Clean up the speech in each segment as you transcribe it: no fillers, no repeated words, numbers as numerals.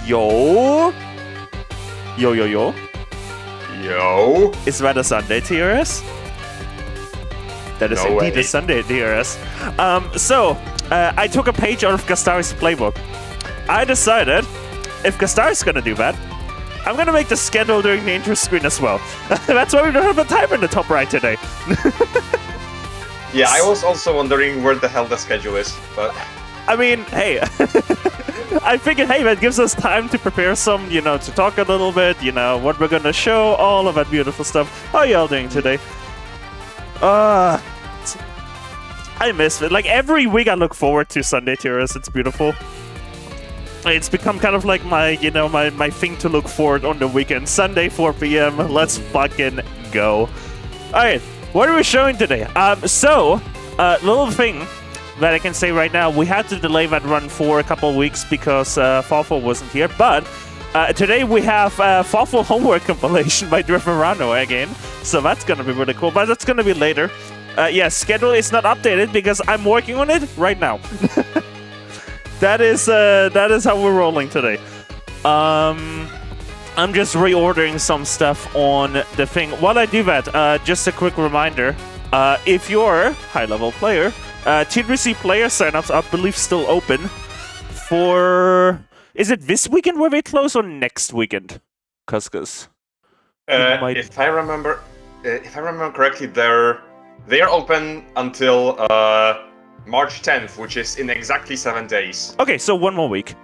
Yo. Yo, yo, yo. Yo. Is that a Sunday TRS? That is indeed a Sunday TRS. I took a page out of Gastari's playbook. I decided, if Gastari's gonna do that, I'm gonna make the schedule during the intro screen as well. That's why we don't have a timer in the top right today. Yeah, I was also wondering where the hell the schedule is, but... I mean, hey, I figured, hey, that gives us time to prepare some, to talk a little bit, what we're gonna show, all of that beautiful stuff. How are y'all doing today? I miss it. Like, every week I look forward to Sunday TRS. It's beautiful. It's become kind of like my, my thing to look forward on the weekend. Sunday, 4 p.m. Let's fucking go. Alright, what are we showing today? Little thing that I can say right now, we had to delay that run for a couple of weeks because Fawful wasn't here, but today we have Fawful homework compilation by Driverano again, so that's gonna be really cool, but that's gonna be later. Yeah, schedule is not updated because I'm working on it right now. That is how we're rolling today. I'm just reordering some stuff on the thing. While I do that, just a quick reminder, if you're a high-level player, T3C player signups are, I believe, still open for... Is it this weekend where they close or next weekend? Cuscus. If I remember correctly, they are open until March 10th, which is in exactly 7 days. Okay, so 1 more week.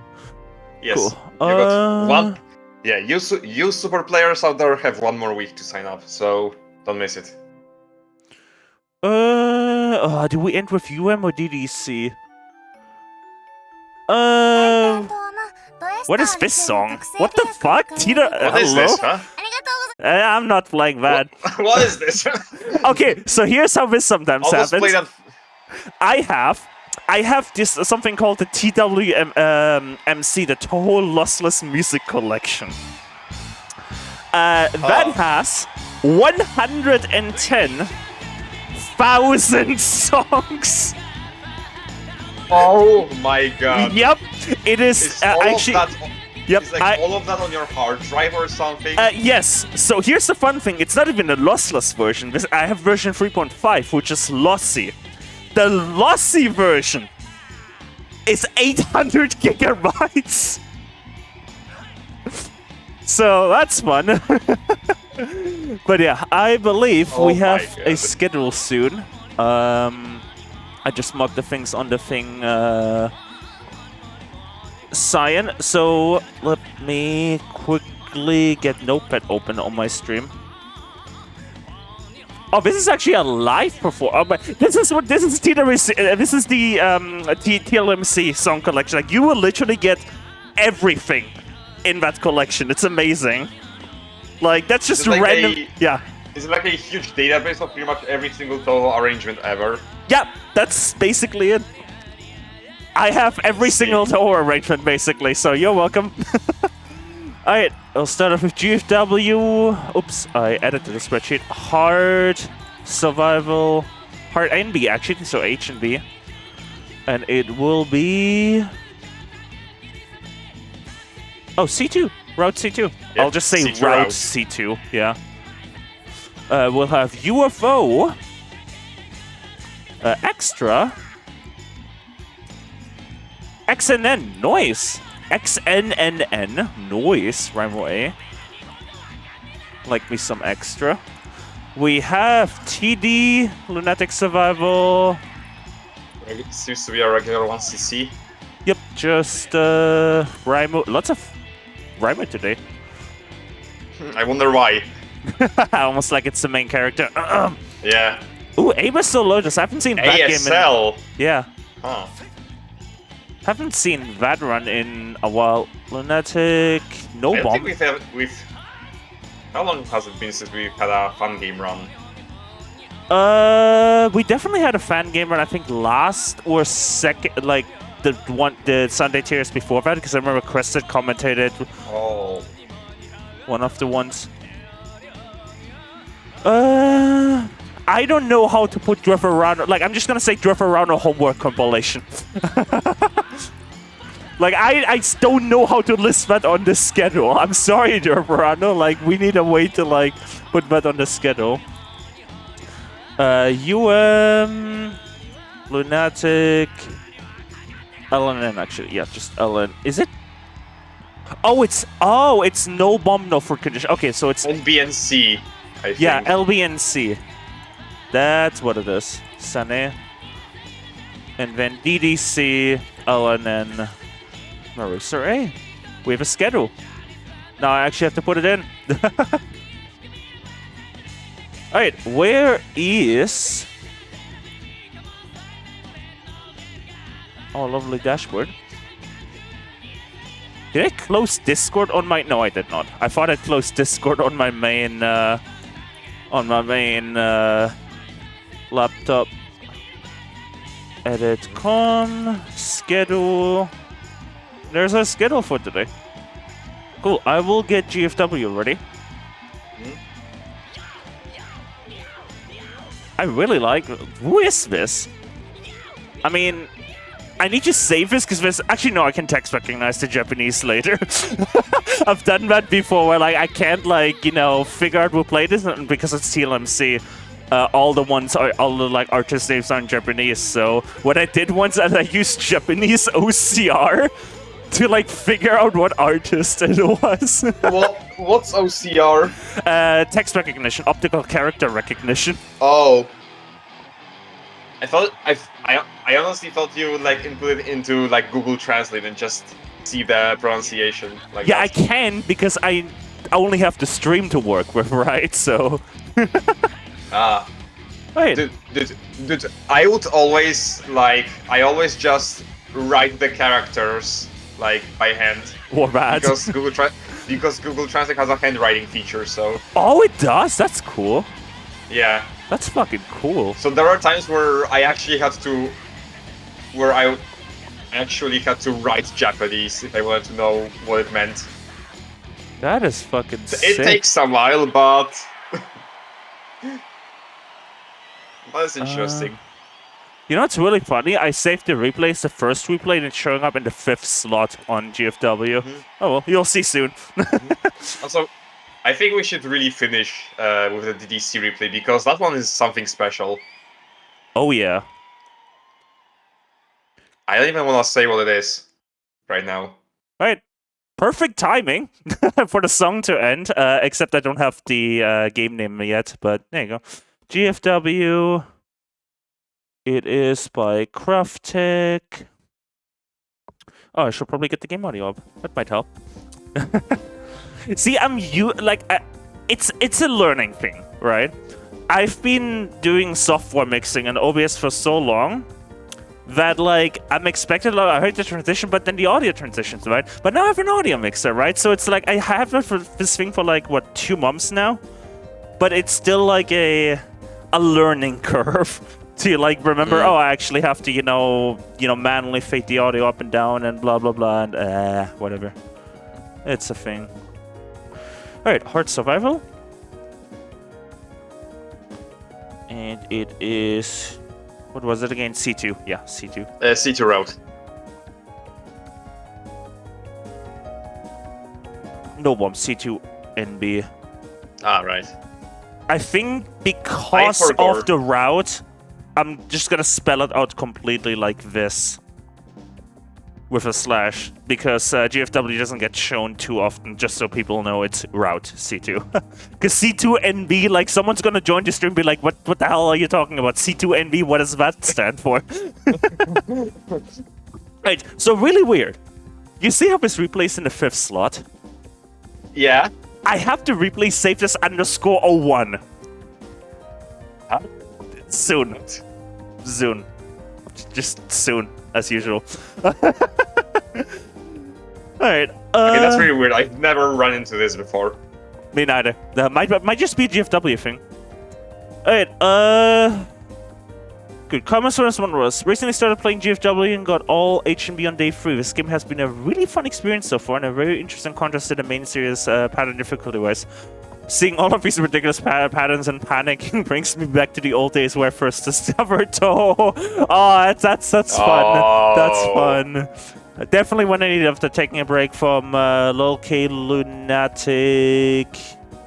Yes. Cool. You got one. Yeah, you super players out there have 1 more week to sign up, so don't miss it. Do we end with UM or DDC? What is this song? What the fuck? Tina, what is this, huh? I'm not playing that. What is this? Okay, so here's how this sometimes happens. I have this something called the TWMC, the Touhou Lossless Music Collection. That has 110,000 songs. Oh my god. Yep, it is actually. Yep, is like all of that on your hard drive or something? Yes. So here's the fun thing. It's not even a lossless version. I have version 3.5, which is lossy. The lossy version is 800 gigabytes. So that's fun. But yeah, I believe we have a schedule soon. I just marked the things on the thing. Cyan. So let me quickly get Notepad open on my stream. Oh, this is actually a live performance. This is TLMC. This is the TLMC song collection. Like, you will literally get everything in that collection. It's amazing. Like, that's just random. Yeah. Is it like a huge database of pretty much every single Touhou arrangement ever? Yeah, that's basically it. I have every single Touhou arrangement, basically, so you're welcome. Alright, I'll start off with GFW. Oops, I added to the spreadsheet. Hard, survival, hard A and B, actually, so H and B. And it will be... Oh, C2. Route C2. Yep, I'll just say Route C2, yeah. We'll have UFO, Extra, XNN, Noise, XNNN, Noise, rhyme A. Like me some Extra. We have TD, Lunatic Survival. It seems to be a regular 1cc. Yep, just Rhymo, lots of Rhymo today. I wonder why. Almost like it's the main character. Yeah. Ooh, Aba's still Lotus. I haven't seen that game in... ASL? Yeah. Huh. Haven't seen that run in a while. Lunatic... No bomb. I think we've... How long has it been since we've had a fan game run? We definitely had a fan game run, I think last or second, like the Sunday tiers before that, because I remember Crested commentated. Oh. One of the ones. I don't know how to put Driverano. Like, I'm just gonna say Driverano homework compilation. Like, I don't know how to list that on the schedule. I'm sorry, Durbrano. Like, we need a way to, like, put that on the schedule. Lunatic... LNN, actually. Yeah, just LN. Is it? Oh, it's no bomb, no fruit condition. Okay, so it's... LBNC, I think. Yeah, LBNC. That's what it is. Sane. And then DDC, LNN, Marissa A. We have a schedule. Now I actually have to put it in. Alright, where is... Oh, lovely dashboard. Did I close Discord on my... No, I did not. I thought I closed Discord on my main... laptop. Edit com. Schedule. There's our schedule for today. Cool. I will get GFW ready. I really like... Who is this? I mean... I need to save this because there's... Actually, no, I can text recognize the Japanese later. I've done that before where, like, I can't, like, you know, figure out who played this because it's TLMC. All the like artist names are in Japanese. So what I did once is I used Japanese OCR to like figure out what artist it was. What's OCR? Text recognition, optical character recognition. Oh. I honestly thought you would like input it into like Google Translate and just see the pronunciation. Like yeah, I can because I only have the stream to work with, right? So. Ah. Right. Dude, I always just write the characters like by hand. What bad? Because Google Translate has a handwriting feature, so. Oh, it does. That's cool. Yeah. That's fucking cool. So there are times where I actually had to write Japanese if I wanted to know what it meant. That is fucking sick. It takes a while, but that's interesting. You know what's really funny? I saved the replays, the first replay, and it's showing up in the 5th slot on GFW. Oh well, you'll see soon. Also, I think we should really finish with the DDC replay because that one is something special. Oh yeah. I don't even want to say what it is right now. Right. Perfect timing for the song to end, except I don't have the game name yet, but there you go. GFW. It is by Crafttech. Oh, I should probably get the game audio up. That might help. See, it's a learning thing, right? I've been doing software mixing and OBS for so long that, like, I'm expected, I heard the transition, but then the audio transitions, right? But now I have an audio mixer, right? So it's like, I have this thing for, like, what, 2 months now? But it's still, like, a learning curve to, like, remember, oh, I actually have to, you know, manually fade the audio up and down and blah, blah, blah, and, whatever. It's a thing. Alright, Hard Survival. And it is... What was it again? C2. Yeah, C2. C2 route. No bomb, C2 NB. Ah, right. I think because of the route, I'm just gonna spell it out completely like this. With a slash. Because GFW doesn't get shown too often, just so people know it's route C2. Because C2 NB, like, someone's gonna join the stream and be like, what the hell are you talking about? C2 NB, what does that stand for? Right, so really weird. You see how this replays in the 5th slot? Yeah. I have to replay save this _01. Huh? Soon. Just soon, as usual. Alright, okay, that's really weird. I've never run into this before. Me neither. That might just be a GFW thing. Alright, good. Comments from someone was recently started playing GFW and got all H&B on day 3. This game has been a really fun experience so far and a very interesting contrast to the main series pattern difficulty-wise. Seeing all of these ridiculous patterns and panicking brings me back to the old days where I first discovered Touhou. Oh, that's fun. That's fun. Definitely when I need after taking a break from Lol K Lunatic.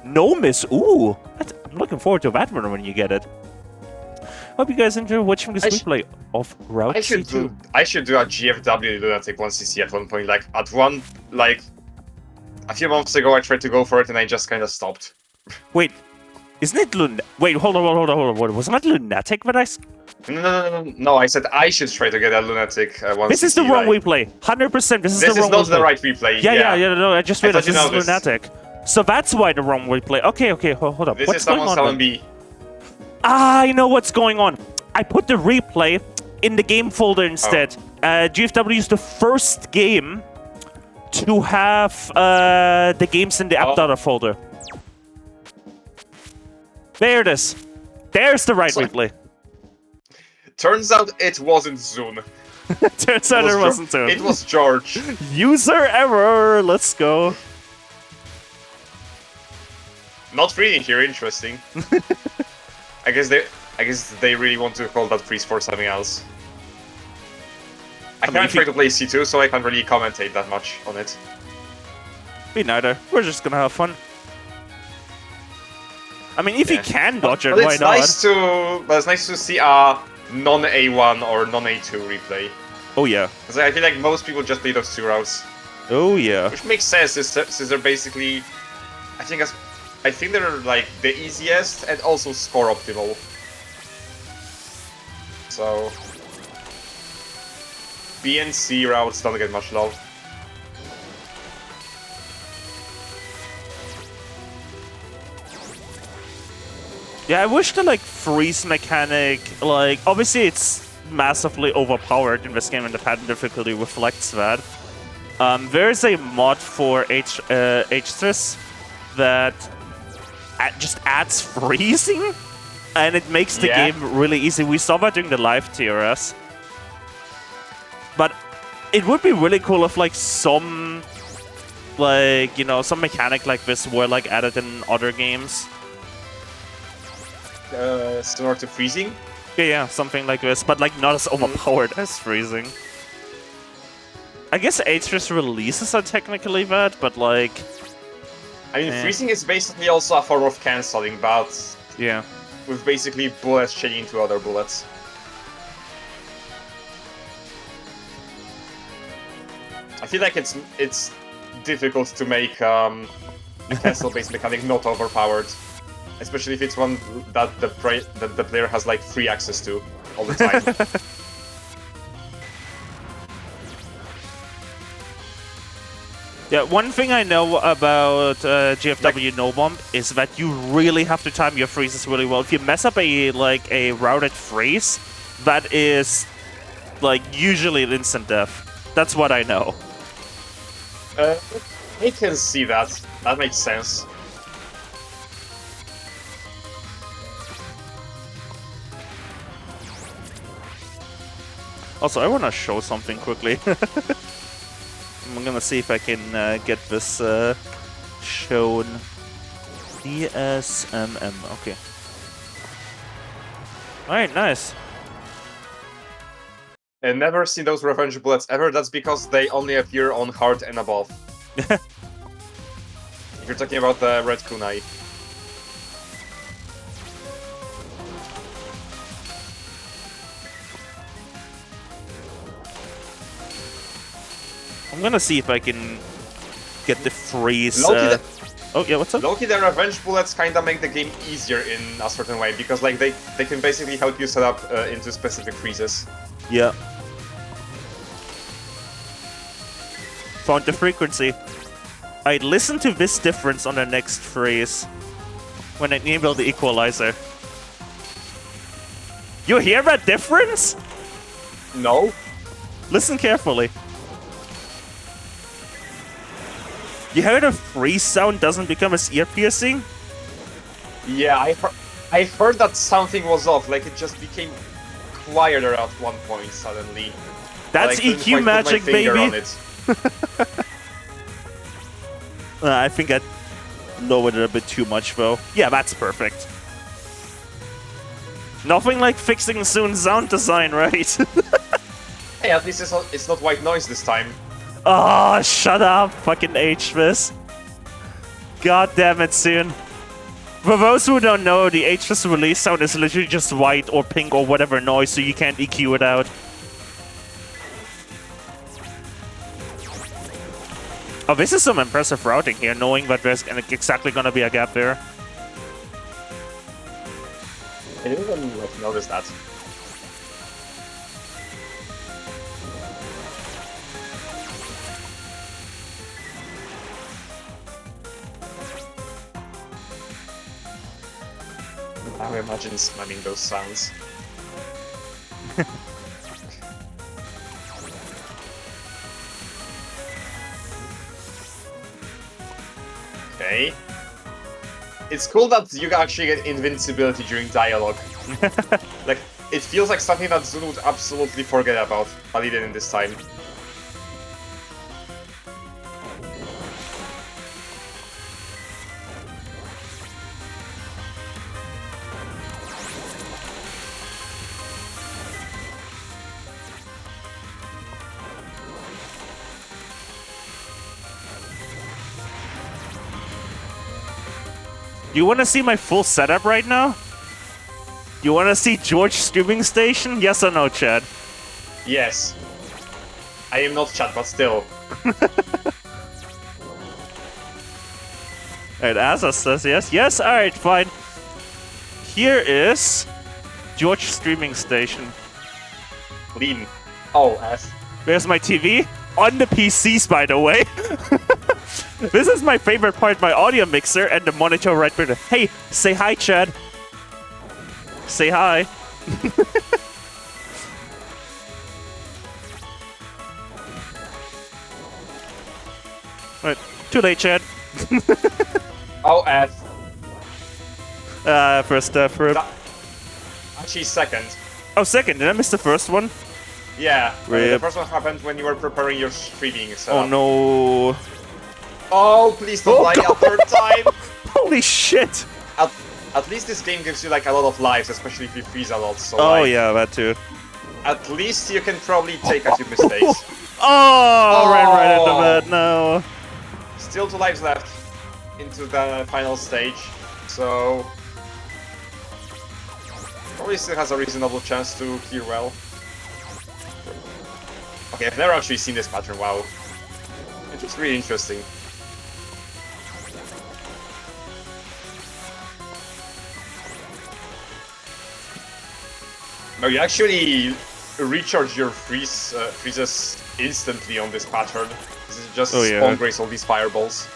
No miss. Ooh, I'm looking forward to that one when you get it. Hope you guys enjoy watching this replay of Route C2. I should do a GFW Lunatic 1cc at one point. Like a few months ago, I tried to go for it and I just kind of stopped. Wait, isn't it Wait, hold on. Wasn't that Lunatic that I? No, I said I should try to get a Lunatic 1cc. This is the wrong replay. 100%. This is the wrong replay. This is not the right replay. Yeah. No, I just realized this is Lunatic. So that's why the wrong replay. Okay, hold up. This What's is someone selling B. I know what's going on. I put the replay in the game folder instead. GFW is the first game to have the games in the app data folder. There it is. There's the right replay. Turns out it wasn't Zune. Turns out it wasn't Zune. It was George. User error. Let's go. Not reading here. Interesting. I guess they really want to call that freeze for something else. I can't try to play C2, so I can't really commentate that much on it. Me neither. We're just gonna have fun. I mean, if you can dodge it, why not? But it's nice to see a non-A1 or non-A2 replay. Oh yeah. Because I feel like most people just play those two routes. Oh yeah. Which makes sense, since they're basically, I think they're like the easiest and also score optimal. So B and C routes don't get much love. Yeah, I wish the like freeze mechanic, like obviously it's massively overpowered in this game and the pattern difficulty reflects that. There is a mod for H3 that just adds freezing and it makes the game really easy. We saw that during the live TRS. But it would be really cool if like some mechanic like this were like added in other games. Similar to freezing? Yeah, something like this, but like not as overpowered as freezing. I guess H3 releases are technically that, but like... I mean, freezing is basically also a form of cancelling, but... Yeah. With basically bullets changing to other bullets. I feel like it's difficult to make a cancel-based mechanic not overpowered. Especially if it's one that the player has like free access to all the time. Yeah, one thing I know about GFW No Bomb is that you really have to time your freezes really well. If you mess up a routed freeze, that is like usually an instant death. That's what I know. I can see that. That makes sense. Also, I want to show something quickly. I'm gonna see if I can get this shown. DSMM, okay. Alright, nice. And never seen those revenge bullets ever, that's because they only appear on hard and above. If you're talking about the red kunai. I'm gonna see if I can get the freeze. Oh yeah, what's up? Low-key, the revenge bullets kinda make the game easier in a certain way, because like they can basically help you set up into specific freezes. Yeah. Found the frequency. I'd listen to this difference on the next freeze when I enable the equalizer. You hear that difference? No. Listen carefully. You heard a freeze sound doesn't become as ear-piercing? Yeah, I heard that something was off, like it just became quieter at one point suddenly. That's EQ magic, baby! I think I lowered it a bit too much, though. Yeah, that's perfect. Nothing like fixing soon sound design, right? Hey, at least it's not white noise this time. Oh, shut up, fucking HFIS. God damn it, soon. For those who don't know, the HFIS release sound is literally just white or pink or whatever noise, so you can't EQ it out. Oh, this is some impressive routing here, knowing that there's exactly gonna be a gap there. I didn't even notice that. Now imagine spamming those sounds. Okay. It's cool that you actually get invincibility during dialogue. Like, it feels like something that Zulu would absolutely forget about, but he didn't this time. You want to see my full setup right now? You want to see George streaming station? Yes or no, Chad? Yes. I am not chat, but still. Alright, Asa says yes. Yes, alright, fine. Here is George streaming station. Clean. Oh, S. There's my TV. On the PCs, by the way. This is my favorite part, my audio mixer and the monitor right there. Hey, say hi, Chad. Say hi. Right, too late, Chad. Oh, F. First rip. Actually, second. Oh, second. Did I miss the first one? Yeah. The Rip. first one happened when you were preparing your streaming. So. Oh no. Oh, please don't lie a third time. Holy shit. At least this game gives you like a lot of lives, especially if you freeze a lot. So Oh like, yeah, that too. at least you can probably take a few mistakes. Oh, ran right into that. No. Still 2 lives left into the final stage, so probably still has a reasonable chance to clear well. Okay, I've never actually seen this pattern. Wow, it's just really interesting. Now you actually recharge your freezes instantly on this pattern. This is just spawn grace all these fireballs.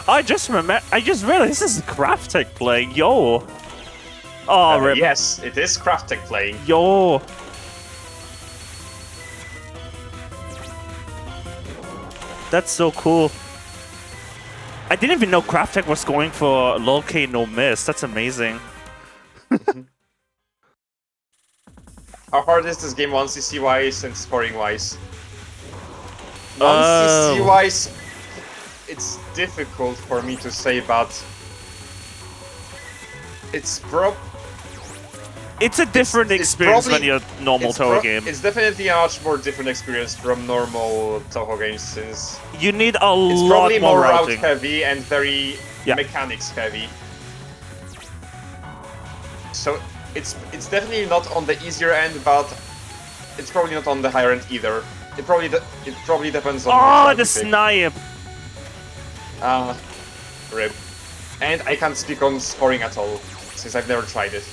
I just realized this is Crafttech playing. Yo. Oh, rip. Yes, it is Crafttech playing. Yo. That's so cool. I didn't even know Crafttech was going for lol K no miss. That's amazing. How hard is this game 1cc wise and scoring wise? 1cc wise, it's difficult for me to say, but it's a different experience than your normal Touhou game. It's definitely a much more different experience from normal Touhou games, since you need a it's lot probably more route routing. heavy and very mechanics heavy. So it's definitely not on the easier end, but it's probably not on the higher end either. It probably depends on. Oh, the snipe! Rip. And I can't speak on scoring at all, since I've never tried it.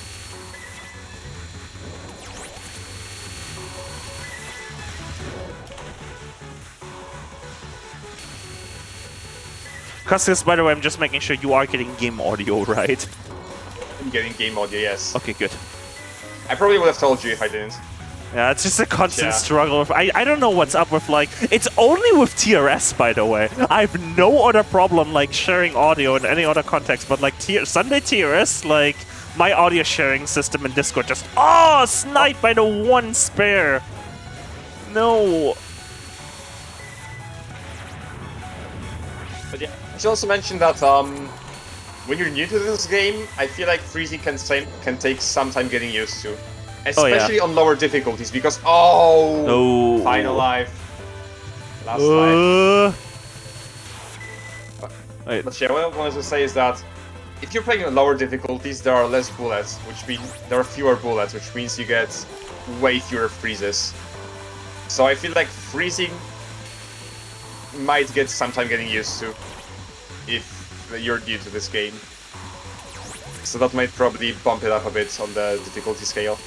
Custis, by the way, I'm just making sure you are getting game audio, right? I'm getting game audio, yes. Okay, good. I probably would have told you if I didn't. Yeah, it's just a constant struggle. I don't know what's up with, like... It's only with TRS, by the way. I have no other problem, like, sharing audio in any other context, but, like, Sunday TRS, like, my audio sharing system in Discord just... Oh, sniped by the one spare! No. should also mention that when you're new to this game, I feel like freezing can take some time getting used to, especially on lower difficulties. Because final life, last life. But yeah, what I wanted to say is that if you're playing on lower difficulties, there are less bullets, which means there are fewer bullets, which means you get way fewer freezes. So I feel like freezing might get some time getting used to if you're new to this game. So that might probably bump it up a bit on the difficulty scale.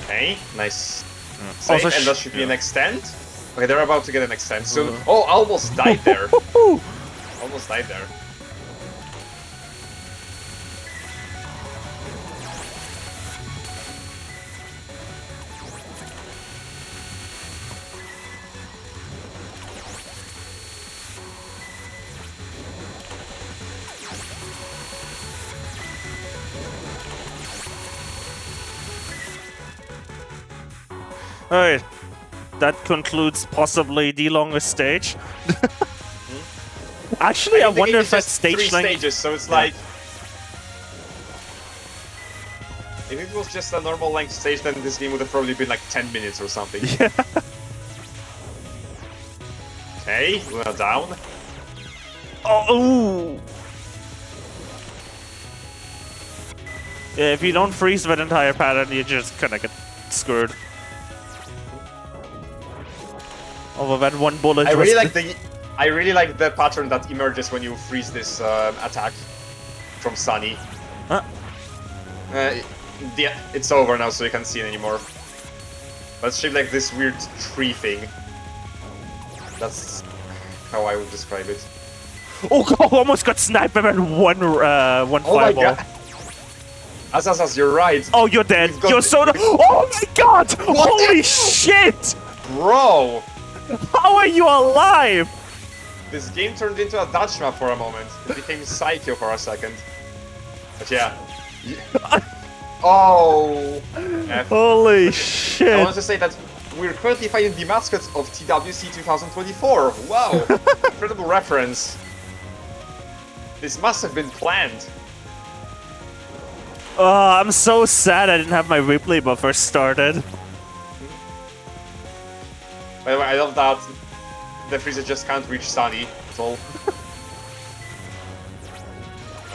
Okay, nice. Save, and that should be an extend. Okay, they're about to get an extend soon. Oh, almost died there. Almost died there. Alright. That concludes possibly the longest stage. Actually, I wonder if that stage three length... stages, so it's like... If it was just a normal length stage, then this game would have probably been like 10 minutes or something. Yeah. Okay, Luna down. Oh! Yeah, if you don't freeze that entire pattern, you just kinda get screwed. Although that one bullet I really like the pattern that emerges when you freeze this attack from Sunny. Huh? Yeah, it's over now, so you can't see it anymore. But it's shaped like this weird tree thing. That's how I would describe it. Oh god, almost got sniped by that one Oh fireball. my god! As you're right. Oh, you're dead. You're so... Oh my god! Holy shit! Bro! How are you alive? This game turned into a Dutch map for a moment. It became Psycho for a second. But yeah. Oh! F. Holy shit. I want to say that we're currently fighting the mascot of TWC 2024. Wow! Incredible reference. This must have been planned. I'm so sad I didn't have my replay buffer started. By the way, I love that the freezer just can't reach Sunny at all.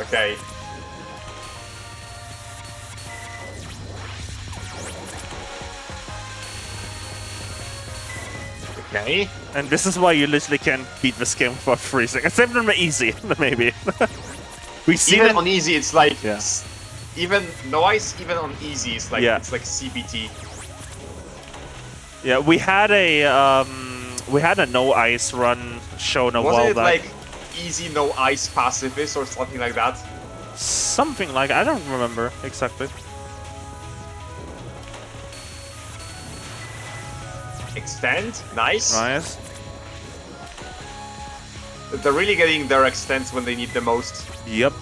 Okay. Okay. And this is why you literally can't beat this game without freezing. Except on easy, maybe. We see Even it on easy, it's like Yeah. even no ice. Even on easy, it's like Yeah. it's like CBT. Yeah, we had a no ice run shown a while Wasn't it back. like easy no ice pacifist or something like that? Something like I don't remember exactly. Extend, nice. Nice. They're really getting their extents when they need the most. Yep.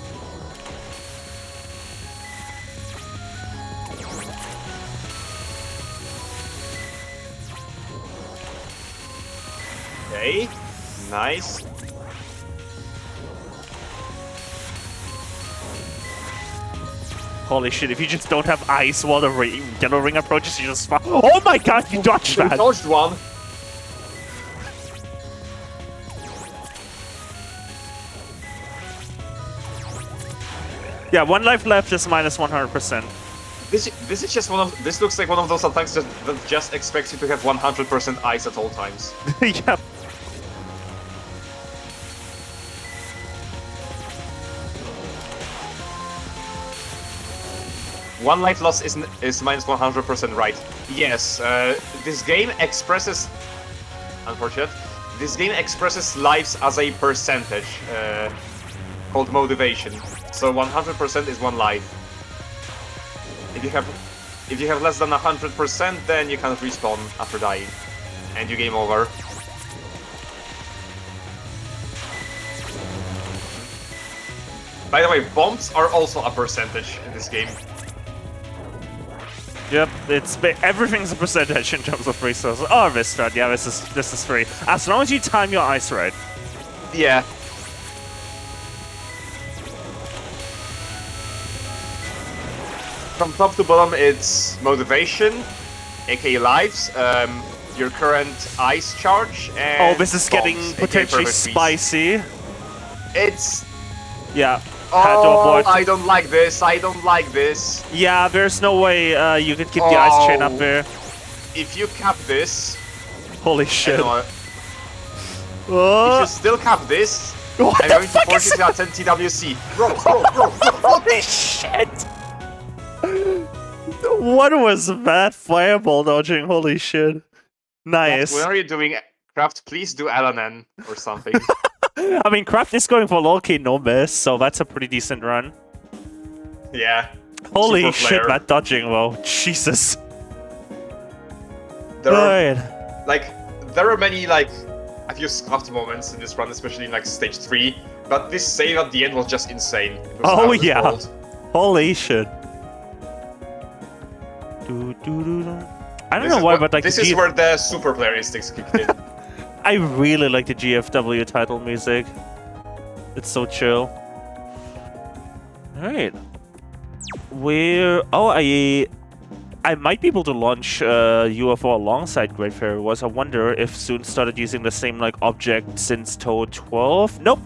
Okay, nice. Holy shit, if you just don't have ice while the yellow ring approaches, you just... Oh my god, you dodged You that! dodged one. Yeah, one life left is minus 100%. This is just one of this looks like one of those attacks that just expects you to have 100% ice at all times. Yep. One life loss is minus 100% right. Yes, this game expresses... Unfortunate. This game expresses lives as a percentage, called motivation. So 100% is one life. If you have less than 100%, then you can't respawn after dying, and you game over. By the way, bombs are also a percentage in this game. Yep, everything's a percentage in terms of resources. Oh, this strat, yeah, this is free. As long as you time your ice right. Yeah. From top to bottom, it's motivation, aka lives, your current ice charge, and oh, this is bombs, getting aka potentially perfect freeze. spicy. It's... Yeah. Oh, I don't like this, I don't like this. Yeah, there's no way you could keep the ice chain up there. If you cap this... Holy shit. If you still cap this, what I'm going to force you to attend TWC. Bro. Holy shit! What was that fireball dodging? Holy shit. Nice. What are you doing? Craft, please do LNN or something. I mean, Craft is going for low-key no miss, so that's a pretty decent run. Yeah. Holy shit, that dodging, though. Jesus. There are many, like, a few scuffed moments in this run, especially in, like, stage 3, but this save at the end was just insane. It was oh, yeah. Holy shit. I don't know why, but like this is where the super player instincts kicked in. I really like the GFW title music. It's so chill. Alright. I might be able to launch UFO alongside Great Fairy Wars. I wonder if Soon started using the same like object since Touhou 12. Nope.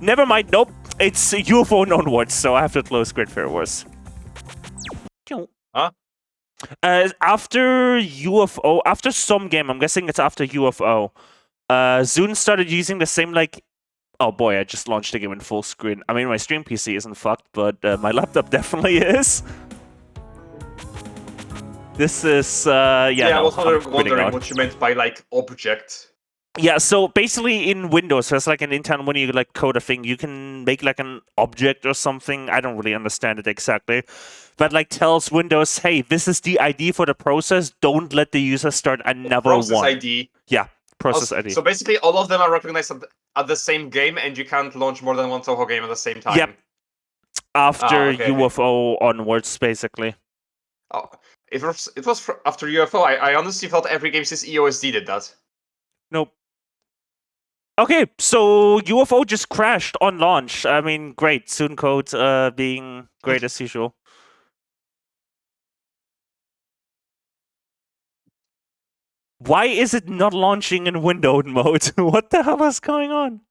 Never mind. Nope. It's UFO onwards, so I have to close Great Fairy Wars. Huh? After UFO, after some game, I'm guessing it's after UFO, Zune started using the same, like... Oh boy, I just launched the game in full screen. I mean, my stream PC isn't fucked, but my laptop definitely is. This is, I was wondering what you meant by, like, object. Yeah, so basically in Windows, there's like an internal, when you like code a thing, you can make like an object or something. I don't really understand it exactly. But like tells Windows, hey, this is the ID for the process. Don't let the user start another process one. ID. Yeah, process ID. So basically all of them are recognized at the same game and you can't launch more than one Touhou game at the same time. Yep. After UFO onwards, basically. Oh, it was after UFO. I honestly thought every game since EOSD did that. Nope. Okay, so UFO just crashed on launch. I mean, great. Soon code being great as usual. Why is it not launching in windowed mode? What the hell is going on?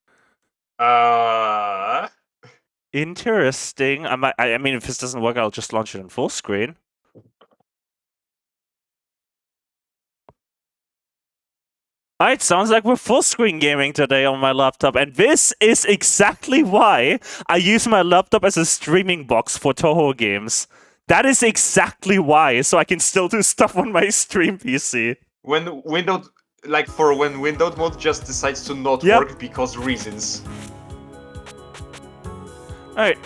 Interesting. I mean, if this doesn't work, I'll just launch it in full screen. Alright, sounds like we're full screen gaming today on my laptop, and this is exactly why I use my laptop as a streaming box for Touhou games. That is exactly why, so I can still do stuff on my stream PC. When windowed mode just decides to not work because reasons. Alright,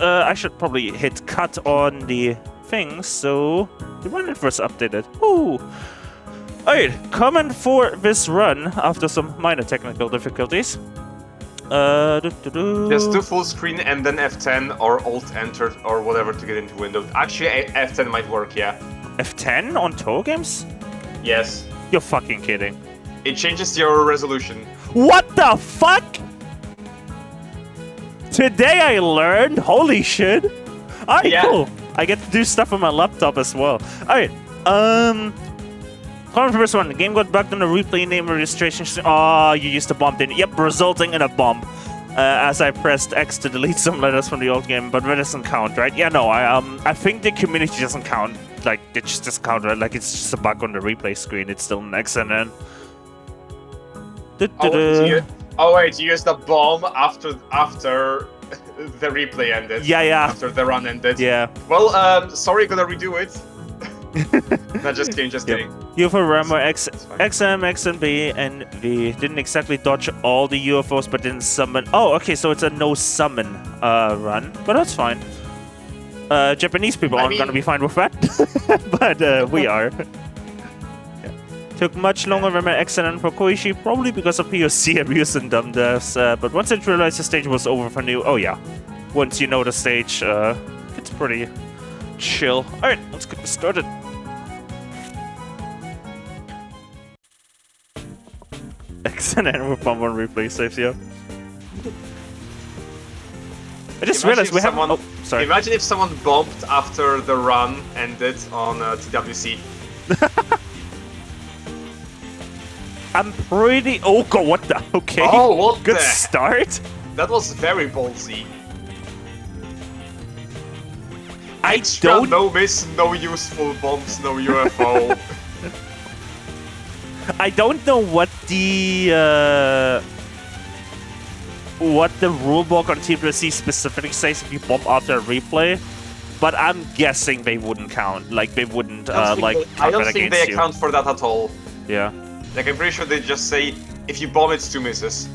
I should probably hit cut on the thing, so the run it was updated. Ooh! Alright, comment for this run after some minor technical difficulties. Just do full screen and then F10 or Alt Enter or whatever to get into Windows. Actually, F10 might work, yeah. F10 on Touhou games? Yes. You're fucking kidding. It changes your resolution. What the fuck? Today I learned? Holy shit. Alright, cool. I get to do stuff on my laptop as well. Alright, comment for this one. The game got bugged on the replay name registration. Oh, you used a bomb, didn't you? Yep, resulting in a bomb. As I pressed X to delete some letters from the old game, but that doesn't count, right? Yeah, no, I think the community doesn't count. Like, it just doesn't count, right? Like, it's just a bug on the replay screen. It's still an X and then... Oh wait, you used the bomb after the replay ended. Yeah. After the run ended. Yeah. Well, sorry, gonna redo it. No, just kidding. UFO Rambo XM, X, and B, and V didn't exactly dodge all the UFOs, but didn't summon. Oh, okay, so it's a no summon run, but that's fine. Japanese people aren't gonna be fine with that, but we are. Took much longer than my excellent for Koichi, probably because of POC abuse and dumb deaths, but once it realized the stage was over for new... Oh yeah, once you know the stage, it's pretty chill. Alright, let's get this started. Excellent with bomb on replay saves, yeah. I just realized we haven't... Oh, sorry. Imagine if someone bumped after the run ended on TWC. I'm pretty... Oh, God, what the... Okay. Oh, what Good the... start. That was very ballsy. I Extra don't... no miss, no useful bombs, no UFO. I don't know what the rulebook on TWC specifically says if you bump after a replay, but I'm guessing they wouldn't count. Like, they wouldn't, I don't think they you. account for that at all. Yeah. Like, I'm pretty sure they just say, if you bomb, it's 2 misses.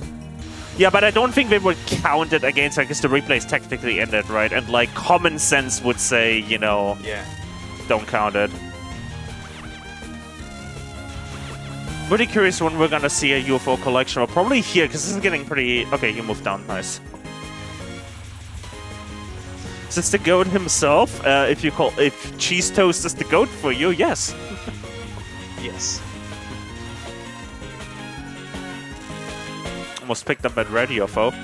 Yeah, but I don't think they would count it against, because the replay is technically ended, right? And, like, common sense would say, you know, yeah, don't count it. Really curious when we're gonna see a UFO collection. Well, probably here, because this is getting pretty... Okay, you moved down. Nice. Is this the goat himself? If Cheese Toast is the goat for you, yes. Yes. Almost picked up that red UFO.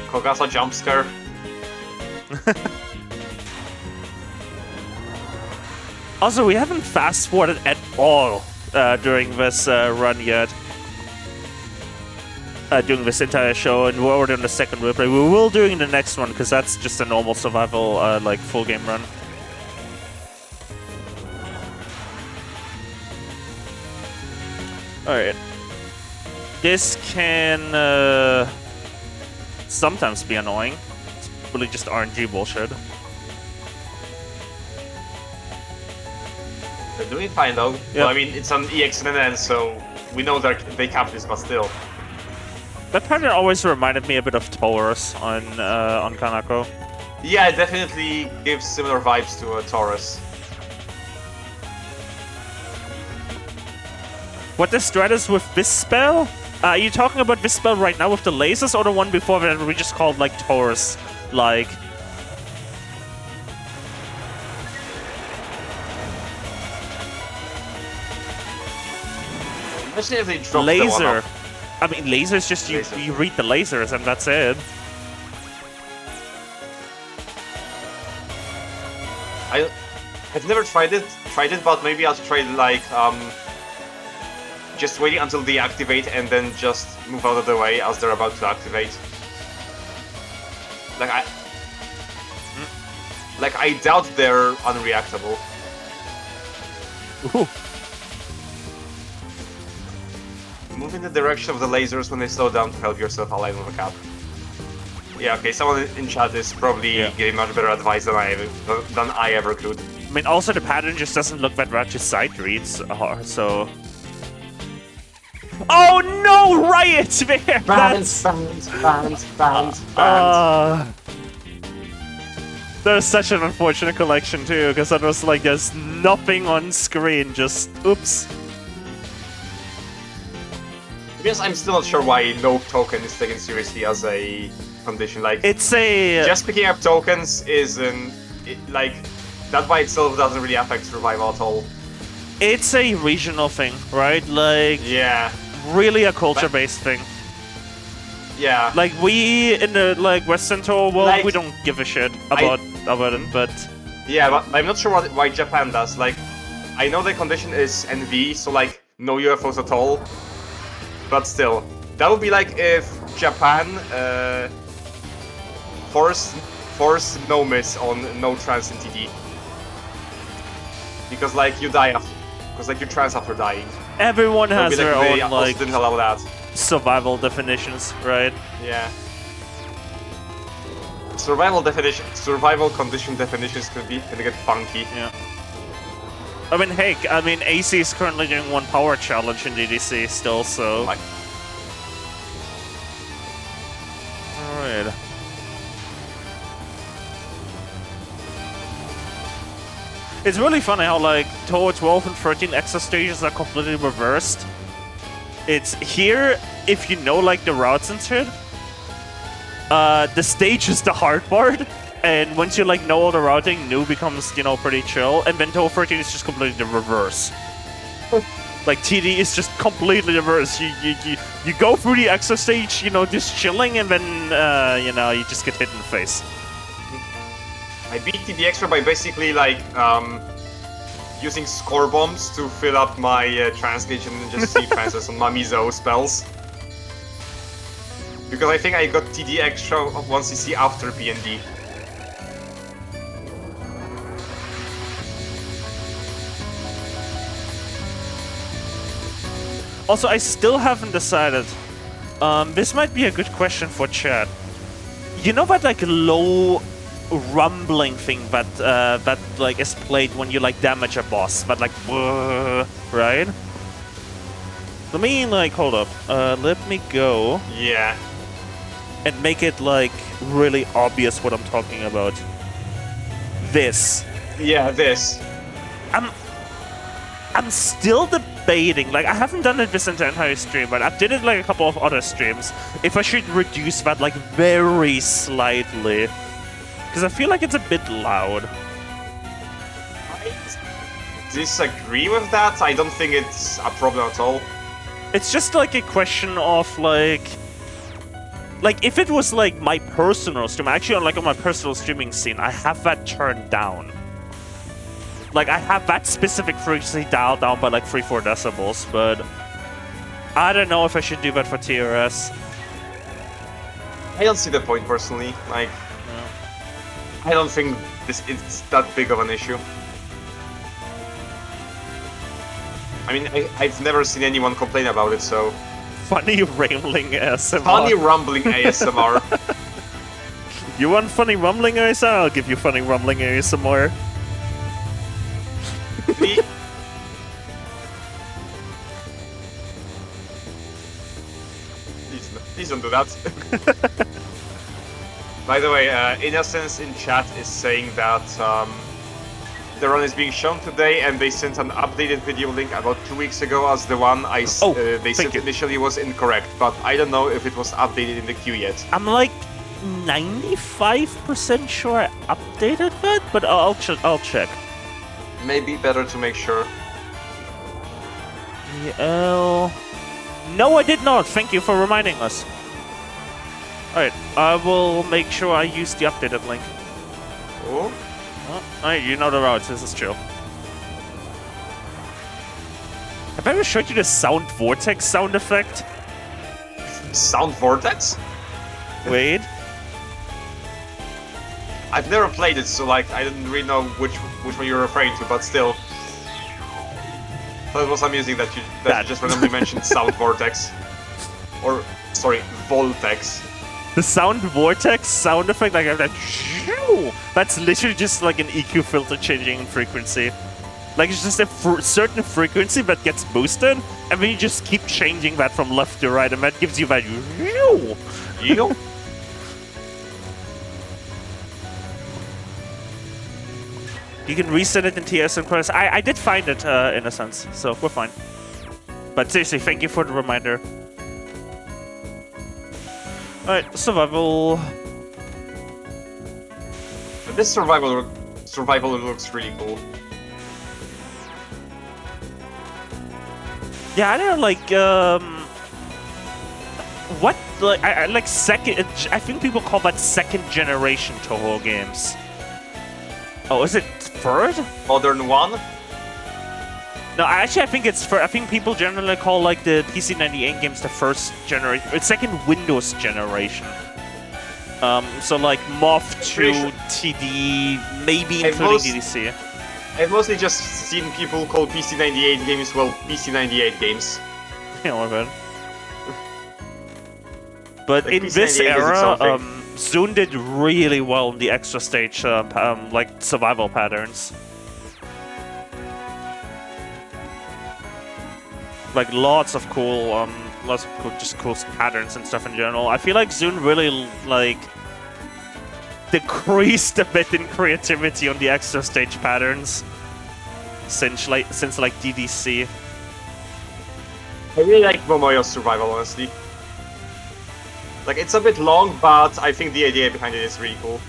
Kogasa jump scare. Also, we haven't fast-forwarded at all during this run yet. During this entire show, and we're already on the second replay. We will during the next one, because that's just a normal survival, like, full-game run. Alright. This can sometimes be annoying. It's really just RNG bullshit. They're doing fine though. Yep. Well, I mean, it's an EX and NN, so we know that they cap this, but still. That pattern always reminded me a bit of Taurus on Kanako. Yeah, it definitely gives similar vibes to a Taurus. What the strat is with this spell? Are you talking about this spell right now with the lasers, or the one before that we just called, like, Taurus? Like... Especially if they drop laser. I mean, lasers just Laser. you read the lasers and that's it. I've never tried it, but maybe I'll try like just waiting until they activate and then just move out of the way as they're about to activate. Like I doubt they're unreactable. Ooh. Move in the direction of the lasers when they slow down to help yourself align with a cap. Yeah, okay, someone in chat is probably giving much better advice than I ever could. I mean, also the pattern just doesn't look that much as side reads, so... Oh no, Riot there! Bans. That was such an unfortunate collection too, because that was like there's nothing on screen, just oops. Because I'm still not sure why no token is taken seriously as a condition. Like it's a just picking up tokens isn't like that by itself doesn't really affect survival at all. It's a regional thing, right? Like yeah, really a culture-based thing. Yeah, like we in the like Western tour world, like, we don't give a shit about it, but yeah, but I'm not sure why Japan does. Like, I know the condition is NV, so like no UFOs at all. But still, that would be like if Japan force no miss on no trans in TD. Because like you die after, because like you trans after dying. Everyone has their own like didn't allow that. Survival definitions, right? Yeah. Survival condition definitions can get funky. Yeah. I mean, hey, AC is currently doing one power challenge in DDC still, so... Like... Alright. It's really funny how, like, Touhou 12 and 13 extra stages are completely reversed. It's here, if you know, like, the routes and shit, the stage is the hard part, and once you like know all the routing, new becomes pretty chill, and then Touhou 13 is just completely the reverse. Like TD is just completely reverse. You go through the extra stage, just chilling, and then you just get hit in the face. I beat TD extra by basically like using score bombs to fill up my transgage and just see transfers on my Mizo spells. Because I think I got TD extra of 1cc after PND. Also, I still haven't decided. This might be a good question for chat. You know that like low rumbling thing that like is played when you like damage a boss, but like right? Let me like hold up. Let me go. Yeah. And make it like really obvious what I'm talking about. This. Yeah, this. I'm still debating, like I haven't done it this entire stream, but I did it like a couple of other streams, if I should reduce that like very slightly. Because I feel like it's a bit loud. I disagree with that. I don't think it's a problem at all. It's just like a question of like if it was like my personal stream, actually on my personal streaming scene, I have that turned down. Like, I have that specific frequency dialed down by like 3-4 decibels, but I don't know if I should do that for TRS. I don't see the point personally. Like, I don't think it's that big of an issue. I mean, I've never seen anyone complain about it, so... Funny rambling ASMR. Funny rumbling ASMR. You want funny rumbling ASMR? I'll give you funny rumbling ASMR. Please don't do that. By the way, Innocence in chat is saying that the run is being shown today, and they sent an updated video link about 2 weeks ago, as the one they said initially was incorrect, but I don't know if it was updated in the queue yet. I'm like 95% sure I updated that, but I'll check. Maybe better to make sure. No, I did not. Thank you for reminding us. Alright, I will make sure I use the updated link. Oh? Alright, you know the routes. This is chill. Have I ever showed you the sound vortex sound effect? Sound vortex? Wait. I've never played it, so like I didn't really know which one you're referring to, but still. But it was amusing that you just randomly mentioned sound vortex. Or sorry, voltex. The sound vortex sound effect, like that's literally just like an EQ filter changing in frequency. Like it's just a certain frequency that gets boosted, and then you just keep changing that from left to right, and that gives you that. You can reset it in TS and Quest. I did find it in a sense, so we're fine. But seriously, thank you for the reminder. Alright, survival. This survival looks really cool. Yeah, I don't know, like, what, like, I like second, I think people call that second generation Touhou games. Oh, is it third? Modern 1? No, actually, I think it's third. I think people generally call, like, the PC98 games the first generation, it's second Windows generation. So, like, Moth 2, TD, maybe including DDC. I've mostly just seen people call PC98 games, well, PC98 games. Yeah, my bad. But like in this era, Zune did really well in the extra stage, like, survival patterns. Like, lots of cool, just cool patterns and stuff in general. I feel like Zune really, like, decreased a bit in creativity on the extra stage patterns since like DDC. I really like Momoyo's survival, honestly. Like, it's a bit long, but I think the idea behind it is really cool.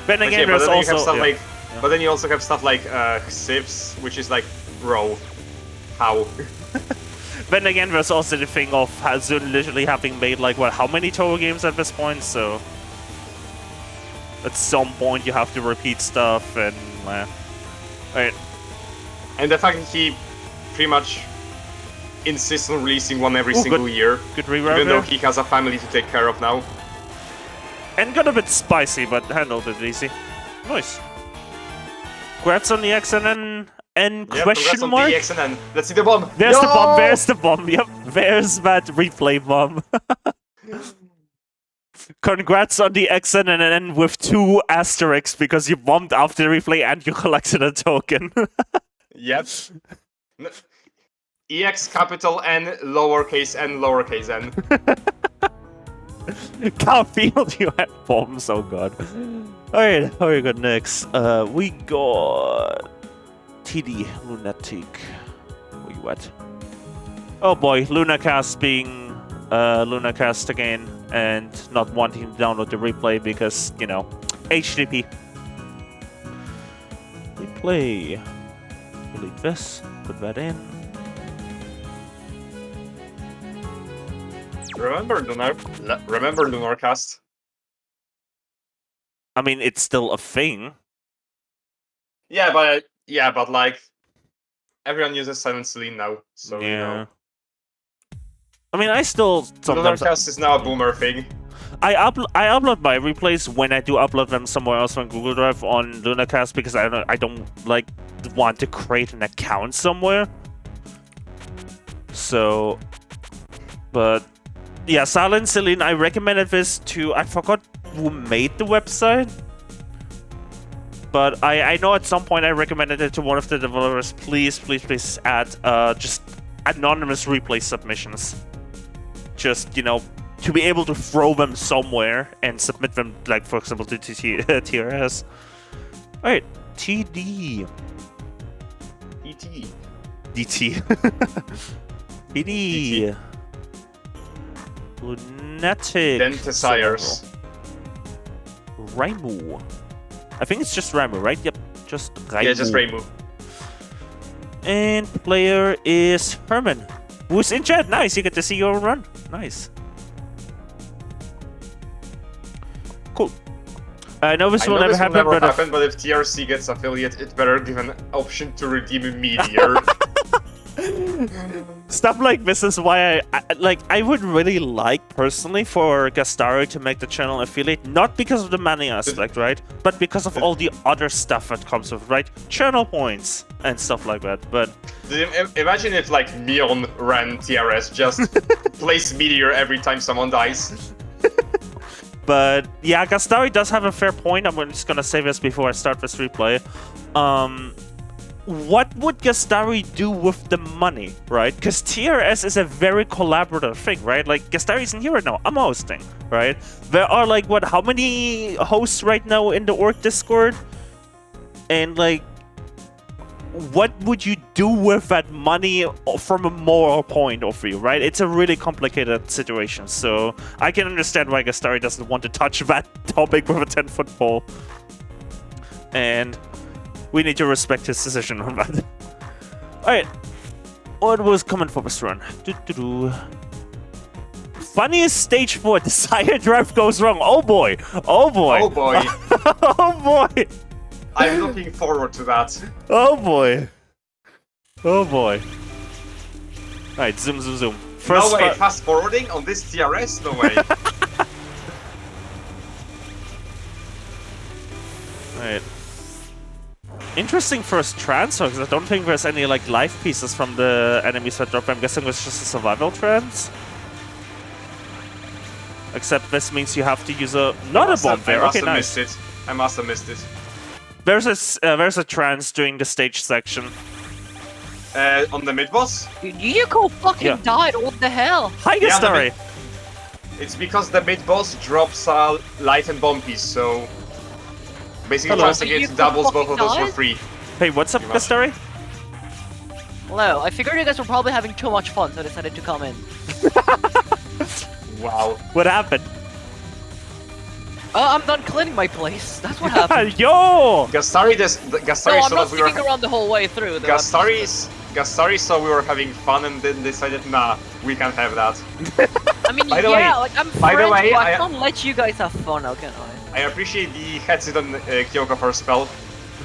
Then But again, yeah, but there's then you have also stuff like, but then you also have stuff like Sieves, which is like, bro, how? Then again, there's also the thing of Hazun literally having made like what, how many Touhou games at this point? So at some point you have to repeat stuff and right. And the fact that he pretty much insists on releasing one every single year, Good reroute even though there. he has a family to take care of now. And got a bit spicy, but handled it easy. Nice. Congrats on the XNN and Yeah, question congrats on mark. the XNN. Let's see the bomb. There's the bomb. No! There's the bomb. Yep. There's that replay bomb. Congrats on the XNN with 2 asterisks because you bombed after the replay and you collected a token. Yep. EX capital N lowercase n. Garfield, you had bombs. Oh god. Alright, how we got next? We got TD Lunatic. Where you at? Oh boy, Lunacast being Lunacast again and not wanting to download the replay because, you know, HTTP. Replay. Delete this, put that in. Remember Lunarcast? I mean, it's still a thing. Yeah, but like everyone uses Silent Celine now, so you know. I mean, I still sometimes. Lunarcast is now a boomer thing. I upload my replays when I do upload them somewhere else on Google Drive on Lunacast because I don't like want to create an account somewhere. So, but yeah, Silent Celine. I recommended this to. I forgot who made the website, but I know at some point I recommended it to one of the developers. Please add just anonymous replay submissions. Just, you know, to be able to throw them somewhere and submit them, like, for example, to TRS. Alright, TD. ET. DT. TD. Lunatic. Dentisires. Raimu. I think it's just Raimu, right? Yep, just Raimu. Yeah, just Raimu. And player is Herman, who's in chat. Nice, you get to see your run. Nice. Cool. I know this will never happen, but if TRC gets affiliate, it better give an option to redeem Meteor. Stuff like this is why I would really like personally for Gastaro to make the channel affiliate, not because of the money aspect, right? But because of all the other stuff that comes with, right? Channel points and stuff like that. But imagine if like Mion ran TRS, just place Meteor every time someone dies. But yeah, Gastari does have a fair point. I'm just gonna say this before I start this replay. What would Gastari do with the money, right? Because TRS is a very collaborative thing, right? Like, Gastari isn't here right now. I'm hosting, right? There are, like, what, how many hosts right now in the org Discord? And, like, what would you do with that money from a moral point of view, right? It's a really complicated situation, so I can understand why Gastari doesn't want to touch that topic with a 10-foot pole. And we need to respect his decision on that. Alright. What was coming for this run? Funniest stage 4. The Sire Drive goes wrong. Oh boy. Oh boy. Oh boy. Oh boy. I'm looking forward to that. Oh boy. Oh boy. Alright, zoom. First no way, fast forwarding on this TRS? No way. Alright. Interesting first transfer, because I don't think there's any like life pieces from the enemies that drop. I'm guessing it's just a survival trance. Except this means you have to use not a bomb there. Okay, nice. I must have missed it. There's a trance during the stage section. On the mid boss? Yuko fucking died. What the hell? Hi, Gastari. It's because the mid boss drops a life and bomb piece, so basically Hello. once again doubles both of those for free. Hey, what's up, Gastari? Hello, I figured you guys were probably having too much fun, so I decided to come in. Wow. What happened? I'm done cleaning my place. That's what happened. Yo! Gastari No, saw I'm not that we were sticking around the whole way through. Though. Gastari saw we were having fun and then decided, nah, we can't have that. I mean, By the yeah, way- like I'm by the friends, way, but I I- can't let you guys have fun now, can I? I appreciate the heads on Kyoko for spell.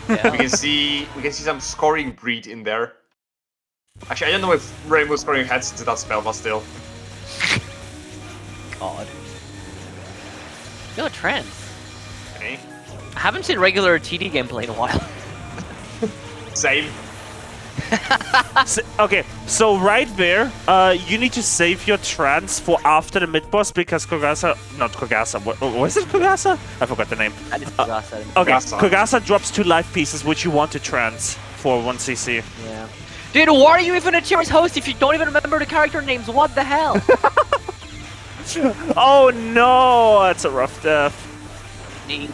Yeah. We can see some scoring breed in there. Actually, I don't know if Rainbow scoring heads to that spell, but still. God. Yo, trans. Okay. I haven't seen regular TD gameplay in a while. Same. Okay, so right there, you need to save your trance for after the mid boss because not Kogasa, was it Kogasa? I forgot the name. That is Kogasa. Okay, Kogasa. Kogasa drops 2 life pieces which you want to trance for 1 CC. Yeah. Dude, why are you even a Tears host if you don't even remember the character names? What the hell? Oh no, that's a rough death. Need.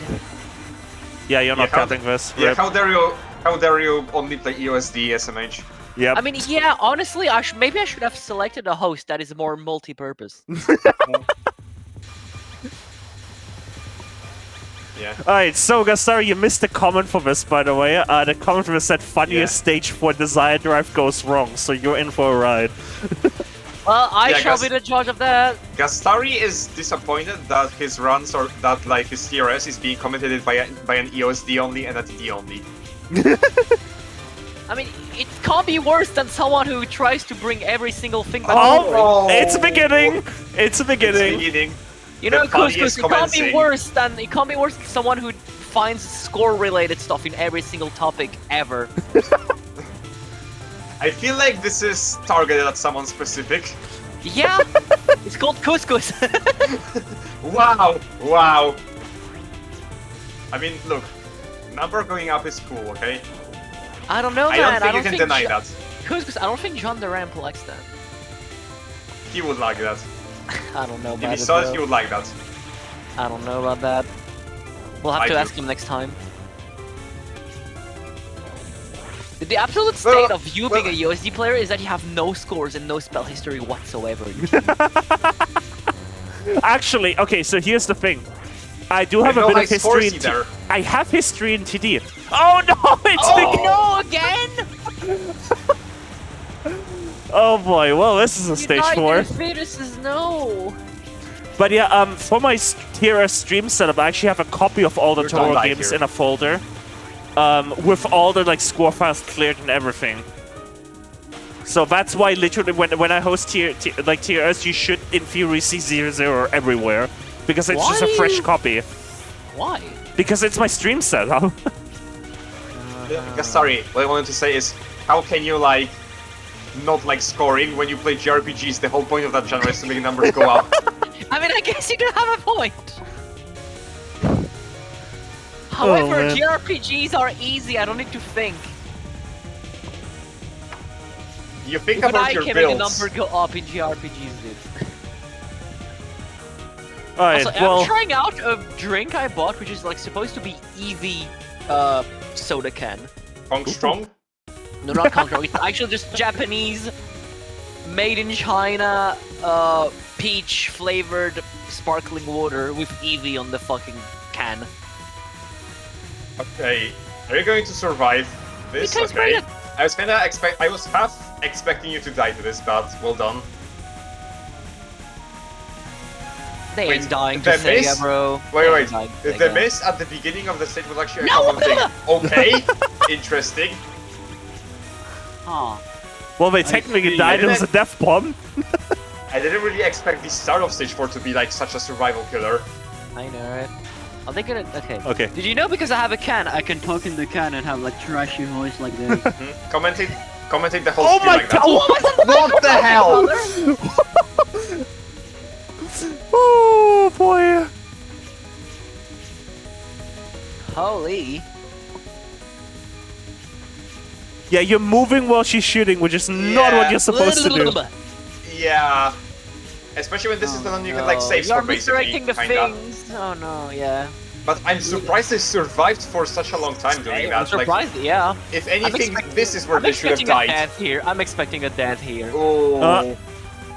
Yeah, you're not Yeah, cutting this. Yeah, Rip. how dare you only play EOSD SMH? Yep. I mean, yeah, honestly, maybe I should have selected a host that is more multi-purpose. Yeah. Alright, so Gastar, you missed the comment for this, by the way. The comment for this said funniest stage for Desire Drive goes wrong, so you're in for a ride. Well, I Yeah, shall Gas- be the judge of that. Gastari is disappointed that his runs or that like his TRS is being commentated by an EOSD only and a TD only. I mean, it can't be worse than someone who tries to bring every single thing back. Oh, no. it's a beginning! It's a It's beginning! beginning. You know, the funniest Couscous, it can't be commencing. worse than someone who finds score-related stuff in every single topic ever. I feel like this is targeted at someone specific. Yeah, it's called Couscous. Wow! Wow! I mean, look, number going up is cool, okay? I don't know, I man. don't think you can deny that. Couscous, I don't think Jean Durant likes that. He would like that. I don't know If about he it. saw it, though. he would like that. I don't know about that. We'll have I to do. ask him next time. The absolute state of you being a USD player is that you have no scores and no spell history whatsoever. Actually, okay, so here's the thing. I do have I a know bit I of history in scored there. I have history in TD. Oh no, it's Oh no, again! Oh boy, well this is a stage 4. Fetuses, no! But yeah, for my TRS stream setup, I actually have a copy of all the We're done Touhou by games here. in a folder. With all the like score files cleared and everything. So that's why literally when I host TRS, you should in theory see 0-0 everywhere. Because it's just a fresh copy. Why? Because it's my stream setup. Sorry, what I wanted to say is, how can you like not like scoring when you play JRPGs? The whole point of that genre is to make numbers go up. I mean, I guess you do have a point. However, man. JRPGs are easy, I don't need to think. You think Even about I your can make a builds. number go up in JRPGs, dude. Alright, Also, well... I'm trying out a drink I bought, which is like supposed to be Eevee soda can. Kong Strong? No, not Control. It's actually just Japanese, made in China, peach flavored sparkling water with Eevee on the fucking can. Okay. Are you going to survive this? It tastes Okay. pretty good. I was half expecting you to die to this, but well done. They Wait, ain't dying the to Sega, miss- bro. Wait, They wait. ain't dying to The Sega. miss at the beginning of the stage was actually a No! common thing. Okay, interesting. Huh. Well, they technically died, it was a death bomb. I didn't really expect the start of stage 4 to be like such a survival killer. I know, right? Are they gonna... Okay. Okay. Did you know because I have a can, I can talk in the can and have like trashy voice like this? Commentate the whole Oh skill my like god! that. What the hell? Oh boy! Holy. Yeah, you're moving while she's shooting, which is not what you're supposed to do. Yeah. Especially when this is the one you can like save You're for basically, misdirecting the kinda. things. Oh no, yeah. But I'm surprised they survived for such a long time doing Hey, that. I'm surprised, yeah. If anything, this is where I'm they should have expecting a died. death here. I'm expecting a death here. Oh.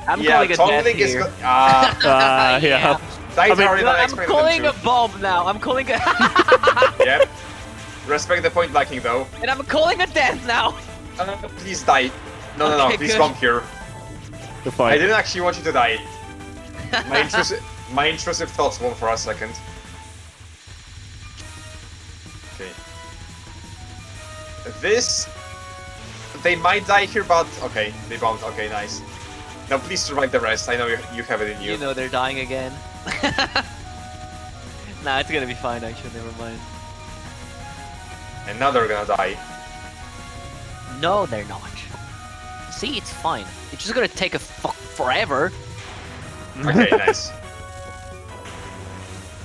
I'm Yeah, calling a death Tongling is here. Yeah. Died mean, already No, than I I'm expected calling them a bomb now. I'm calling a to. Yep. Respect the point blanking though. and I'm calling a death now. Please die. No, Okay, please good. come here. The I fight. didn't actually want you to die. My intrusive thoughts won for a second. Okay. This... They might die here, but... Okay, they bombed. Okay, nice. Now please survive the rest. I know you have it in you. You know they're dying again. Nah, it's gonna be fine actually, never mind. And now they're gonna die. No, they're not. See, it's fine. It's just gonna take a forever. Okay, nice.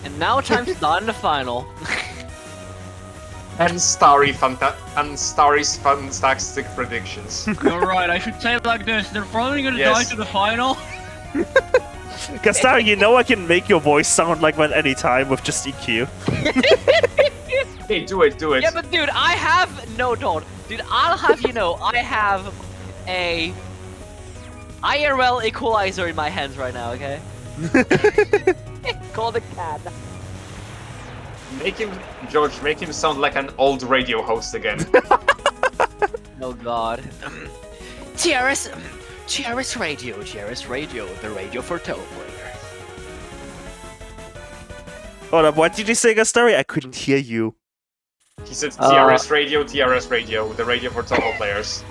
And now time to die in the final. And Starry's fantastic predictions. You're right, I should say it like this. They're probably gonna Yes. die to the final. Gastar, you know I can make your voice sound like one any time with just EQ. Hey, do it. Yeah, but dude, I have no don't. Dude, I'll have you know, I have a IRL equalizer in my hands right now. Okay. Call the cat. George, make him sound like an old radio host again. Oh God. TRS Radio, the radio for Touhou players. Hold up, what did you say, Gastar? I couldn't hear you. He said TRS Radio, the radio for Touhou players.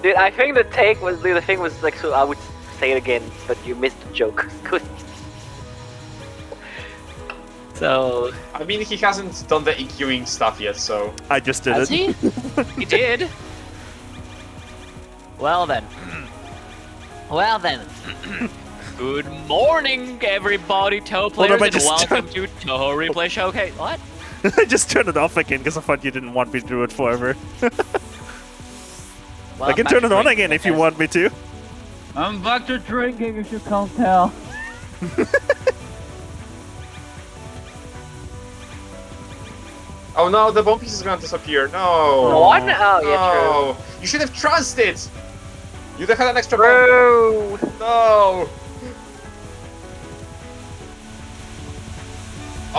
Dude, I think the thing was like, so I would say it again, but you missed the joke. So I mean, he hasn't done the EQing stuff yet, so... I just did has it. he? He did. Well then. Good morning, everybody, Touhou Hold up, players, I and just welcome to Touhou Replay Showcase. What? I just turned it off again because I thought you didn't want me to do it forever. Well, I can back turn to it on drinking, again I if you guess. want me to. I'm back to drinking if you can't tell. Oh no, the bomb piece is gonna disappear. No. What? Oh, yeah, true. No. You should have trusted it. You'd have had an extra bomb. Bro! No.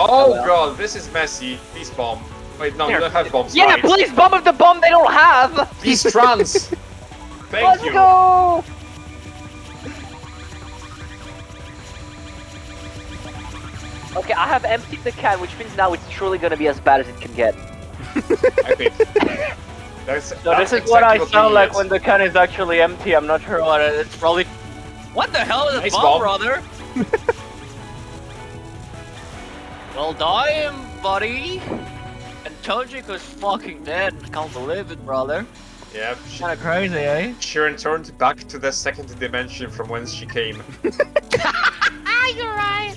Oh well. god, this is messy. Please bomb. Wait, no, you don't have bombs. Yeah, right? please bomb up the bomb they don't have! Please trans. Thank Let's you. go! Okay, I have emptied the can, which means now it's truly gonna be as bad as it can get. I quit. That's So this is what exactly I sound you like get. when the can is actually empty. I'm not sure what it is. It's probably What the hell is a Nice bomb, bomb. brother? Well, die, buddy. And Tojiko's fucking dead. Can't believe it, brother. Yeah, Kinda crazy, eh? she returned back to the second dimension from whence she came. You're right.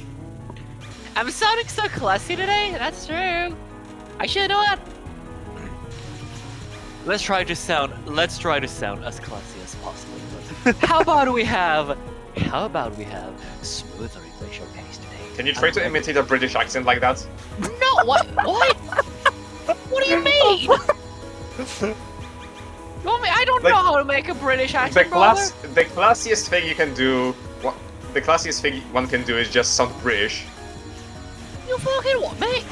I'm sounding so classy today. That's true. I should know it. Let's try to sound as classy as possible. How about we have smooth replay showcase today? Can you try to imitate a British accent like that? No, what? What do you mean? You want me? I don't Like, know how to make a British The accent, brother. the classiest thing you can do, the classiest thing one can do is just sound British. You fucking what, mate?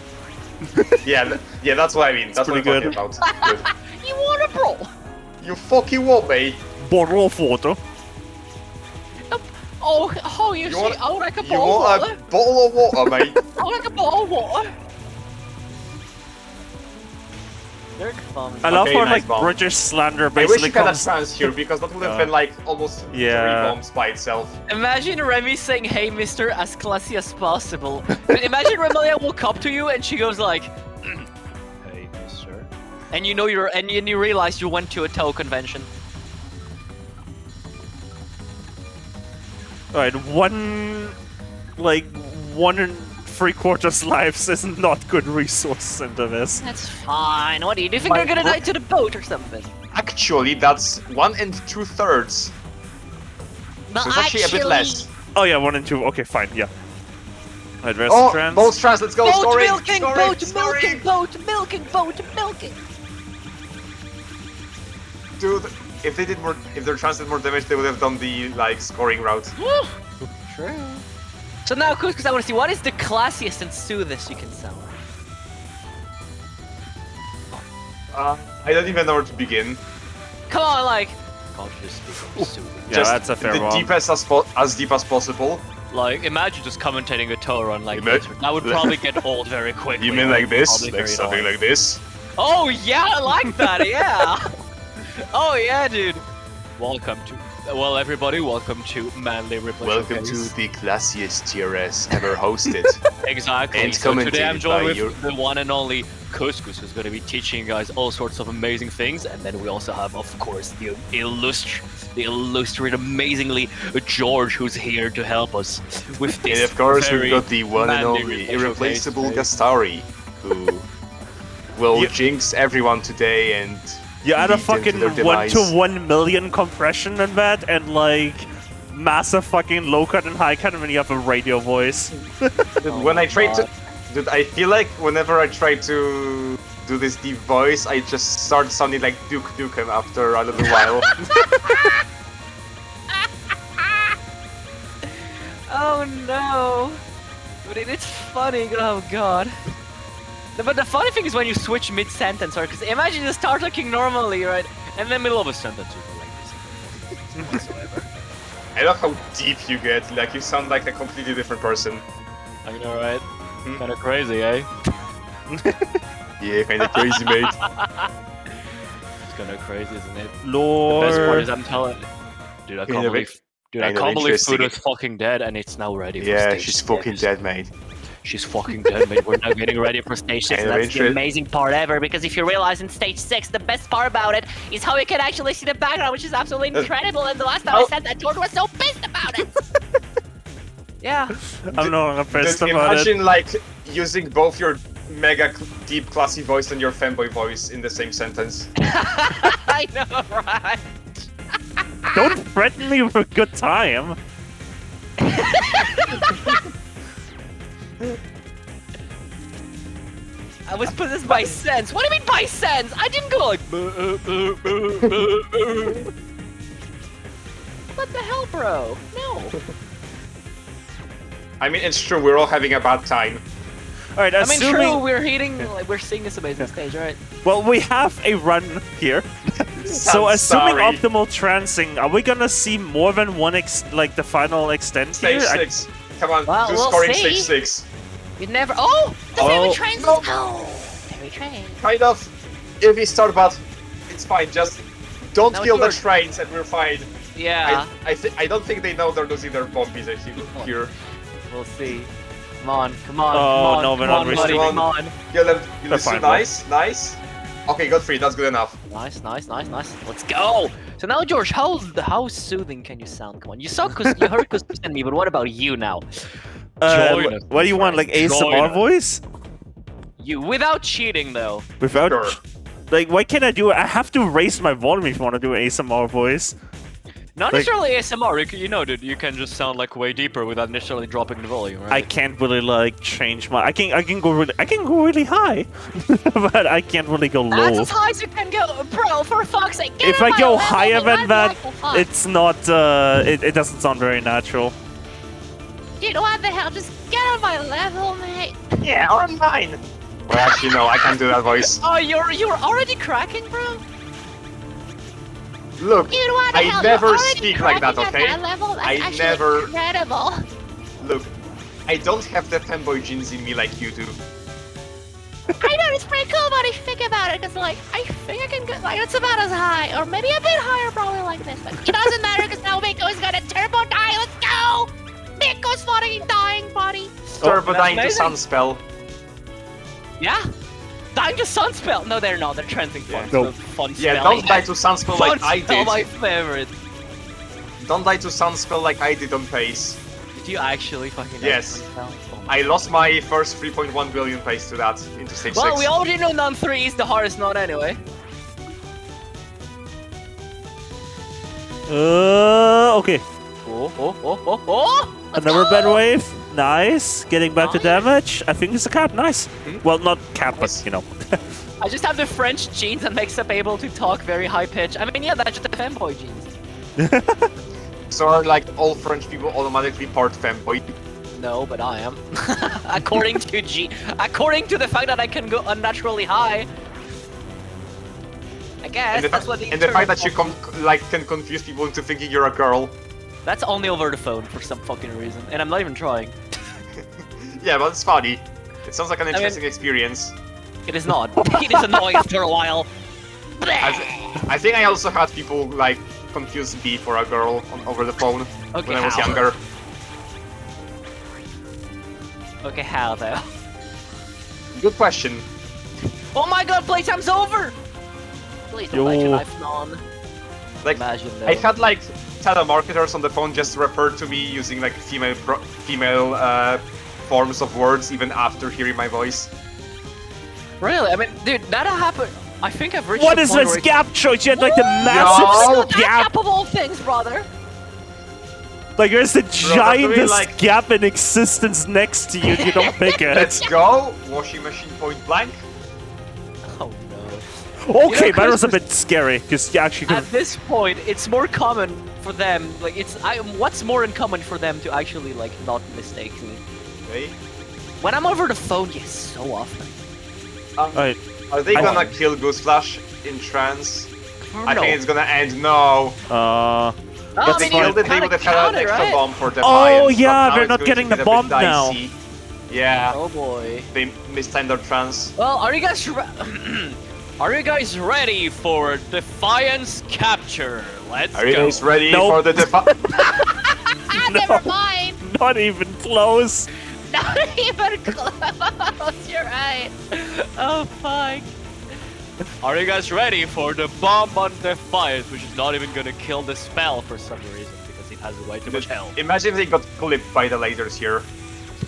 Yeah, yeah, that's what I mean. That's what I'm pretty talking about. Good. You want a bro? You fucking what, mate? Bottle of water. Oh, you You see, want- I would like a You bottle of want water. a bottle of water, mate? I would like a bottle of water. I love Okay, how nice like bomb. British slander I wish basically you had a comes. trans here because that would have Uh, been like almost yeah. 3 bombs by itself. Imagine Remy saying, "Hey, Mister, as classy as possible." But imagine Remelia walk up to you and she goes like, "Hey, Mister," and you know you realize you went to a Touhou convention. Alright, 1 3/4 lives is not good resource into this. That's fine. What do you think they're gonna die to the boat or something? Actually, that's 1 2/3. But So it's actually a bit less. Oh yeah, 1 and 2. Okay, fine. Yeah. Right, where's the trans? Boat trans, let's go! Boat Scoring! milking, Scoring! boat Scoring! milking, boat milking, boat milking. Dude, if their trans did more damage, they would have done the like scoring route. True. So now, because I want to see, what is the classiest and soothest you can sound? I don't even know where to begin. Come on, like. Can't you just speak soothing? Yeah, Just that's a fair the one. deepest as deep as possible. Like, imagine just commentating a tow run like You this. mean- That would probably get old very quickly. You mean like this? Probably Like very something annoying. like this? Oh yeah, I like that. Yeah. Oh yeah, dude. Welcome to. Well, everybody, welcome to Manly Ripple Welcome Showcase. to the classiest TRS ever hosted. Exactly. And So today I'm commentated joined by with your- the one and only Couscous, who's going to be teaching you guys all sorts of amazing things, and then we also have, of course, the illustrious, amazingly George, who's here to help us with this. And of course, very we've got the one and Manly only Ripple irreplaceable Showcase. Gastari, who will You- jinx everyone today and You add a lead them to fucking their 1 to demise. 1 million compression in that, and like massive fucking low cut and high cut when you have a radio voice. Oh When my I try to, God. dude, I feel like whenever I try to do this deep voice, I just start sounding like Duke Nukem after a little while. Oh no! But it's funny. Oh god. But the funny thing is when you switch mid-sentence, right? Because imagine you start talking normally, right? And in the middle of a sentence you go like this. Whatsoever. I love how deep you get. Like you sound like a completely different person. I know, right? Hmm? Kind of crazy, eh? Yeah, kind of crazy, mate. It's kind of crazy, isn't it? Lord. The best part is I'm telling, dude, I Kind can't of believe, dude, I kind of can't believe interesting. Fudo's fucking dead, and it's now ready. For Yeah, stage she's six. fucking dead, mate. She's fucking dead, mate. We're now getting ready for stage 6. Kind And of that's the interest- amazing part ever, because if you realize in stage 6, the best part about it is how you can actually see the background, which is absolutely incredible. And the last time I said that, George was so pissed about it. Yeah. I'm no longer pissed Just about it. imagine like using both your mega deep classy voice and your fanboy voice in the same sentence. I know, right? Don't threaten me with a good time. I was possessed by sense. What do you mean by sense? I didn't go like. What the hell, bro? No. I mean, it's true, we're all having a bad time. Alright, I mean, true. assuming. We're hitting. Like, we're seeing this amazing stage, right? Well, we have a run here. So, I'm assuming sorry. optimal trancing, are we gonna see more than one like the final extent Stage here? 6. Come on, Well, do we'll scoring see. stage 6. You never. Oh, the Oh. fairy trains. No. Oh, fairy train. Kind of. If we start bad, it's fine. Just don't Now kill the George- trains and we're fine. Yeah, I don't think they know they're losing their bombies here. we'll see. Come on, come on, Oh, come on, no, we're come not on, reaching. buddy, Come come on. Kill them. They're fine, bro. Nice, nice. Okay, got 3. That's good enough. Nice, nice, nice, nice. Let's go. So now, George, how soothing can you sound? Come on, you saw, cause you heard Cause and me, but what about you now? Join us, What do you want, like Join ASMR us. voice? You without cheating though. Without. Sure. Like, what can I do? I have to raise my volume if you want to do an ASMR voice. Not Like- necessarily ASMR. You know, dude, you can just sound like way deeper without necessarily dropping the volume, I right? can't really like change my. I can go really high, but I can't really go That's low. as high as you can go, bro. For fuck's sake. Get If on I my go level, higher you than might that, like the fuck. it's not. It doesn't sound very natural. Dude, what the hell? Just get on my level, mate. Yeah, on mine. Well, actually, no, I can't do that voice. Oh, you're already cracking, bro. Look, Dude, what the I hell? never You're already speak like that, cracking okay? at that level? That's I actually never- incredible. look. I don't have the fanboy genes in me like you do. I know it's pretty cool, but if you think about it, because like I think I can get like it's about as high, or maybe a bit higher, probably like this. But it doesn't matter because now Miko is gonna turbo die. Let's go! Miko's fucking dying, buddy. Turbo dying to amazing. Sunspell. Yeah. Dying to Sunspell. No, they're not. They're transing fun. No. So fun Yeah, spell. don't die to Sunspell like I Sunspell, my did. favorite. Don't die to Sunspell like I did on pace. Did you actually fucking Yes. Sunspell? Oh my I lost my first 3.1 billion pace to that into stage Well, 6. we already know non 3 is the hardest non anyway. Okay. Oh. Let's Another go! bad wave. Nice. Getting back to Nice. damage. I think it's a cat. Nice. Well, not cat, but Nice. you know. I just have the French genes that makes up able to talk very high pitch. I mean, yeah, that's just the fanboy genes. So are like all French people automatically part femboy? No, but I am. according to the fact that I can go unnaturally high. I guess that's what the And the fact that you internet can confuse people into thinking you're a girl. That's only over the phone for some fucking reason, and I'm not even trying. Yeah, but it's funny. It sounds like an mean- interesting experience. It is not. It is annoying after a while. I think I also had people like confuse me for a girl over the phone Okay, when I was how? younger. Okay, how though? Good question. Oh my god, playtime's over! Please don't mention Yo. I've known. Like Imagine though. I had like telemarketers on the phone just refer to me using like female forms of words even after hearing my voice. Really? I mean, dude, that happened. I think I've reached What the is point this where it's- gap choice? You had like the No. massive That gap. capable things, brother. Like there's the doing, giantest like- gap in existence next to you. You don't pick it. Let's go! Washing machine point blank. Oh no. Okay, You know, that was a Chris, bit scary because you actually could. At this point, it's more common for them. Like, what's more uncommon for them to actually like not mistake me. Okay. When I'm over the phone, yes, so often. Alright. Are they I gonna won. kill Goose Flash in trance? I No. think it's gonna end no. Oh, If they killed it, they kinda would have had counted, an extra right? bomb for Defiance. Oh, but yeah, now they're it's not going getting to the get a bomb bit dicey. now. Yeah, Oh boy. they mistimed their trance. Well, are you guys are you guys ready for Defiance capture? Let's Are you go. guys ready Nope. for the Defiance? Ah, never mind. Not even close. Not even close. You're right. Oh fuck. Are you guys ready for the bomb on Defiance, which is not even gonna kill the spell for some reason because it has way too much health? Imagine if they got clipped by the lasers here.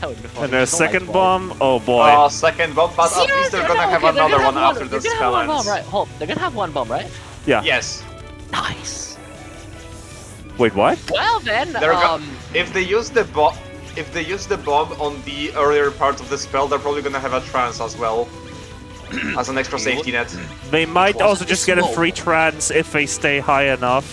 That would be funny. And their It's not my second fault. bomb. Oh boy. Second bomb, but at least they're gonna have Okay, they're another gonna one have after the they're gonna spell have one ends. bomb, right? Hold, they're gonna have one bomb, right? Yeah. Yes. Nice. Wait, what? Well then, They're if they use the bomb on the earlier part of the spell, they're probably gonna have a trance as well. As an extra safety net. They might Was also it just get a smoke? free trance if they stay high enough.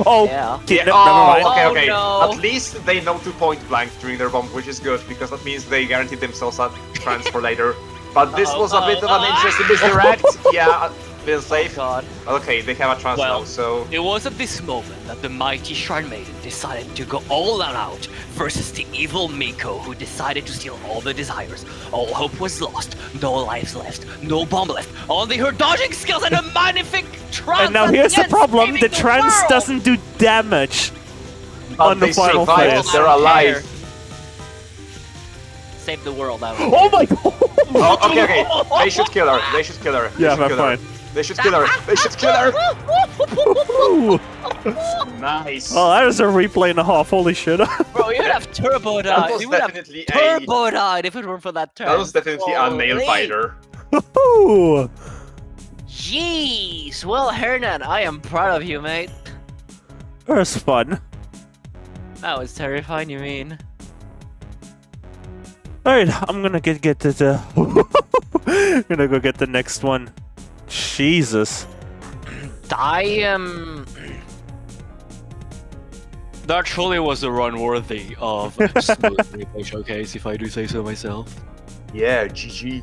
Oh, Yeah. okay, Yeah, never oh, mind. okay, Oh, okay. no. At least they know to point blank during their bomb, which is good, because that means they guaranteed themselves a trance for later. But this was a bit of an interesting misdirect. Yeah, been safe. God. Okay, they have a trance Well, now, so... It was at this moment that the mighty Shrine Maiden decided to go all out versus the evil Miko, who decided to steal all the desires. All hope was lost, no lives left, no bomb left, only her dodging skills and a magnific trance. And now at here's the end, problem: saving the trance world. doesn't do damage. But on the they final survived, phase. they're I don't alive. care. Save the world out. Oh my god! Oh, okay, they should kill her, they should kill her. They Yeah, should kill her. fine. They should kill her, they should kill her! Ooh. Nice. Oh, that was a replay and a half. Holy shit! Bro, you would have turbo That died. was You would have definitely turbo died if it weren't for that turn. That was definitely a nail Holy. biter. Ooh. Jeez. Well, Hernan, I am proud of you, mate. That was fun. That was terrifying, you mean? Alright, I'm gonna get the gonna go get the next one. Jesus. I am. That truly was a run worthy of a smooth replay showcase, if I do say so myself. Yeah, GG.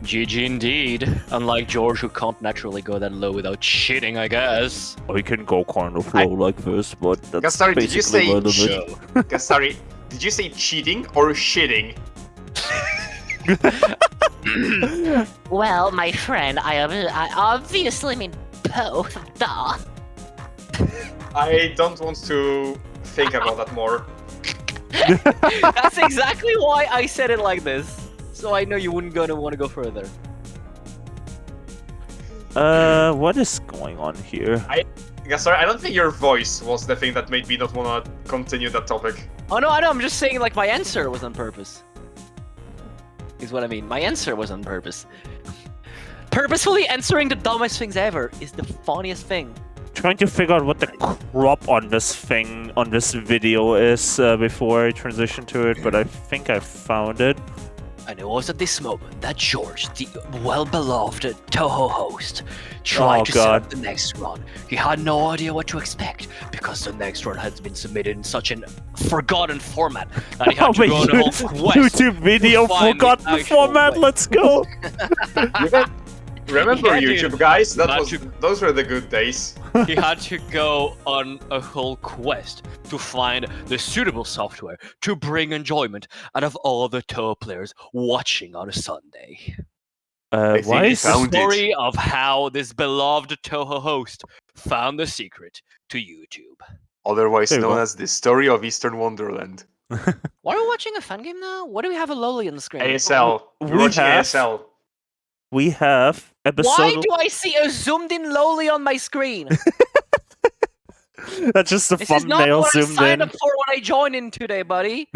GG indeed. Unlike George, who can't naturally go that low without cheating, I guess. I can go kind of low like this, but that's Sorry, did you basically say one of it. Show. Sorry, did you say cheating or shitting? Well, my friend, I obviously mean both. Duh. I don't want to think about that more. That's exactly why I said it like this. So I know you wouldn't want to go further. What is going on here? Sorry, I don't think your voice was the thing that made me not want to continue that topic. Oh no, I know. I'm just saying, like, my answer was on purpose. Is what I mean. My answer was on purpose. Purposefully answering the dumbest things ever is the funniest thing. trying to figure out what the crop on this thing, on this video is before I transition to it, but I think I found it. And it was at this moment that George, the well-beloved Touhou host, tried to set up the next run. He had no idea what to expect, because the next run had been submitted in such an forgotten format that he had to go on a whole quest. YouTube video forgotten format, let's go! Remember YouTube, guys? That those were the good days. He had to go on a whole quest to find the suitable software to bring enjoyment out of all the Touhou players watching on a Sunday. Why is the story of how this beloved Touhou host found the secret to YouTube. Otherwise known as the story of Eastern Wonderland. Why are we watching a fan game now? Why do we have a lolly on the screen? ASL. We're watching ASL. We have episode... Why do I see a zoomed-in lolly on my screen? That's just the thumbnail zoomed in. This is not what I signed up for when I joined in today, buddy.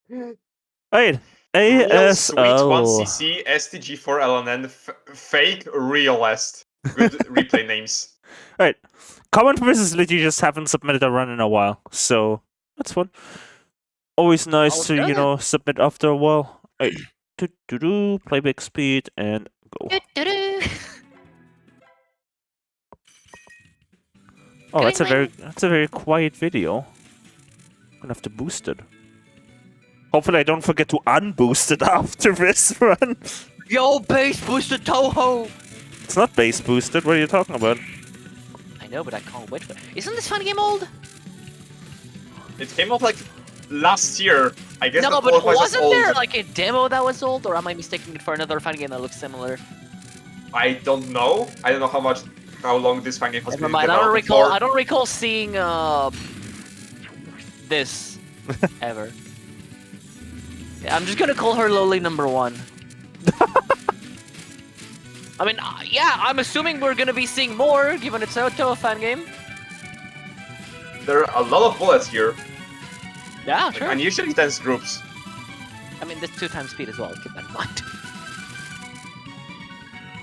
Wait, Real sweet ASL. 1cc STG4 LNN fake realist. Good replay names. Right, Common versus Litty just haven't submitted a run in a while, so that's fun. Always nice to, you know, submit after a while. Right. Playback speed and go. Oh, that's a very quiet video. I'm gonna have to boost it. Hopefully I don't forget to unboost it after this run. Yo, base boosted Touhou! It's not base boosted, what are you talking about? I know, but I can't wait for it. Isn't this fun game old? It came out like last year. I guess no, that but wasn't old. there like a demo that was old, or am I mistaking it for another fun game that looks similar? I don't know. I don't know how long this fan game has Never been mind. developed I don't recall seeing this ever. Yeah, I'm just gonna call her Loli number 1. I mean, yeah, I'm assuming we're gonna be seeing more, given it's a Touhou fan game. There are a lot of bullets here. Yeah, sure. Unusually dense groups. I mean, there's 2 times speed as well, keep that in mind.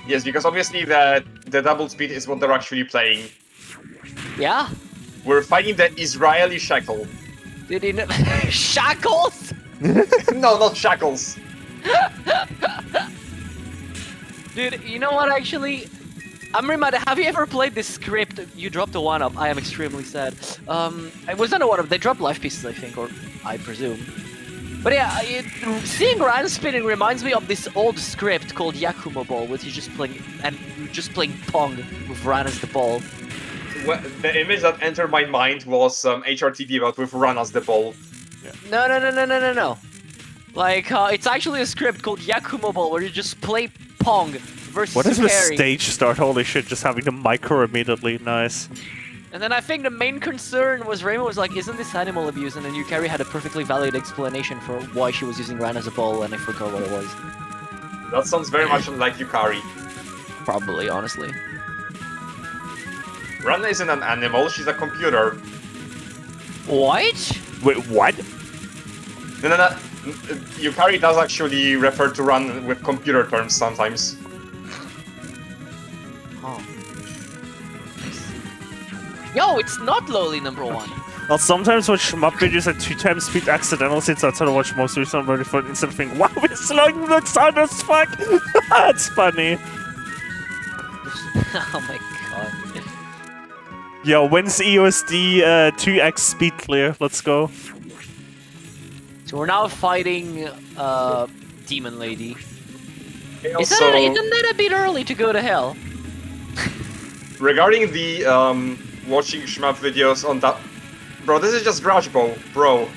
Yes, because obviously the double speed is what they're actually playing. Yeah? We're fighting the Israeli shackle. Did he know? Shackles? No, not shackles. Dude, you know what, actually? I'm reminded, have you ever played this script? You dropped a 1-up, I am extremely sad. It wasn't a 1-up, they dropped life pieces, I think, or I presume. But yeah, seeing Ran spinning reminds me of this old script called Yakumo Ball, which is just playing Pong with Ran as the ball. Well, the image that entered my mind was HRTV about with Run as the ball. Yeah. No. Like, it's actually a script called Yakumo Ball, where you just play Pong versus What is the carry. stage start? Holy shit, just having the micro immediately, nice. And then I think the main concern was Raymond was like, isn't this animal abuse? And then Yukari had a perfectly valid explanation for why she was using Ran as a ball, and I forgot what it was. That sounds very much like Yukari. Probably, honestly. Ran isn't an animal, she's a computer. What? Wait, what? No. Yukari does actually refer to Ran with computer terms sometimes. Oh. Yo, it's not Loli number 1. Well, sometimes watch shmup videos at 2 times speed accidentally, since I try to watch most recent very fun instead of thinking, wow, we're slowing the sound as fuck! That's funny. Oh my god. Yo, when's EOSD 2x speed clear? Let's go. So we're now fighting Demon Lady. Also, Isn't that a bit early to go to hell? regarding the watching shmup videos on that... Bro, this is just Garage Bow, bro.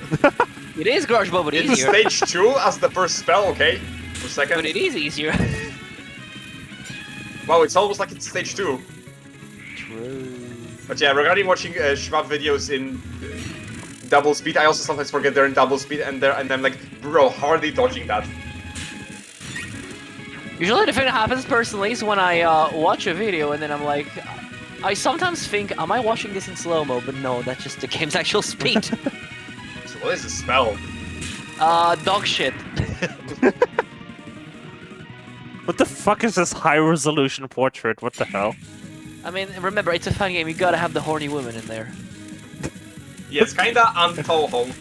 It is Garage Bow, but It's easier. stage 2 as the first spell, okay? For a second. But it is easier. Wow, it's almost like it's stage 2. True. But yeah, regarding watching shmup videos in double speed, I also sometimes forget they're in double speed, and I'm like, bro, how are they dodging that? Usually the thing that happens personally is when I watch a video and then I'm like, I sometimes think, am I watching this in slow-mo? But no, that's just the game's actual speed. So what is the spell? Dog shit. What the fuck is this high resolution portrait? What the hell? I mean, remember, it's a fan game. You gotta have the horny women in there. Yeah, it's kinda on Touhou.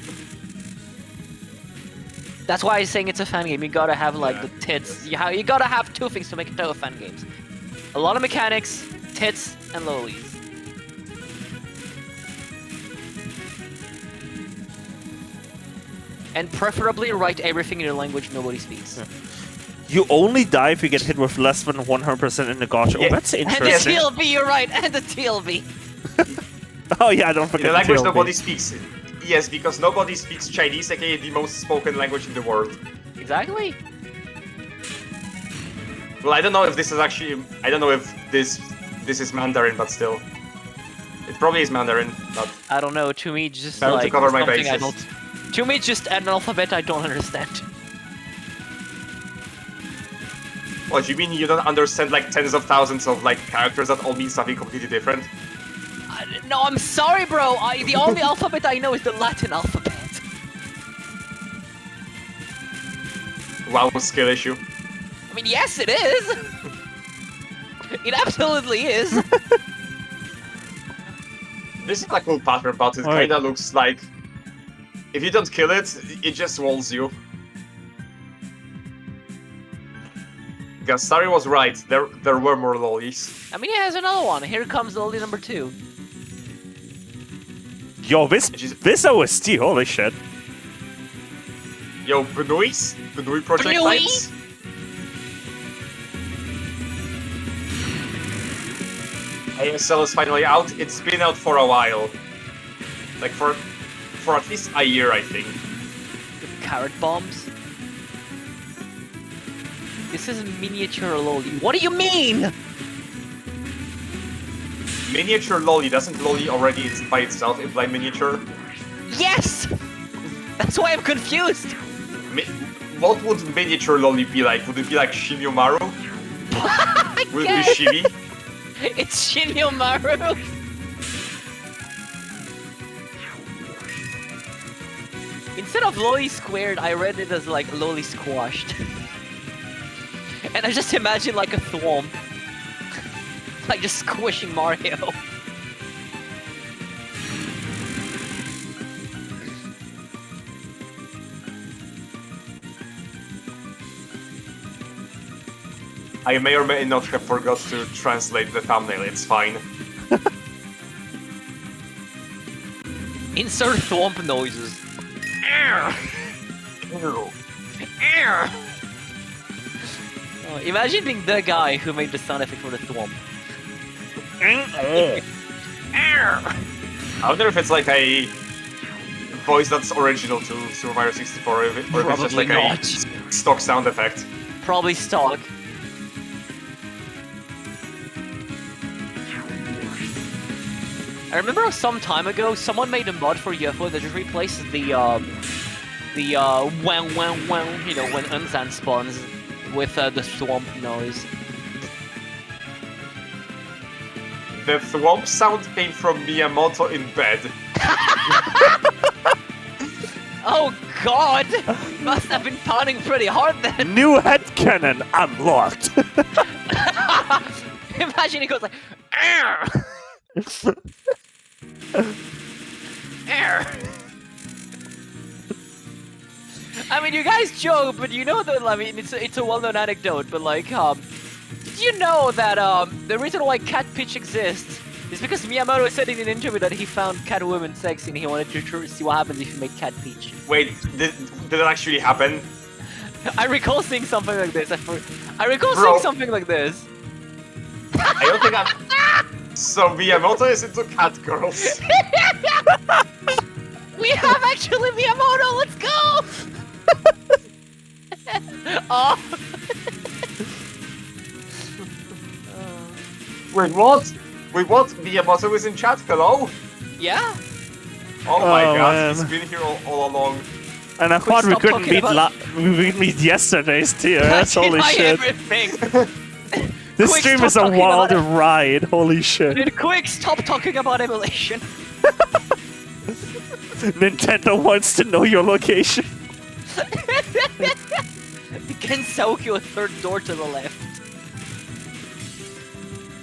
That's why I'm saying it's a fan game. You gotta have like Yeah. the tits. You gotta have two things to make it Touhou fan games. A lot of mechanics, tits, and lolis. And preferably write everything in a language nobody speaks. You only die if you get hit with less than 100% in the gotcha. Oh, Yeah. that's And the interesting. TLB, you're right, and the TLB. Oh yeah, don't In forget a the language TLB. nobody speaks. Yes, because nobody speaks Chinese, aka the most spoken language in the world. Exactly. Well, I don't know if this is actually. I don't know if this is Mandarin, but still, it probably is Mandarin. But I don't know, to me, it's just Bound to like cover my something I bases. don't... To me, it's just an alphabet I don't understand. what you mean? You don't understand like tens of thousands of like characters that all mean something completely different? No, I'm sorry, bro. The only alphabet I know is the Latin alphabet. Wow, skill issue. I mean, yes, it is. It absolutely is. This is like a cool pattern, but it Alright. kinda looks like if you don't kill it, it just walls you. Because Starry was right. There were more lollies. I mean, he has another one. Here comes loli number 2. Yo, this OST, holy shit. Yo, Benui Project Benui? Times. ASL is finally out. It's been out for a while. Like for at least a year, I think. With carrot bombs. This is miniature loli. What do you mean? Miniature lolly, doesn't lolly already by itself imply miniature? Yes! That's why I'm confused. What would miniature lolly be like? Would it be like Shinyomaru? Would it be guess. Shimi? It's Shinyomaru. Instead of loli squared, I read it as like loli squashed. And I just imagine like a thwomp. Like just squishing Mario. I may or may not have forgot to translate the thumbnail, it's fine. Insert thwomp noises. Oh, imagine being the guy who made the sound effect for the thwomp. I wonder if it's like a voice that's original to Super Mario 64, or if it's just Probably like not. a stock sound effect. Probably stock. I remember some time ago, someone made a mod for UFO that just replaces the wow wow wow, you know, when Unzan spawns, with the thwomp noise. The thwomp sound came from Miyamoto in bed. Oh god! Must have been pounding pretty hard then. New headcanon unlocked. Imagine he goes like, "Arr!" Arr! I mean, you guys joke, but you know that, I mean, it's a well-known anecdote, but like, did you know that, the reason why Cat Peach exists is because Miyamoto said in an interview that he found Catwoman sexy and he wanted to see what happens if you make Cat Peach. Wait, did it actually happen? I recall seeing something like this. I recall Bro. seeing something like this. I don't think I'm... So Miyamoto is into cat girls. We have actually Miyamoto. Let's go. Oh. Wait, what? Wait, what? Miyamoto is in chat? Hello? Yeah. Oh my Oh, god, man. he's been here all along. And I thought we stop couldn't talking meet about- we meet yesterday's tier. That's Fucking holy my shit. Everything. This Quick, stream stop is a talking wild about ride. Holy shit. Dude, quick, stop talking about emulation. Nintendo wants to know your location. Gensouki a third door to the left.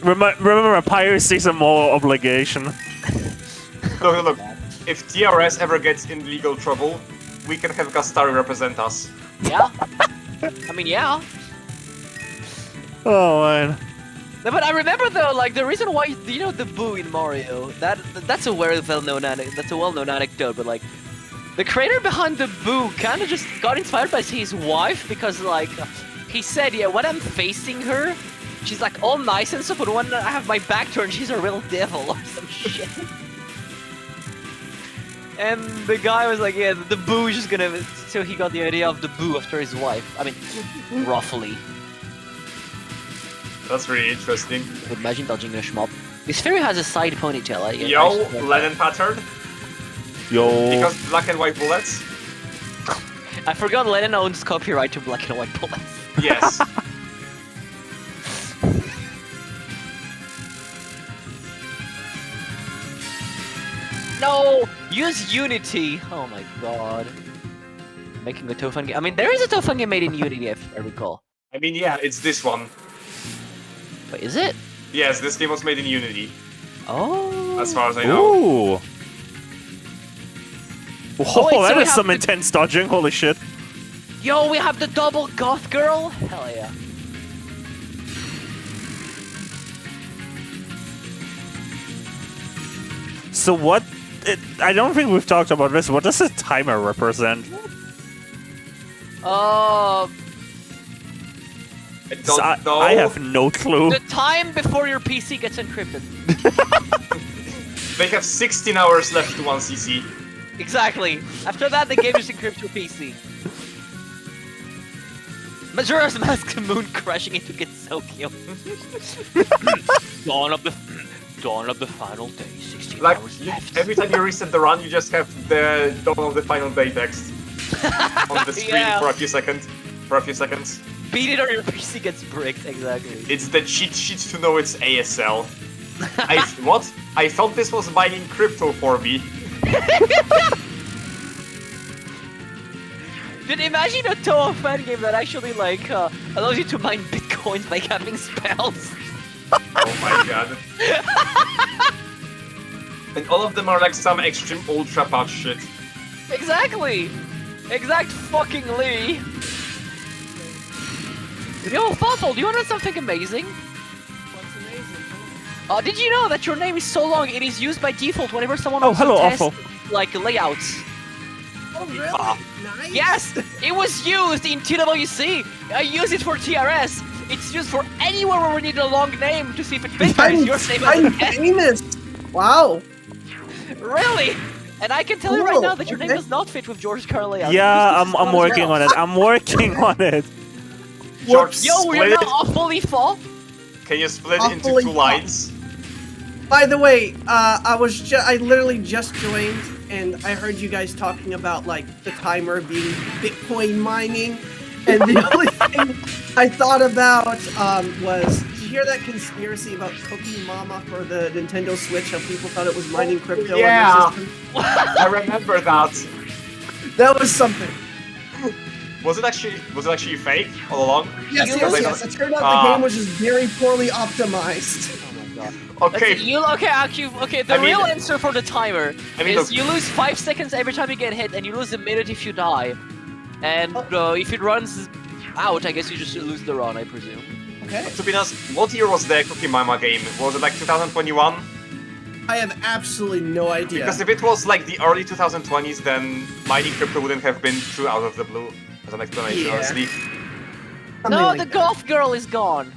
Remember, piracy is a moral obligation. Look. If TRS ever gets in legal trouble, we can have Gastari represent us. Yeah. I mean, yeah. Oh man. No, but I remember though, like the reason why the Boo in Mario. That's a very well-known anecdote. But like, the creator behind the Boo kind of just got inspired by his wife because like he said, yeah, when I'm facing her, she's like all nice and stuff, but when I have my back turned, she's a real devil or some shit. And the guy was like, yeah, the Boo is just gonna. So he got the idea of the Boo after his wife. I mean, roughly. That's really interesting. Would imagine dodging a schmop. This fairy has a side ponytail. Yo, Lennon pattern. Yo. Because black and white bullets. I forgot Lennon owns copyright to black and white bullets. Yes. No! Use Unity! Oh my god. Making a Touhou game. I mean, there is a Touhou game made in Unity, if I recall. I mean, yeah, it's this one. But is it? Yes, this game was made in Unity, Oh. as far as I know. Ooh. Whoa, wait, so that we is have some the- intense dodging. Holy shit. Yo, we have the double goth girl? Hell yeah. So what? I don't think we've talked about this. What does the timer represent? I don't know. I have no clue. The time before your PC gets encrypted. They have 16 hours left to 1cc. Exactly. After that, the game just encrypts your PC. Majora's Mask Moon crashing into Gensokyo. Dawn of the final day. 16 Like, hours left. every time you reset the run, you just have the dawn of the final day text on the screen Yeah. for a few seconds. Beat it or your PC gets bricked. Exactly. It's the cheat sheet to know it's ASL. What? I thought this was mining crypto for me. Dude, imagine a Touhou fan game that actually like allows you to mine bitcoins by having spells. Oh my god. And all of them are like some extreme ultra patch shit. Exactly. Exact fucking Lee. Yo, Fossil, do you want to know something amazing? What's amazing? Did you know that your name is so long it is used by default whenever someone Oh, wants to hello, test, Awful. like layouts? Oh, really? Nice. Yes, it was used in TWC. I use it for TRS. It's used for anywhere where we need a long name to see if it fits. I'm, Your name I'm as a test. famous. Wow. Really? And I can tell you right Cool, now that your name okay. does not fit with George Carl layout. Yeah, This is I'm not working well. on it. I'm working on it. George, Yo, we're split now it. awfully fall. Can you split it into Awfully two lines? By the way, I literally just joined, and I heard you guys talking about like the timer being Bitcoin mining, and the only thing I thought about was, did you hear that conspiracy about Cookie Mama for the Nintendo Switch? How people thought it was mining crypto Yeah. on their system? I remember that. That was something. Was it actually fake all along? Yes, You- yes. It turned out the game was just very poorly optimized. Oh my god. Okay. The real answer for the timer I mean, is look- you lose 5 seconds every time you get hit, and you lose a minute if you die. And if it runs out, I guess you just lose the run, I presume. Okay. To be honest, what year was the Cookie Mama game? Was it like 2021? I have absolutely no idea. Because if it was like the early 2020s, then mining crypto wouldn't have been too out of the blue as an explanation, Yeah. honestly. Something No, like the that. goth girl is gone.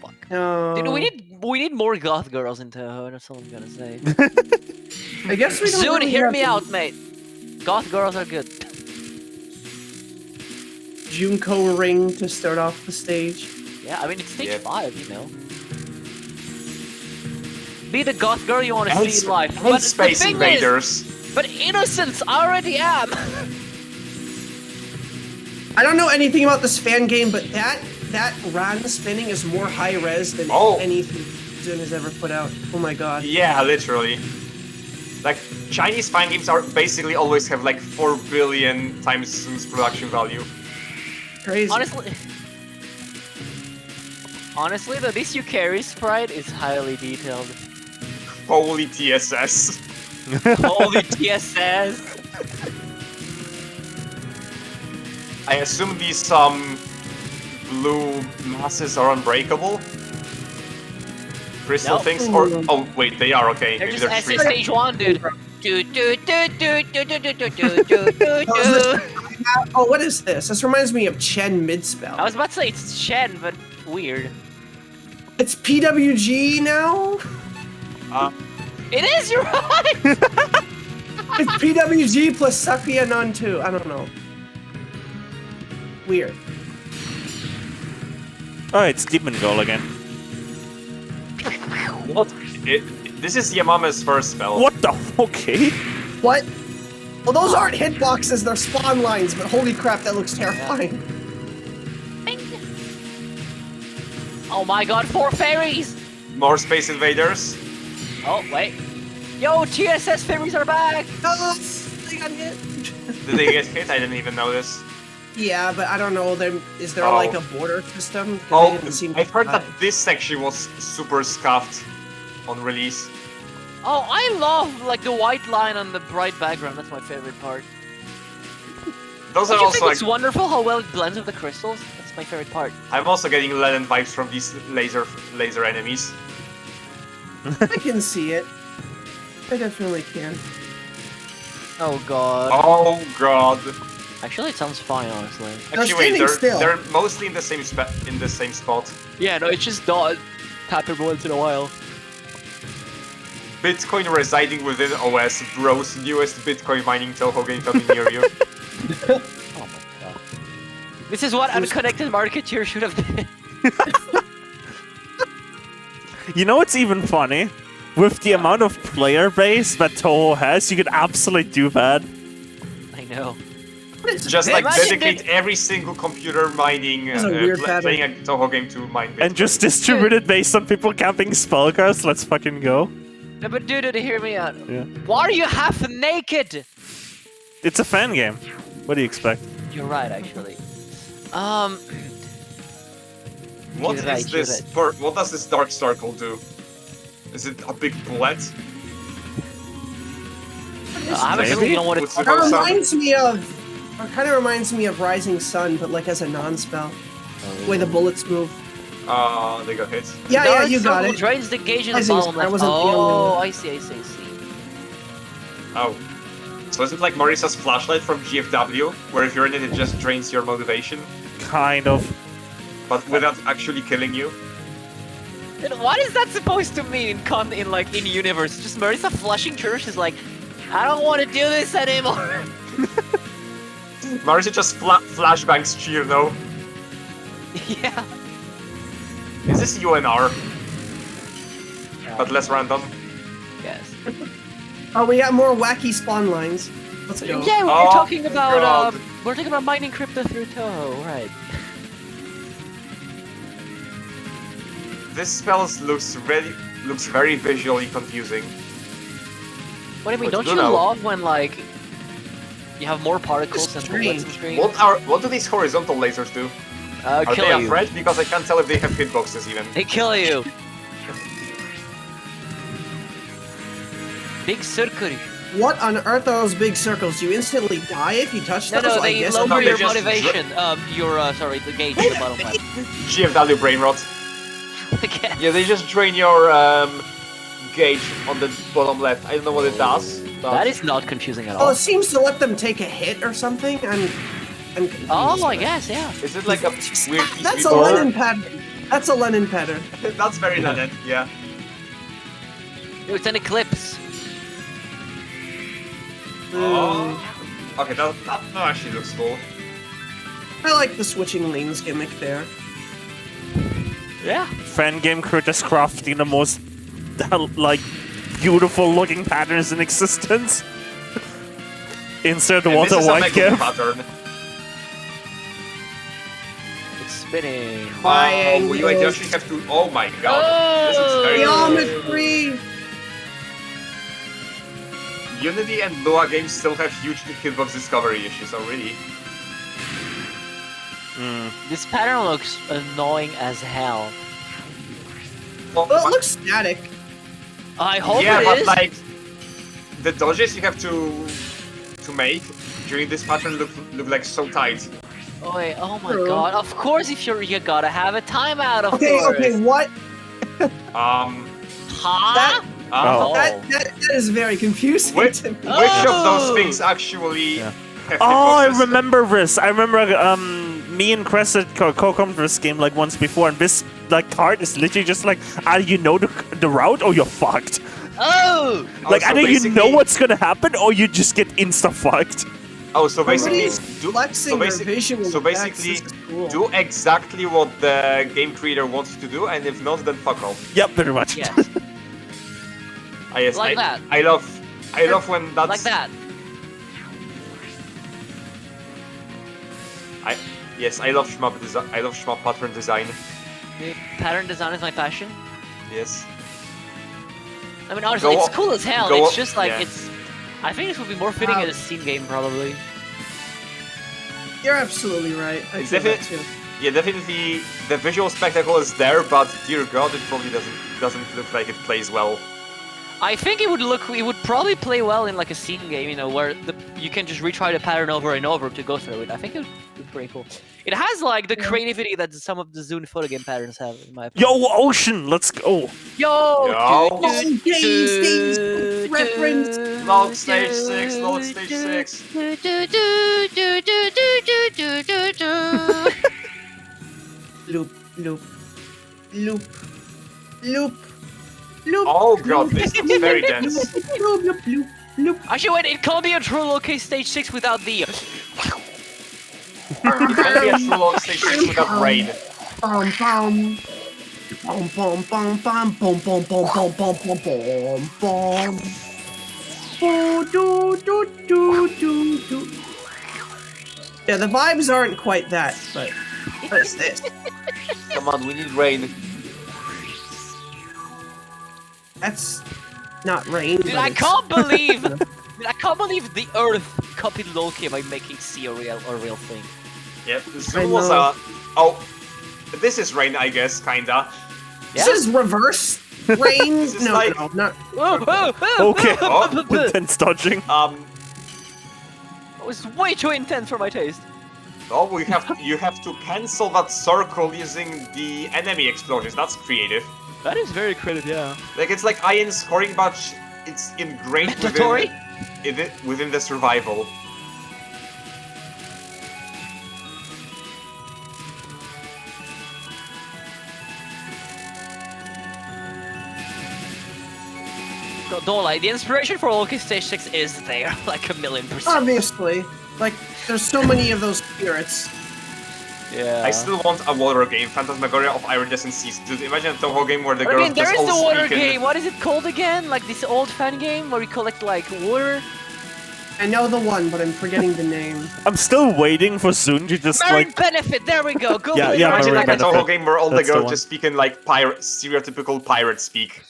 Fuck. No. Dude, we need more goth girls in Touhou, that's all I'm gonna say. I guess we don't Soon, really hear have me out, mate. Goth girls are good. Junko ring to start off the stage. Yeah, I mean, it's stage Yeah. 5, you know. Be the goth girl you want to And see in life. and But Space the thing Invaders. Is, but innocence, I already am. I don't know anything about this fan game, but that Ran spinning is more high res than Oh. anything Zun has ever put out. Oh my god. Yeah, literally. Like, Chinese fan games are basically always have like 4 billion times Zoom's production value. Crazy. Honestly, Honestly, though, this you carry sprite is highly detailed. Holy TSS. Holy TSS! I assume these blue masses are unbreakable. Crystal Nope. things, or oh wait, they are okay. They're Maybe just they're SS free. stage 1, dude. Do do do do do do do do do do do. Oh, what is this? This reminds me of Chen mid-spell. I was about to say it's Shen, but weird. It's PWG now? It is, you're right! It's PWG plus Sakuya Non 2. I don't know. Weird. Oh, it's Demon Goal again. What? This is Yamama's first spell. What the? Okay. What? Well, those aren't hitboxes, they're spawn lines, but holy crap, that looks terrifying. Oh my god, 4 fairies! More Space Invaders. Oh, wait. Yo, TSS fairies are back! Oh, they got hit. Did they get hit? I didn't even notice. Yeah, but I don't know. Is there Oh. like a border system? 'Cause Oh, they didn't seem to I've heard that die. this section was super scuffed on release. Oh, I love like the white line on the bright background. That's my favorite part. Those Don't are you also think like. it's wonderful how well it blends with the crystals? That's my favorite part. I'm also getting Lennon vibes from these laser enemies. I can see it. I definitely can. Oh god. Oh god. Actually, it sounds fine, honestly. Actually, wait, standing still. they're mostly in the same spot. Yeah, no, it's just not happen once in a while. Bitcoin residing within OS, bro's newest Bitcoin mining Touhou game coming near you. Oh my god. This is what unconnected marketeer should have been. You know what's even funny? With the amount of player base that Touhou has, you could absolutely do that. I know. What is Just this? like Imagine dedicate every single computer mining, This is a weird pattern. playing a Touhou game to mine Bitcoin. And just distribute it based on people camping spell cards. Let's fucking go. No, but dude, hear me out. Yeah. Why are you half naked? It's a fan game. What do you expect? You're right, actually. What You're is right, you're this? right. What does this dark circle do? Is it a big bullet? I haven't really know what it's What's That it called? reminds me of. It kind of reminds me of Rising Sun, but like as a non-spell. The way the bullets move. They got hit. Yeah, Dark yeah, you got circle it. drains the gauge in I the see, bottom I left. wasn't the only Oh, one. I see. Oh. So is it like Marissa's flashlight from GFW, where if you're in it, it just drains your motivation, Kind of. but without actually killing you? Then what is that supposed to mean in universe? Just Marissa flushing church is like, I don't want to do this anymore. Marissa just flashbangs Chirno. Yeah. Is this UNR? But less random? Yes. Oh, we got more wacky spawn lines. Let's go. Yeah, we're Oh, talking about God. we're talking about mining crypto through Touhou, right? This spell looks very visually confusing. What do you mean? What Don't you you do now? love when like you have more particles and bullets in stream? What do these horizontal lasers do? Are Kill they a you. threat? Because I can't tell if they have hitboxes even. They kill you. Big circle. What on earth are those big circles? You instantly die if you touch No, those? no, I they guess lower No, they your just motivation. The gauge in the bottom left. GFW brain rot. Okay. Yeah, they just drain your gauge on the bottom left. I don't know what it does. But That is not confusing at Oh, all. it seems to let them take a hit or something. I'm confused. Oh, I but- guess, yeah. Is it like a weird That's a or- Lenin pattern. That's a Lenin pattern. That's very Lenin, yeah. It's an eclipse. Oh. Okay, that actually looks cool. I like the switching lanes gimmick there. Yeah. Fan game crew just crafting the most like beautiful looking patterns in existence. Insert And water this is a white mega gif. pattern. It's spinning. Oh, you actually have to. Oh my god, this is very cool. Geometry! Unity and Lua games still have huge hitbox discovery issues already. This pattern looks annoying as hell. Well, Well, it looks static. I hope yeah, it but is. like the dodges you have to make during this pattern look like so tight. Oh, wait, oh my True. god. Of course, if you gotta have a timeout, of Okay, course. okay, what? Huh? That Oh. that is very confusing Which to me. of those Oh! things actually? Yeah. have Oh, I hitboxes? remember this. I remember me and Cress had co-commed this game like once before, and this like card is literally just like, either you know the route or you're fucked. Oh! Like so either you know basically- what's gonna happen or you just get insta fucked. Oh, so basically, Somebody's flexing their visual so effects. basically, This is cool. do exactly what the game creator wants you to do, and if not, then fuck off. Yep, pretty much. Yes, Yes, Like that. I love when that's like that. Yes, I love shmup design. I love shmup pattern design. Pattern design is my passion. Yes. I mean, honestly, Go it's on- cool as hell. go It's on- just like, yeah. it's... I think this would be more fitting in a scene game, probably. You're absolutely right. I It's feel that definite- too. Yeah, definitely the visual spectacle is there, but dear God, it probably doesn't look like it plays well. I think it would probably play well in like a scene game, you know, where you can just retry the pattern over and over to go through it. I think it would be pretty cool. It has like the creativity that some of the Zune photo game patterns have, in my opinion. Yo, Ocean, let's go. Yo! Yo. Days, reference. Load stage 6, load stage 6. Do, do, do, do, do, do, do, do, do. Loop, loop, loop, loop, loop. Oh God, this is very dense. Loop, loop, loop, loop. Actually, wait, it can't be a true low case stage 6 without the... It can be a true load stage 6 without rain. Bum, bum. Bum, bum, bum, bum, bum, bum, bum, bum, bum, bum, bum, bum. Oh, do, do, do, do, do. Yeah, the vibes aren't quite that, but what is this? Come on, we need rain. That's not rain. Dude, but I it's- can't believe... Dude, I can't believe the Earth copied Loki by making C a real thing. Yep, I Zoom was know. a... Oh, this is rain, I guess, kinda. This is reverse rain. This is No, like- no, not. Okay. Oh. Intense dodging. It was way too intense for my taste. Oh, you have to cancel that circle using the enemy explosions. That's creative. That is very creative, yeah. Like it's like iron scoring, but it's ingrained Mandatory? within the survival. Don't lie, the inspiration for Loki Stage 6 is there, like 1,000,000%. Obviously, like there's so many of those spirits. Yeah. I still want a water game, Phantasmagoria of Iridescent Seas. Dude, imagine a Touhou game where the But girls again, there just is the all water speak in- game. What is it called again? Like this old fan game where you collect like water. I know the one, but I'm forgetting the name. I'm still waiting for Zune to just Marine like... benefit. There we go. Go. Yeah, play yeah, Marine Imagine like a Marine Touhou Benefit. game where all the That's the girls one. just speak in like pirate, stereotypical pirate speak.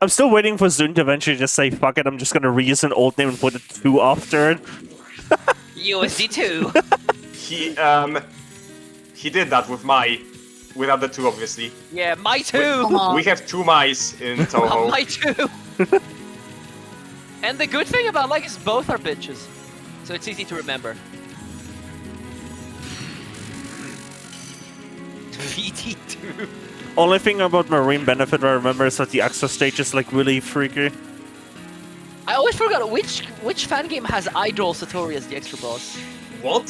I'm still waiting for Zune to eventually just say, fuck it, I'm just gonna reuse an old name and put a 2 after it. USD2. He did that with without the 2 obviously. Yeah, my too. We have 2 mice in Touhou. My too. And the good thing about like is both are bitches, so it's easy to remember. VT2. Only thing about Marine Benefit I remember is that the extra stage is like really freaky. I always forgot which fan game has Idol Satori as the extra boss. What?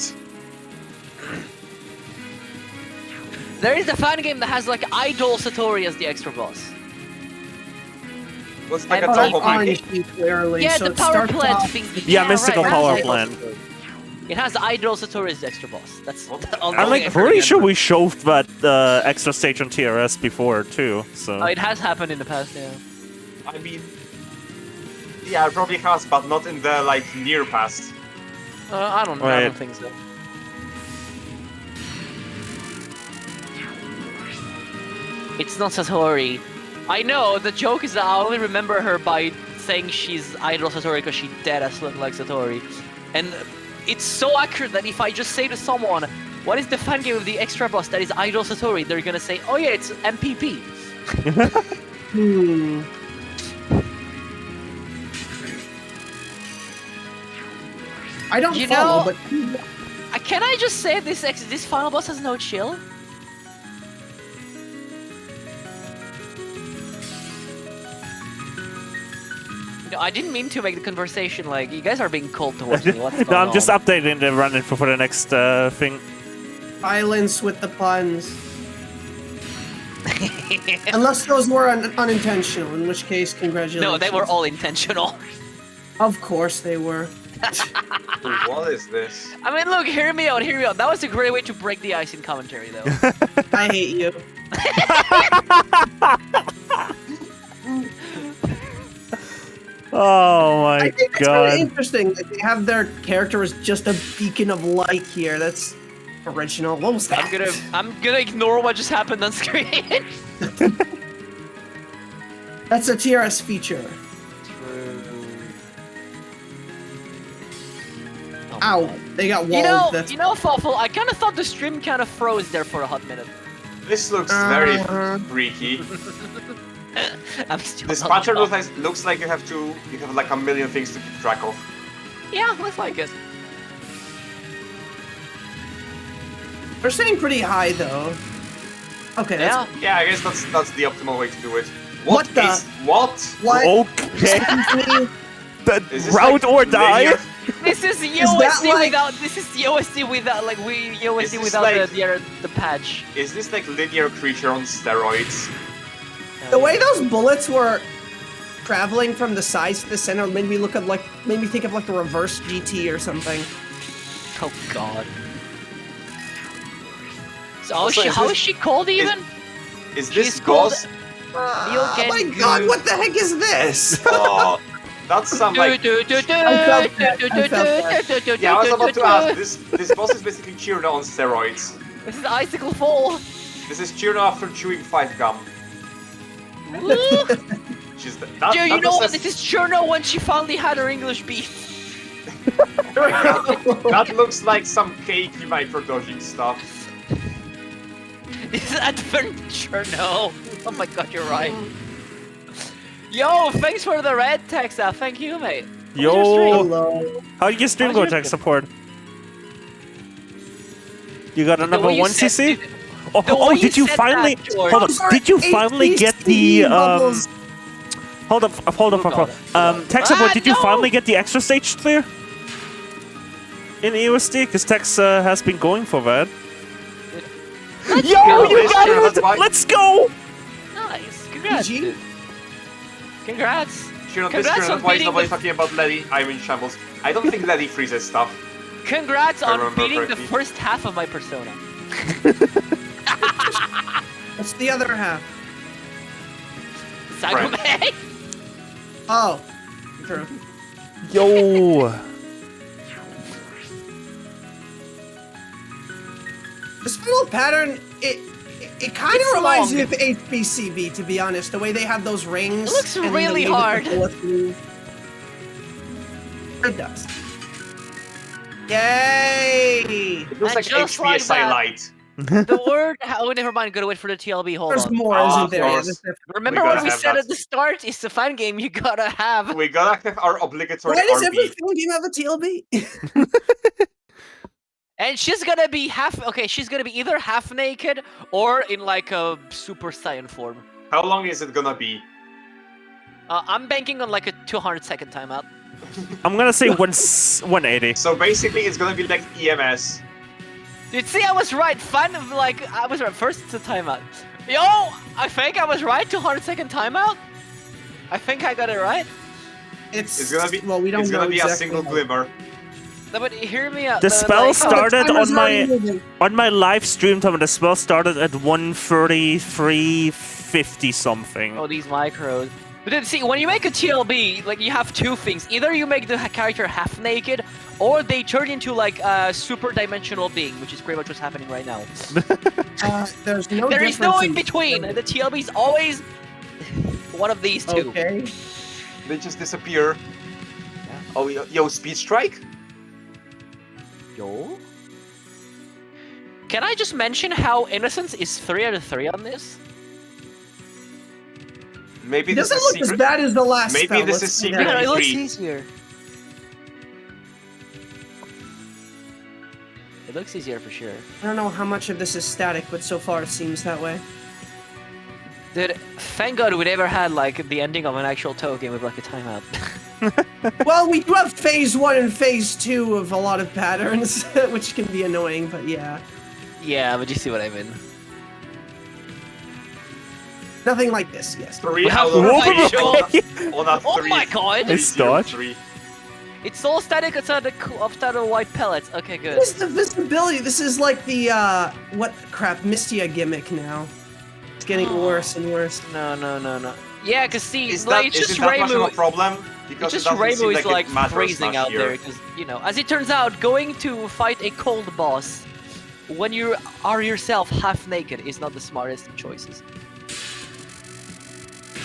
There is a fan game that has like Idol Satori as the extra boss. What's like a I believe Touhou On game? sheet clearly. Yeah, so the it power starts plant off- thing. Yeah, Mystical right, Power it has Plant. Idol Satori. It has Idol Satori as the extra boss. That's What? the only I'm thing like I can pretty sure remember. we showed that extra stage on TRS before too, so... Oh, it has happened in the past, yeah. I mean, yeah, it probably has, but not in the like near past. I don't know. I Right. don't think so. It's not Satori. I know, the joke is that I only remember her by saying she's Idol Satori because she dead ass look like Satori. And it's so accurate that if I just say to someone, what is the fan game with the extra boss that is Idol Satori, they're gonna say, oh yeah, it's MPP. I don't You follow, know- but Can I just say this final boss has no chill? No, I didn't mean to make the conversation like you guys are being cold towards me. What's going No, I'm just on? updating the run info for the next thing. silence with the puns. Unless those were unintentional, in which case, congratulations. No, they were all intentional. Of course they were. What is this? I mean, look, hear me out, hear me out. That was a great way to break the ice in commentary, though. I hate you. Oh my I think it's god. really interesting that they have their character as just a beacon of light here. That's original. What was that? I'm gonna ignore what just happened on screen. That's a TRS feature. Ow! They got walled. That's You know, Fawful, I kind of thought the stream kind of froze there for a hot minute. This looks very Uh-huh. freaky. I'm still This not pattern sure. looks like you have like a million things to keep track of. Yeah, looks like it. They're sitting pretty high though. Okay. Yeah. Yeah, I guess that's the optimal way to do it. What the- is what? What? Okay. Excuse me? Is this Route like or die? linear? This is that USD like- without. This is USD without like USD this without like- the patch. Is this like linear creature on steroids? The way those bullets were traveling from the sides to the center made me think of like a reverse GT or something. Oh God. So Also, how is she called even? Is this She's called- Gauze? Oh my god, what the heck is this? Oh, that's some like. I felt that. Yeah, I was about to ask. This boss is basically Chirna on steroids. This is Icicle Fall. This is Chirna after chewing 5 gum. She's that. Dude, you that know what? says- This is Cherno when she finally had her English beat. That looks like some cakey micrododging stuff. This is adventure, no. Oh my god, you're right. Yo, thanks for the red text. Thank you, mate. Yo. Hello. How did your stream How's go, your tech stream? support? You got a number way you 1 said- CC? Oh, the way you did you said finally? that, George. Hold up. Sorry, Did you finally get the HPC bubbles. Hold up. Tech support. Did you no! finally get the extra stage clear? In EOSD, because Tex has been going for that. Yo, go. you got Sure, it! that's why- Let's go! Nice. Congrats. PG? dude. Congrats. Chirna, this Congrats Chirna, on why is beating nobody the- talking about Letty? I'm in shambles. I don't think Letty freezes stuff. Congrats I on remember beating the correctly. first half of my persona. What's the other half? Sagume. Oh. True. Yo. This little pattern, it kind It's of reminds long. me of HBCB, to be honest. The way they have those rings. It looks and the really way that hard. the bullets move. It does. Yay! It looks And like just like HPSI that- Lite. The word. Oh, never mind. Gotta wait for the TLB. Hold There's on. more, Oh, isn't of there? course. Remember We what gotta we have said that. at the start? It's a fan game. You gotta have. We gotta have our obligatory Why does RB. every film game have a TLB? And she's gonna be half. Okay, she's gonna be either half naked or in like a Super Saiyan form. How long is it gonna be? I'm banking on like a 200-second timeout. I'm gonna say 180. So basically, it's gonna be like EMS. Dude, see, I was right. I was right. First, it's a timeout. Yo, I think I was right. 200-second timeout. I think I got it right. It's gonna be. Well, we don't It's know gonna be exactly a single how- glimmer. No, but hear me out. The spell like, started timer's on already my moving. live stream time. The spell started at 1:33:50 something. Oh, these micros. But then see, when you make a TLB, like you have two things. Either you make the character half naked, or they turn into like a super dimensional being, which is pretty much what's happening right now. There's no There is no difference in between. The TLB is always one of these two. Okay. They just disappear. Oh, yo, speed strike. Yo. Can I just mention how Innocence is 3 out of 3 on this? Maybe It this doesn't is look as secret. bad as the last Maybe spell. this let's is say that. secret. Yeah, it looks Free. easier. It looks easier for sure. I don't know how much of this is static, but so far it seems that way. Dude, thank God we never had like the ending of an actual Touhou game with like a timeout. Well, we do have phase 1 and phase 2 of a lot of patterns, which can be annoying, but yeah. Yeah, but you see what I mean. Nothing like this, yes. 3 We have out of Whoa! 3 on a 3. Oh my God! Nice dodge. 3. It's all static outside the white pellets. Okay, good. What is the visibility? This is like the, what crap, Mystia gimmick now. It's getting worse and worse. No. Yeah, cause see, Is like, that, is it that much of a problem? Because It's it just doesn't seem Rainbow is like it matters freezing much out here. there, because, you know, as it turns out, going to fight a cold boss when you are yourself half naked is not the smartest of choices.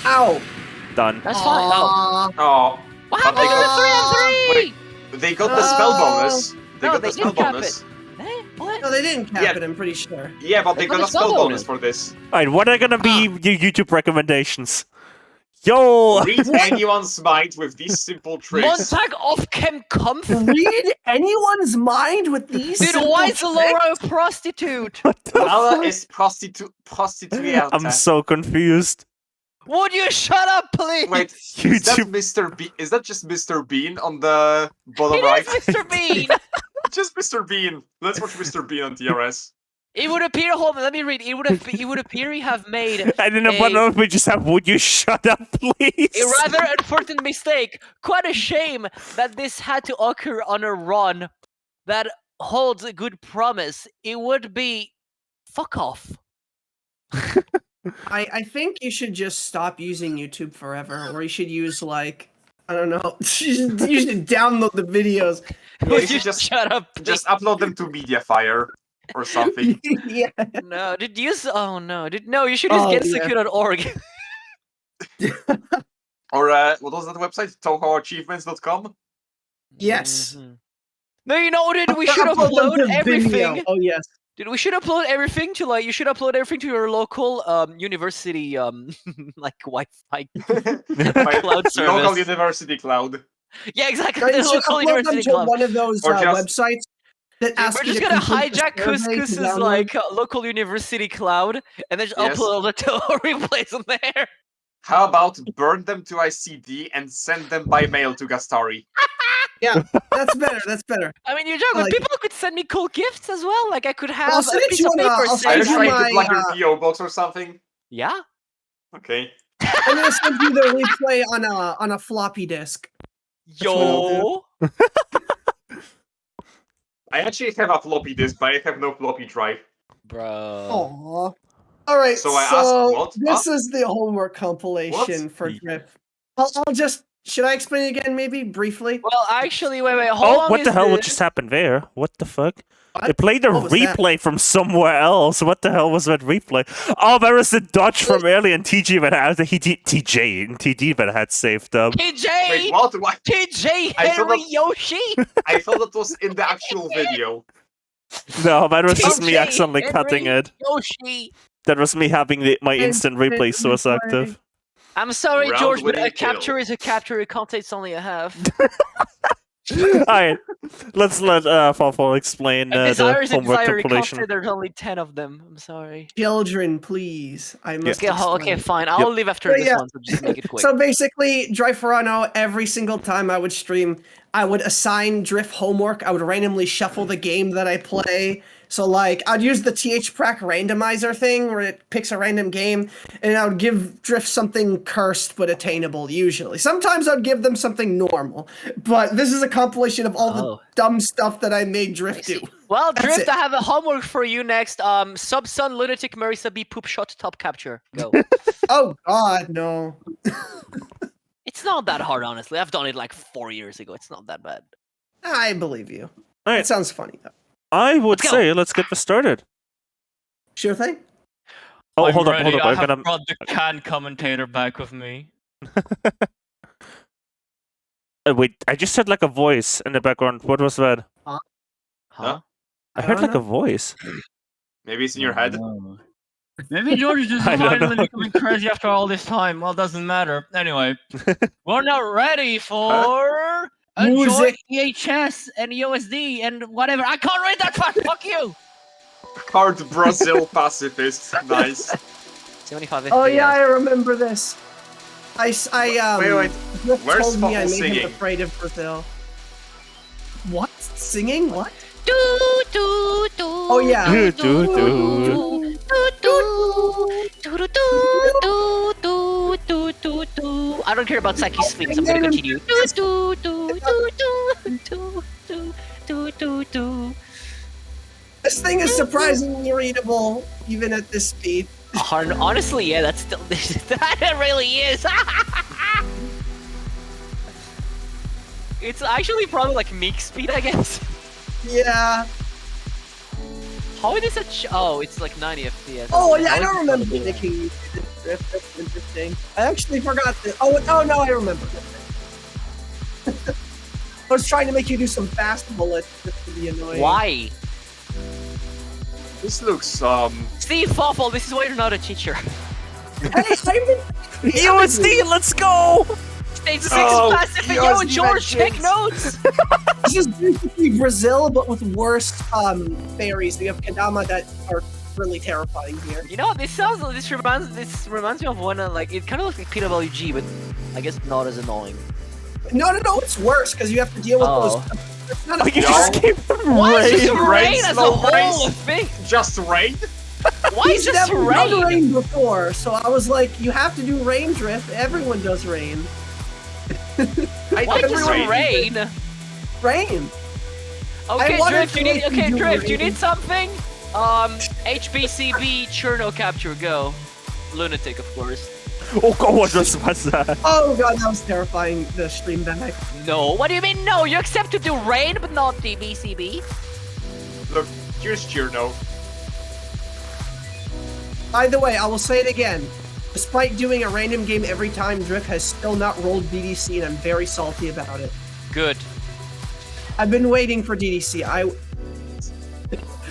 Ow! Done. That's fine. Oh. Oh, What But happened they to the got- 3 on 3? they got the spell bonus. They No, got they the spell didn't cap bonus. Eh? What? No, they didn't cap Yeah. it, I'm pretty sure. Yeah, but they They got got a the spell spell bonus bonus. for this. Alright, what are gonna be your YouTube recommendations? Yo! Read anyone's mind with these simple tricks. Montag off chem comf? Read anyone's mind with these Dude, simple why is tricks? Laura a prostitute? What the Lala fuck? is prostituta. I'm so confused. Would you shut up, please? Wait, is that YouTube. Mr. Bean? Is that just Mr. Bean on the bottom It right? is Mr. Bean! Just Mr. Bean. Let's watch Mr. Bean on TRS. It would appear, hold on, let me read. It would appear he have made I didn't know what we just have. Would you shut up, please? a rather unfortunate mistake. Quite a shame that this had to occur on a run that holds a good promise. It would be fuck off. I think you should just stop using YouTube forever, or you should use, like, I don't know, you should download the videos. Yeah, Would you you should just shut up? just upload them to Mediafire or something. Yeah. No, did you use? Oh no, no, you should use Oh, yeah. gensecure.org. Or what was that website? TouhouAchievements.com? Yes. Mhm. No, you know, dude, we should Upload them upload to Vimeo. everything. Oh, yes. Dude, we should upload everything to like. You should upload everything to your local university like Wi-Fi My cloud service. local university cloud. Yeah, exactly. Or The you should local upload them university to club. one of those Or just- websites that ask We're you just to gonna complete the hijack survey to Couscous's download. like local university cloud and then just Yes. upload the Touhou replays on there. How about burn them to ICD and send them by mail to Gastari? That's better. That's better. I mean, you're joking. Like- People could send me cool gifts as well. Like I could have I'll a send it piece to of you on a- paper I'll Are send you you saying, trying my, to plug your PO box or something? yeah. Okay. I'm gonna send you the replay on a floppy disk. what I'll Yo. I actually have a floppy disk, but I have no floppy drive. Bro. Aww. All right. So I asked, what? This Huh? is the homework compilation What? for Drift. I'll just. Should I explain it again, maybe briefly? Well, actually, wait. How Oh, long what the is hell this? just happened there? What the fuck? What? It played a What was that? replay from somewhere else. What the hell was that replay? Oh, there was the dodge from earlier and TG that had TD that had saved up. TJ. Wait, what? What? TJ I thought Henry that- Yoshi. I thought that was in the actual video. No, that was just me TJ accidentally cutting Henry it. Yoshi. That was me having my And- instant replay and source replay. active. I'm sorry, Round George, but a winning capture kill. is a capture. It can't taste only a half. Alright, let's let Fawful explain A the desire is a homework desire. You can't say compilation. there's only 10 of them. I'm sorry. Children, please. I must. Okay, okay, explain. fine. I'll leave after But this yeah. one, so just make it quick. So basically, Driferano, every single time I would stream, I would assign Drift homework. I would randomly shuffle the game that I play. So like, I'd use the THPrac randomizer thing where it picks a random game, and I would give Drift something cursed but attainable, usually. Sometimes I'd give them something normal. But this is a compilation of all Oh. the dumb stuff that I made Drift do. Well, That's Drift, it. I have a homework for you next. Subsun Lunatic Marisa B poop shot top capture. Go. Oh god, no. It's not that hard, honestly. I've done it like 4 years ago. It's not that bad. I believe you. Alright. It sounds funny, though. I would Let's go. say let's get this started. Sure thing. Oh, I'm hold up, ready. hold up. I I'm have gonna. brought the can commentator back with me. Wait, I just heard like a voice in the background. What was that? Huh? I heard don't like know. a voice. Maybe it's in your head. Oh. Maybe George is just I don't finally know. becoming crazy after all this time. Well, doesn't matter. Anyway, we're now ready for Enjoy Music. EHS and USD and whatever. I can't read that fast. Fuck you. Hard Brazil pacifist. Nice. 75 FPS. Oh yeah, I remember this. Wait. Griff Where's told me I Fofo made singing? him afraid of Brazil. What? Singing? What? Do do do. Oh yeah. Do, do, do. Do do do do do do do. I don't care about Saki's feelings. I'm gonna continue. Do do do do do do do do do do. This thing is surprisingly readable, even at this speed. Honestly, yeah, that's still that really is. It's actually probably like Meek speed, I guess. Yeah. How is it such? Oh, it's like 90 FPS. Oh yeah, I How is don't it remember possible? making you do this drift. That's interesting. I actually forgot that. Oh no, I remember. I was trying to make you do some fast bullets just to be annoying. Why? This looks Steve Fawful, this is why you're not a teacher. Hey, Simon! USD, let's go! Stage 6 Oh, passive, you yo, guys and need George, that take shit. notes! This is basically Brazil, but with worse fairies. We have Kadama that are really terrifying here. You know, this reminds me of one, like, it kind of looks like PWG, but I guess not as annoying. No, it's worse because you have to deal with Oh. those. It's not Oh, a you just No. keep Why is rain. just rain as a slow whole rain. thing? just rain. Why is He's just never done rain? rain before, so I was like, you have to do rain drift. Everyone does rain. Why did just rain. rain? Rain. Okay, I wanted Drift, to you need, make okay, you do Drift, you rain. need something? HBCB Cherno capture, go. Lunatic, of course. Oh god, what was that? Oh god, that was terrifying. The stream back. No, what do you mean no? You accept to do rain, but not the BCB? Look, here's Chirno. By the way, I will say it again. Despite doing a random game every time, Drift has still not rolled DDC, and I'm very salty about it. Good. I've been waiting for DDC.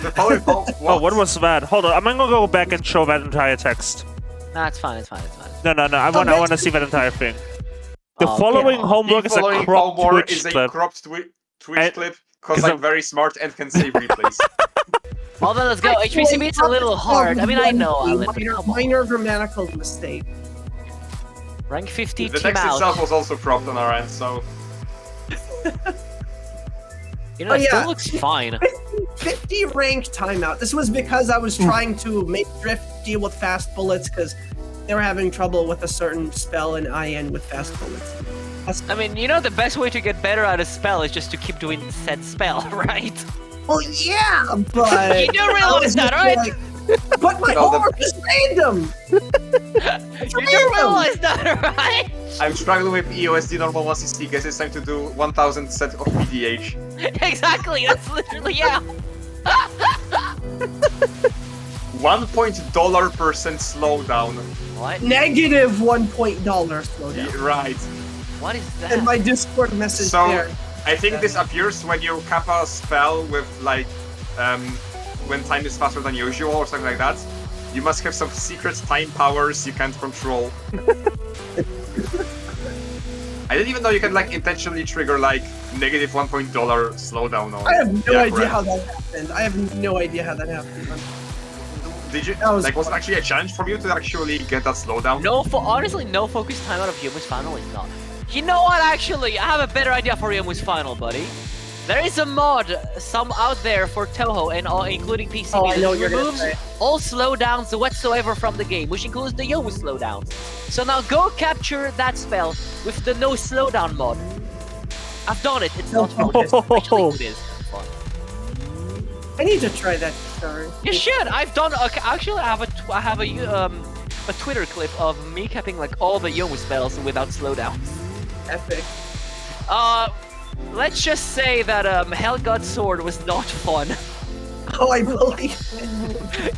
The powerful. Oh, what was that? Hold on, I'm gonna go back and show that entire text. Nah, it's fine, it's fine, it's fine. No, I Oh, want to see that entire thing. The Oh, following okay. homework is a following cropped homework Twitch is a clip. cropped Twitch And- clip because 'cause I'm I'm- very smart and can save replays. Well then, let's go. HBCB is a little hard. I mean, I know, Alan, but come on. Minor grammatical mistake. Rank 50, The team text out. itself was also cropped on our end, so You know, Oh, it still yeah. looks fine. 50 rank timeout. This was because I was trying to make Drift deal with fast bullets because they were having trouble with a certain spell in IN with fast bullets. I mean, you know, the best way to get better at a spell is just to keep doing said spell, right? Well, yeah, but You do realize that, right? But my No, the- homework is random. You do realize that, right? I'm struggling with EOSD normal 160 guess it's time to do 1000 set of PDH. Exactly, that's literally, yeah. $1.% slowdown. What? Negative $1 slowdown. Yeah, right. What is that? And my Discord message So there. I think this appears when you cap a spell with like when time is faster than usual or something like that. You must have some secret time powers you can't control. I didn't even know you can like intentionally trigger like negative $1 slowdown on. I have no Yeah, idea right. how that happened. I have no idea how that happened. Did you That was like was it actually a challenge for you to actually get that slowdown? No, honestly, no focus time out of Yomu's final is not. You know what, actually? I have a better idea for Yomu's final, buddy. There is a mod, some out there for Touhou, and all, including PCB, Oh, I know what that you're gonna removes say. all slowdowns whatsoever from the game, which includes the Yomu slowdowns. So now go capture that spell with the no slowdown mod. I've done it, it's not fun. Actually, it is fun. I need to try that. Sorry. You should. I've done. Okay, actually, I have a Twitter clip of me capping like all the Yomu spells without slowdowns. Epic. Let's just say that Hellgod Sword was not fun. Oh, I believe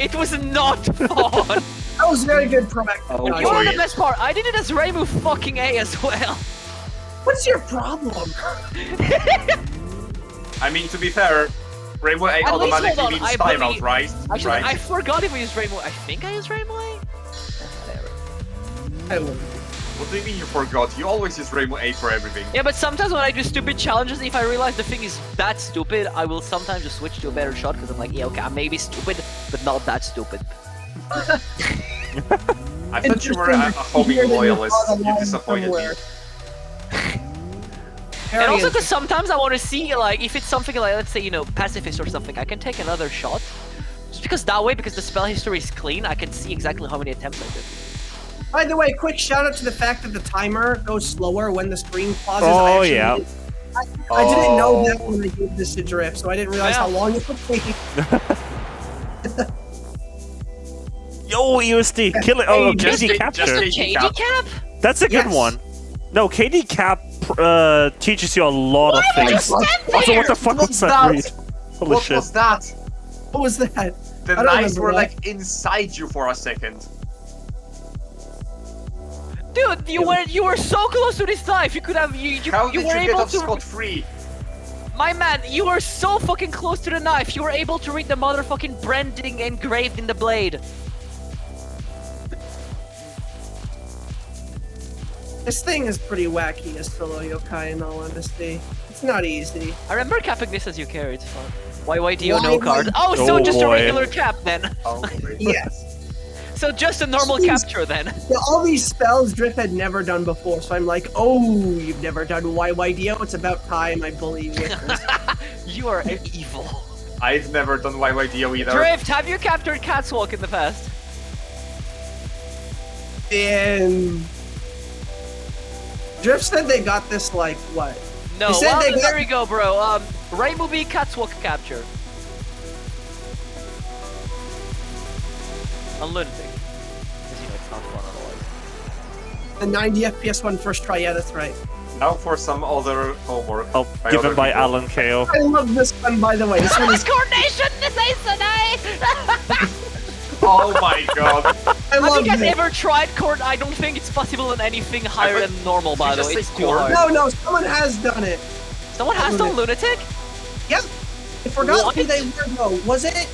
It was not fun. that was very good proactive. Oh, dodge. You know boy. the best part? I did it as Reimu fucking A as well. What's your problem? I mean, to be fair, Rainbow 8 At least, automatically hold on, means I timeout, believe- right? Actually, right? I forgot if I used Rainbow. I think I used Rainbow 8. I will. What do you mean you forgot? You always use Rainbow 8 for everything. Yeah, but sometimes when I do stupid challenges, if I realize the thing is that stupid, I will sometimes just switch to a better shot because I'm like, yeah, okay, I may be stupid, but not that stupid. I thought you were a homing loyalist. You disappointed me. And also because sometimes I want to see, like, if it's something like, let's say, you know, pacifist or something, I can take another shot. Just because that way, because the spell history is clean, I can see exactly how many attempts I did. By the way, quick shout out to the fact that the timer goes slower when the screen pauses. Oh, yeah. I didn't know that when I gave this to Drift, so I didn't realize how long it would take. Yo, USD, kill it. Oh, Just KD a- capture. just a- KD cap? That's a good Yes. one. No, KD cap teaches you a lot of things. Also, what the fuck What's was that? that? Reed? Holy What shit. was that? What was that? The I don't knives remember were that. like inside you for a second. Dude, you were so close to this knife. You could have you How you did were you get able off to. scot-free? My man, you were so fucking close to the knife. You were able to read the motherfucking branding engraved in the blade. This thing is pretty wacky as solo yokai, in all honesty. It's not easy. I remember capping this as you carry. It's fun. YYDO Why no would- card. Oh, so Oh, just a boy. regular cap then. Oh, Yes. So just a normal Jeez. capture then. Yeah, all these spells Drift had never done before, so I'm like, oh, you've never done YYDO? It's about time I bully you with this. You are evil. I've never done YYDO either. Drift, have you captured Catswalk in the past? And Drift said they got this like what? No. They said Well, they got- there we go, bro. Rainbow B Catswalk capture. A lunatic. Because you know it's not fun otherwise. The 90 FPS one first try. Yeah, that's right. Now for some other homework. Oh, by given other by people. Alan KO. I love this one, by the way. This one is. Coordination, this is tonight! Oh my god. I Have love you guys it. ever tried Court? I don't think it's possible in anything higher but- than normal, by the just way. say It's too Court? hard. No, someone has done it. Someone has done Lunatic? Yep. I forgot What? who they were though. Was it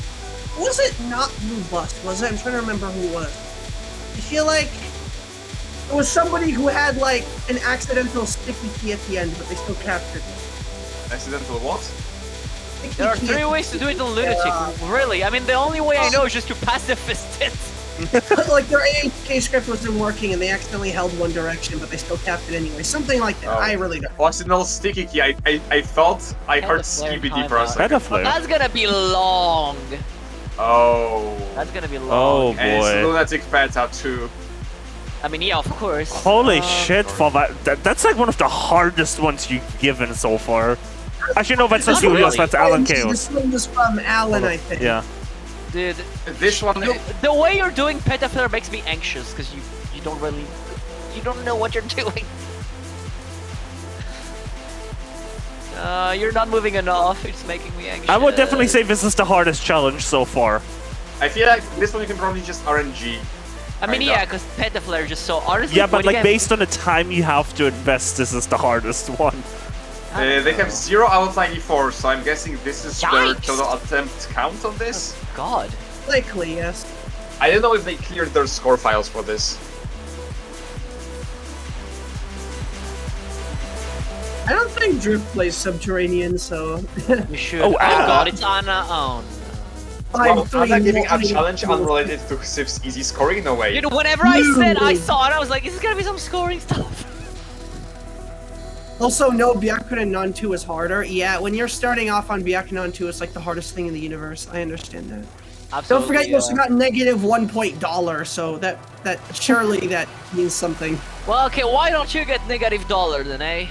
not Blue Bust? Was it? I'm trying to remember who it was. I feel like it was somebody who had like an accidental sticky key at the end, but they still captured it. Accidental what? Sticky There are key 3 at ways to the do it end. on Lunatic. Really? I mean, the only way I know is just to pacifist it. Like their AHK script wasn't working and they accidentally held one direction, but they still captured it anyway. Something like that. Oh. I really don't. Accidental sticky key. I thought I Hell, heard the flare Skibidi for a timeout. second. Meta flare. That's gonna be long. Oh. That's gonna be Oh long. And it's boy. Lunatic Beta too. I mean, yeah, of course. Holy shit, for that's like one of the hardest ones you've given so far. Actually, no, that's not Not Julius, really. that's Alan This Chaos. one was from Alan, I think. Yeah. Dude, This one. the way you're doing Petaflare makes me anxious, because you don't really... You don't know what you're doing. You're not moving enough, it's making me anxious. I would definitely say this is the hardest challenge so far. I feel like this one you can probably just RNG. I mean, kinda. yeah, because Petaflare is just so... Honestly, Yeah, but when like you based on the time you have to invest, this is the hardest one. They have 0 out of 94, so I'm guessing this is their Yikes. total attempt count on this. God. Likely, yes. I don't know if they cleared their score files for this. I don't think Drift plays Subterranean, so. You should. Oh, Oh, ah. God, it's Anna. Oh, no. Well, I'm not giving a 3-1. challenge unrelated to Siv's easy scoring, no way. Dude, whenever I said I saw it, I was like, is this gonna be some scoring stuff? Also, no, Byakuren Non 2 is harder. Yeah, when you're starting off on Byakuren Non 2, it's like the hardest thing in the universe. I understand that. Absolutely, Don't forget, you also got negative $1 so that surely that means something. Well, okay, why don't you get $- then, eh?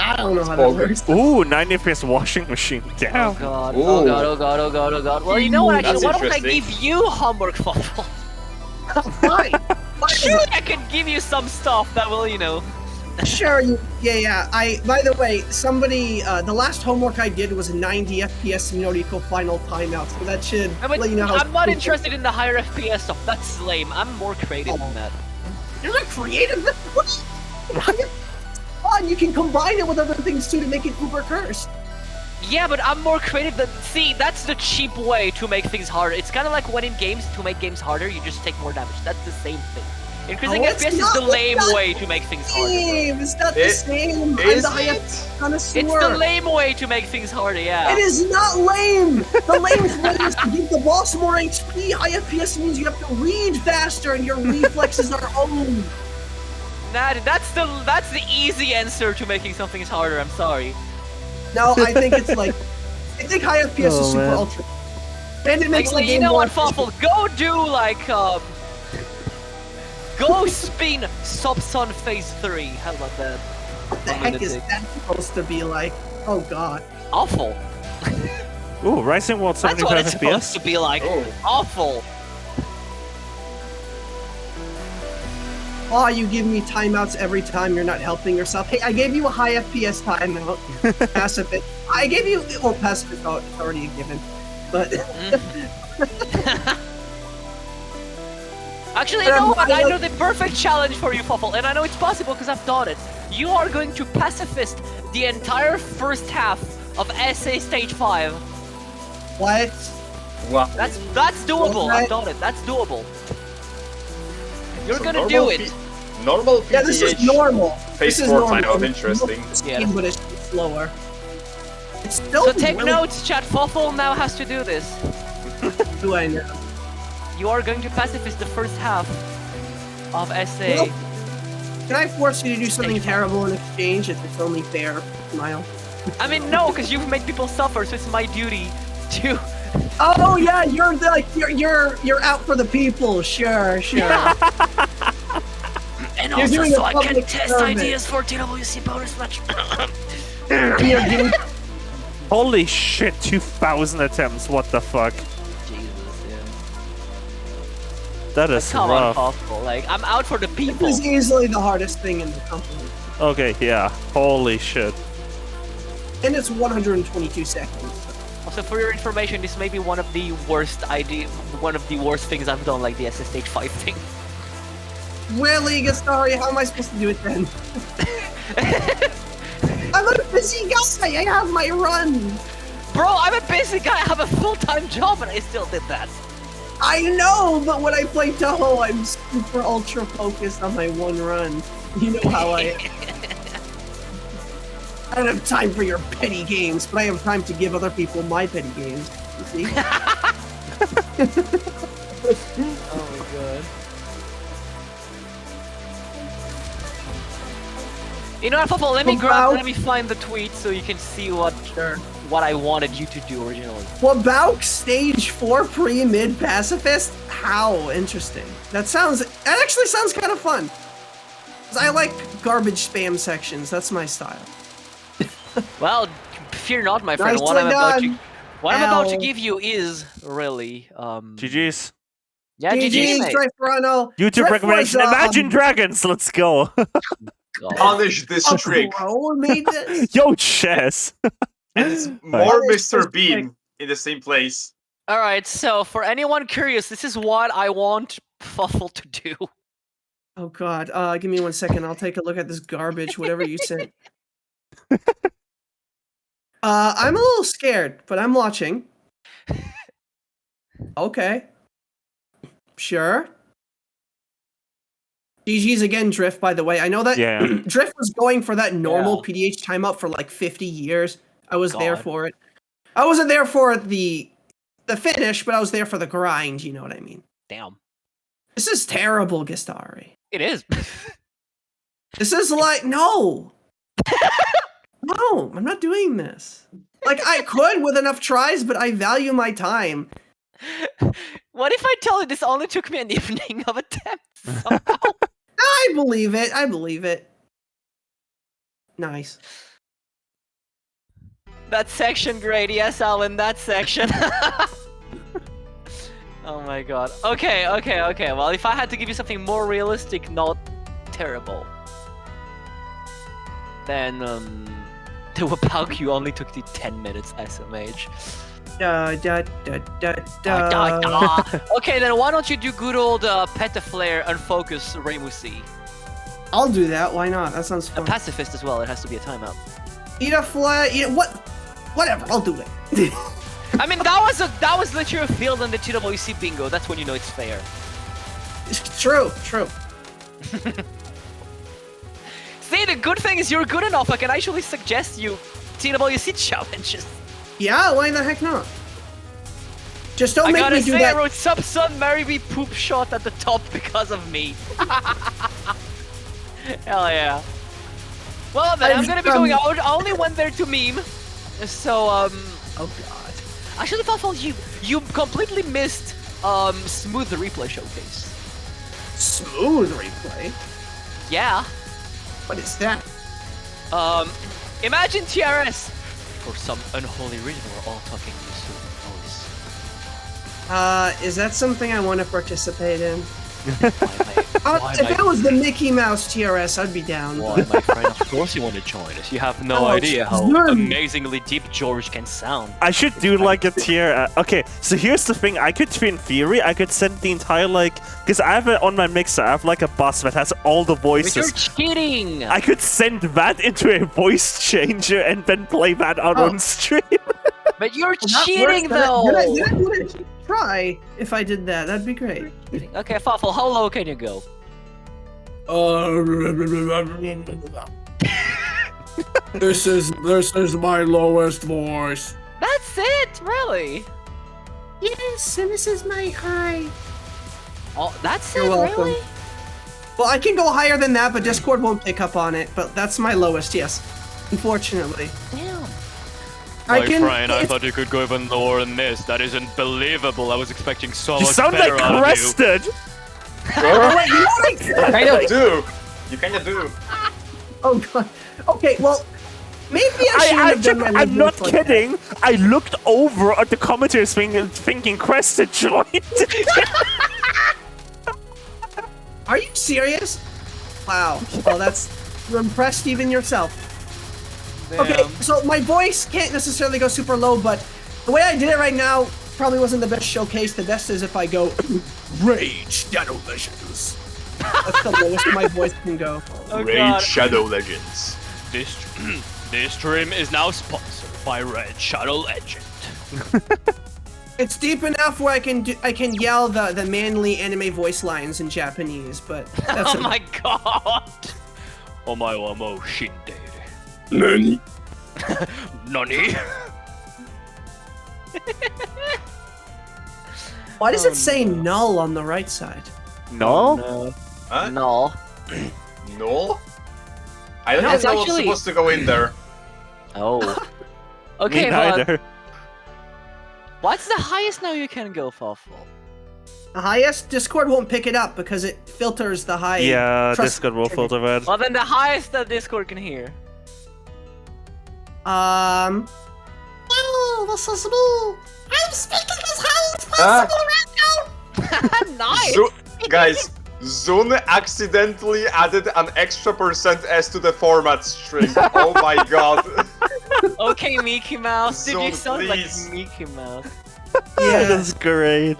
I don't know how that works. Ooh, 90 FPS washing machine. Oh Damn. god, Ooh. oh god, oh god, oh god, oh god. Well, you know what, actually, That's why don't I interesting. give you homework, Fluffle? Fine. Sure, I can give you some stuff that will, you know... Sure, yeah. By the way, somebody, the last homework I did was 90 FPS Noriko final timeout, so that should I mean, let you know how. I'm not interested in the higher FPS stuff, that's lame. I'm more creative than that. You're not creative. What? Fun. You can combine it with other things too to make it uber cursed. Yeah, but I'm more creative than. See, that's the cheap way to make things harder. It's kind of like when in games, to make games harder, you just take more damage. That's the same thing. Increasing Oh, it's FPS is not- the it's lame not way to make things harder. Bro. It's not the same. I'm Is the highest it? connoisseur. It's the lame way to make things harder, yeah. It is not lame! The lame way is to give the boss more HP. High FPS means you have to read faster and your reflexes are owned. Nah, that's the easy answer to making something harder. I'm sorry. No, I think it's like... I think high FPS is super man. ultra. And it makes Like, the game you know more what, Fawful? Go do like go spin Sobson Phase 3. How about that? What the heck is that supposed to be like? Oh god. Awful. Ooh, Rising World That's what 75 it's supposed FPS. to be like. Oh. Awful. Oh, you give me timeouts every time you're not helping yourself. Hey, I gave you a high FPS timeout. Pacifist. I gave you... Well, Pacifist is already a given. But... Actually, you know what? I know the perfect challenge for you, Fawful, and I know it's possible because I've done it. You are going to pacifist the entire first half of SA Stage 5. What? Wow. That's doable. Okay. I've done it. That's doable. You're So gonna do normal it. Normal PTH Yeah, this is normal. Phase This is 4 normal. timeout, interesting. Yeah. But it's slower. It's still So take really- notes, chat. Fawful now has to do this. Do I know? You are going to pacifist the first half of SA. Well, can I force you to do something terrible in exchange if it's only fair? Smile. I mean, no, because you've made people suffer, so it's my duty to. Oh yeah, you're out for the people. Sure. And You're also, doing so a I can public test service. ideas for TWC bonus match. And you're doing Holy shit, 2,000 attempts. What the fuck? Jesus, yeah. That is Come on, rough. Fawful. Like, I'm out for the people. This is easily the hardest thing in the company, Okay, yeah. Holy shit. and it's 122 seconds. Also, for your information, this may be one of the worst things I've done, like the SS Stage 5 thing. Really, Gastari? How am I supposed to do it then? I'm a busy guy. I have my run. Bro, I'm a busy guy. I have a full-time job, and I still did that. I know, but when I play Touhou, I'm super ultra focused on my one run. You know how I am. I don't have time for your petty games, but I have time to give other people my petty games. You see? Oh my god. You know what, Fawful? Let me find the tweet so you can see what I wanted you to do originally. Wabouk stage 4 pre-mid pacifist? How interesting. That actually sounds kind of fun. 'Cause I like garbage spam sections, that's my style. Well, fear not, my friend. Nicely What I'm about to Ow. give you is really GG's. yeah, GG's, GG's, mate. Dreyfrano. YouTube recommendation. Imagine Dragons. Let's go. God. Punish this A trick. pro made this? Yo, chess. And it's more Punish Mr. this Bean in the same place. All right, so for anyone curious, this is what I want Fawful to do. Oh god, give me 1 second. I'll take a look at this garbage, whatever you sent. I'm a little scared, but I'm watching. Okay. Sure. GG's again, Drift, by the way. I know that Yeah. Drift was going for that normal Yeah. PDH timeout for like 50 years. I was there God. for it. I wasn't there for the finish, but I was there for the grind, you know what I mean? Damn. This is terrible, Gastari. It is. This is like, no. No, I'm not doing this. Like, I could with enough tries, but I value my time. What if I tell you this only took me an evening of attempts? somehow? I believe it. I believe it. Nice. That section, great. Yes, Alan, that section. Oh my god. Okay. Well, if I had to give you something more realistic, not terrible, then the Wabouk you only took the 10 minutes SMH. Okay, then why don't you do good old Petaflare Unfocus Reimusi? I'll do that. Why not? That sounds A fun. pacifist as well, it has to be a timeout. Eat a fly. Eat what? Whatever, I'll do it. I mean, that was literally a field on the TWC bingo. That's when you know it's fair. True, true. See, the good thing is you're good enough. I can actually suggest you TWC challenges. Yeah, why the heck not? Just don't I make gotta me do say, that. I wrote sub son marry me poop shot at the top because of me. Hell yeah. Well then, I'm gonna be going out. I only went there to meme. So oh god. Actually, Fawful, you completely missed Smooth the replay showcase. Smooth replay? Yeah. What is that? Imagine TRS. For some unholy reason, we're all talking in a certain voice. Is that something I want to participate in? Why, If it was the Mickey Mouse TRS, I'd be down. Why, my friend, of course you want to join us. You have no Oh, idea how Zoom. amazingly deep George can sound. I should do like a tier. Okay, so here's the thing. I could, in theory, I could send the entire because I have on my mixer. I have like a bus that has all the But you're voices. cheating! I could send that into a voice changer and then play that out on stream. But you're That cheating works. though! Then I would try if I did that. That'd be great. Okay, Fawful, how low can you go? This is my lowest voice. That's it, really? Yes, and this is my high. Oh, that's You're it, welcome. really? Well, I can go higher than that, but Discord won't pick up on it. But that's my lowest, yes. Unfortunately. Damn. I can. it's- thought you could go even lower than this. That is unbelievable. I was expecting so You sound like Crested. Wait, you know what I- Kinda do. You kinda do. Oh god. Okay, well, maybe I shouldn't have done my I'm level not like kidding. I looked over at the commentators thinking Crested joined. that. Are you serious? Wow. Well, that's you're impressed even yourself. Okay, so my voice can't necessarily go super low, but the way I did it right now probably wasn't the best showcase. The best is if I go Rage Shadow Legends. That's the lowest my voice can go. Oh, Raid God. Shadow Legends. This stream is now sponsored by Red Shadow Legend. It's deep enough where I can yell the manly anime voice lines in Japanese, but that's Oh my god! Omae wa mou shindeiru. Nani? Nani? Why does it say null on the right side? No? Huh? No. No? I don't No, know it's what's actually- supposed to go in there. Oh. Me Okay, but neither. what's the highest now you can go, Fawful? The highest Discord won't pick it up because it filters the high. Yeah, trust- Discord will filter that. Well, then the highest that Discord can hear. Well, this is me. I'm speaking as high as possible right now. Nice! Guys, Zun accidentally added an extra %s to the format string. Oh my god. Okay, Mickey Mouse. Dude, you Zone, sound please. like Mickey Mouse. Yeah. That's great.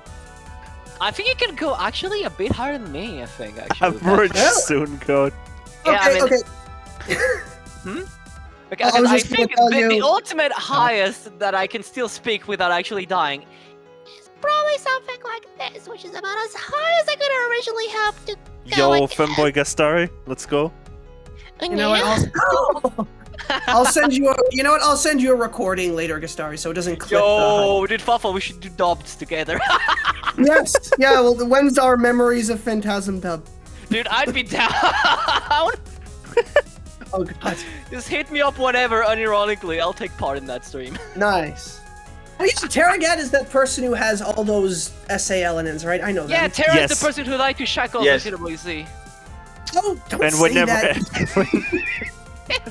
I think you can go actually a bit higher than me, I think, actually. Average Yeah. soon code. Yeah, I Okay, mean- okay. Because I was I just gonna think tell the you- ultimate highest that I can still speak without actually dying. Probably something like this, which is about as high as I could originally hope to go. Yo, Femboy Gastari, let's go. You know what? I'll send you a. You know what? I'll send you a recording later, Gastari, so it doesn't clip Yo, dude, Fawful, we should do dubs together. the. Yes. Yeah. Well, when's our memories of Phantasm dub? Dude, I'd be down. Oh god. Just hit me up whenever, unironically. I'll take part in that stream. Nice. Oh, yeah, Terragat is that person who has all those SALNs, right? I know Yeah, that. Tara is Yes. the person who liked to shackle Yes. the TWC. Oh, don't And say whenever. that.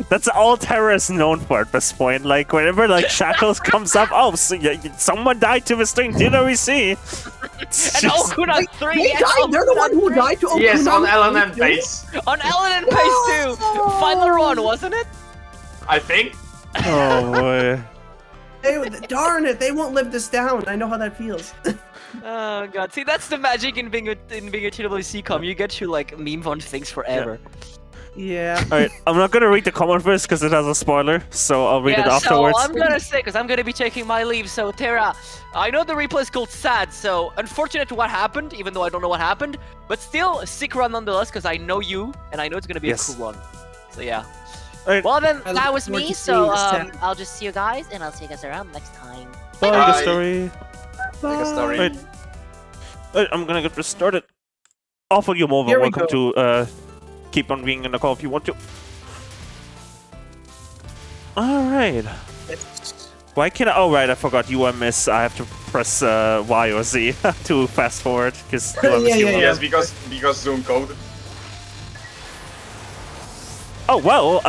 That's all Terra is known for at this point. Like, whenever like Shackles comes up, oh, so, someone died to the string, DWC. And Okuna 3! They and died. They're the one who Okuna died to Okuna. Yes, on LNM base. 3. On Ellen and Pace 2! Final run, wasn't it? I think. Oh boy. Darn it, they won't live this down. I know how that feels. Oh god, see that's the magic in being a TWC com. You get to like meme on things forever. Yeah. Alright, I'm not gonna read the comment first because it has a spoiler, so I'll read it afterwards. So I'm gonna say, because I'm gonna be taking my leave. So Tara, I know the replay is called sad, so unfortunate to what happened, even though I don't know what happened, but still sick run nonetheless, because I know you and I know it's gonna be Yes. a cool one. So yeah. Alright, Well then, I That look was forward me, to so seeing the set. I'll just see you guys, and I'll see you guys around next time. bye, Bye. the story. Like a story. Right. Alright, I'm gonna get this started. Awful you over. Here we Welcome to keep on being in the call if you want to. Alright. Why can't I? Oh, right, I forgot UMS. I have to press Y or Z to fast forward because UMS. Yeah, yeah, Yes, because Zoom code. Oh, well,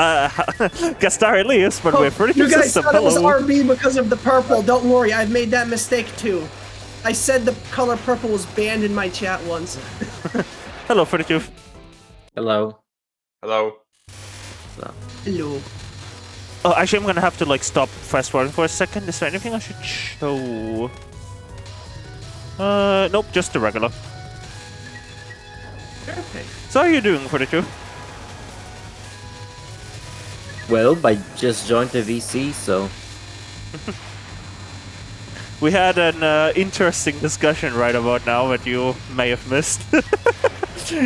Gastari leaves, but we're pretty You guys consistent. thought it was Hello. RB because of the purple. Don't worry, I've made that mistake too. I said the color purple was banned in my chat once. Hello, 42. Hello. Hello. Hello. Oh, actually, I'm gonna have to like stop fast forwarding for a second. Is there anything I should show? Nope, just the regular. Okay. So how are you doing, 42? Well, I just joined the VC, so We had an interesting discussion right about now that you may have missed.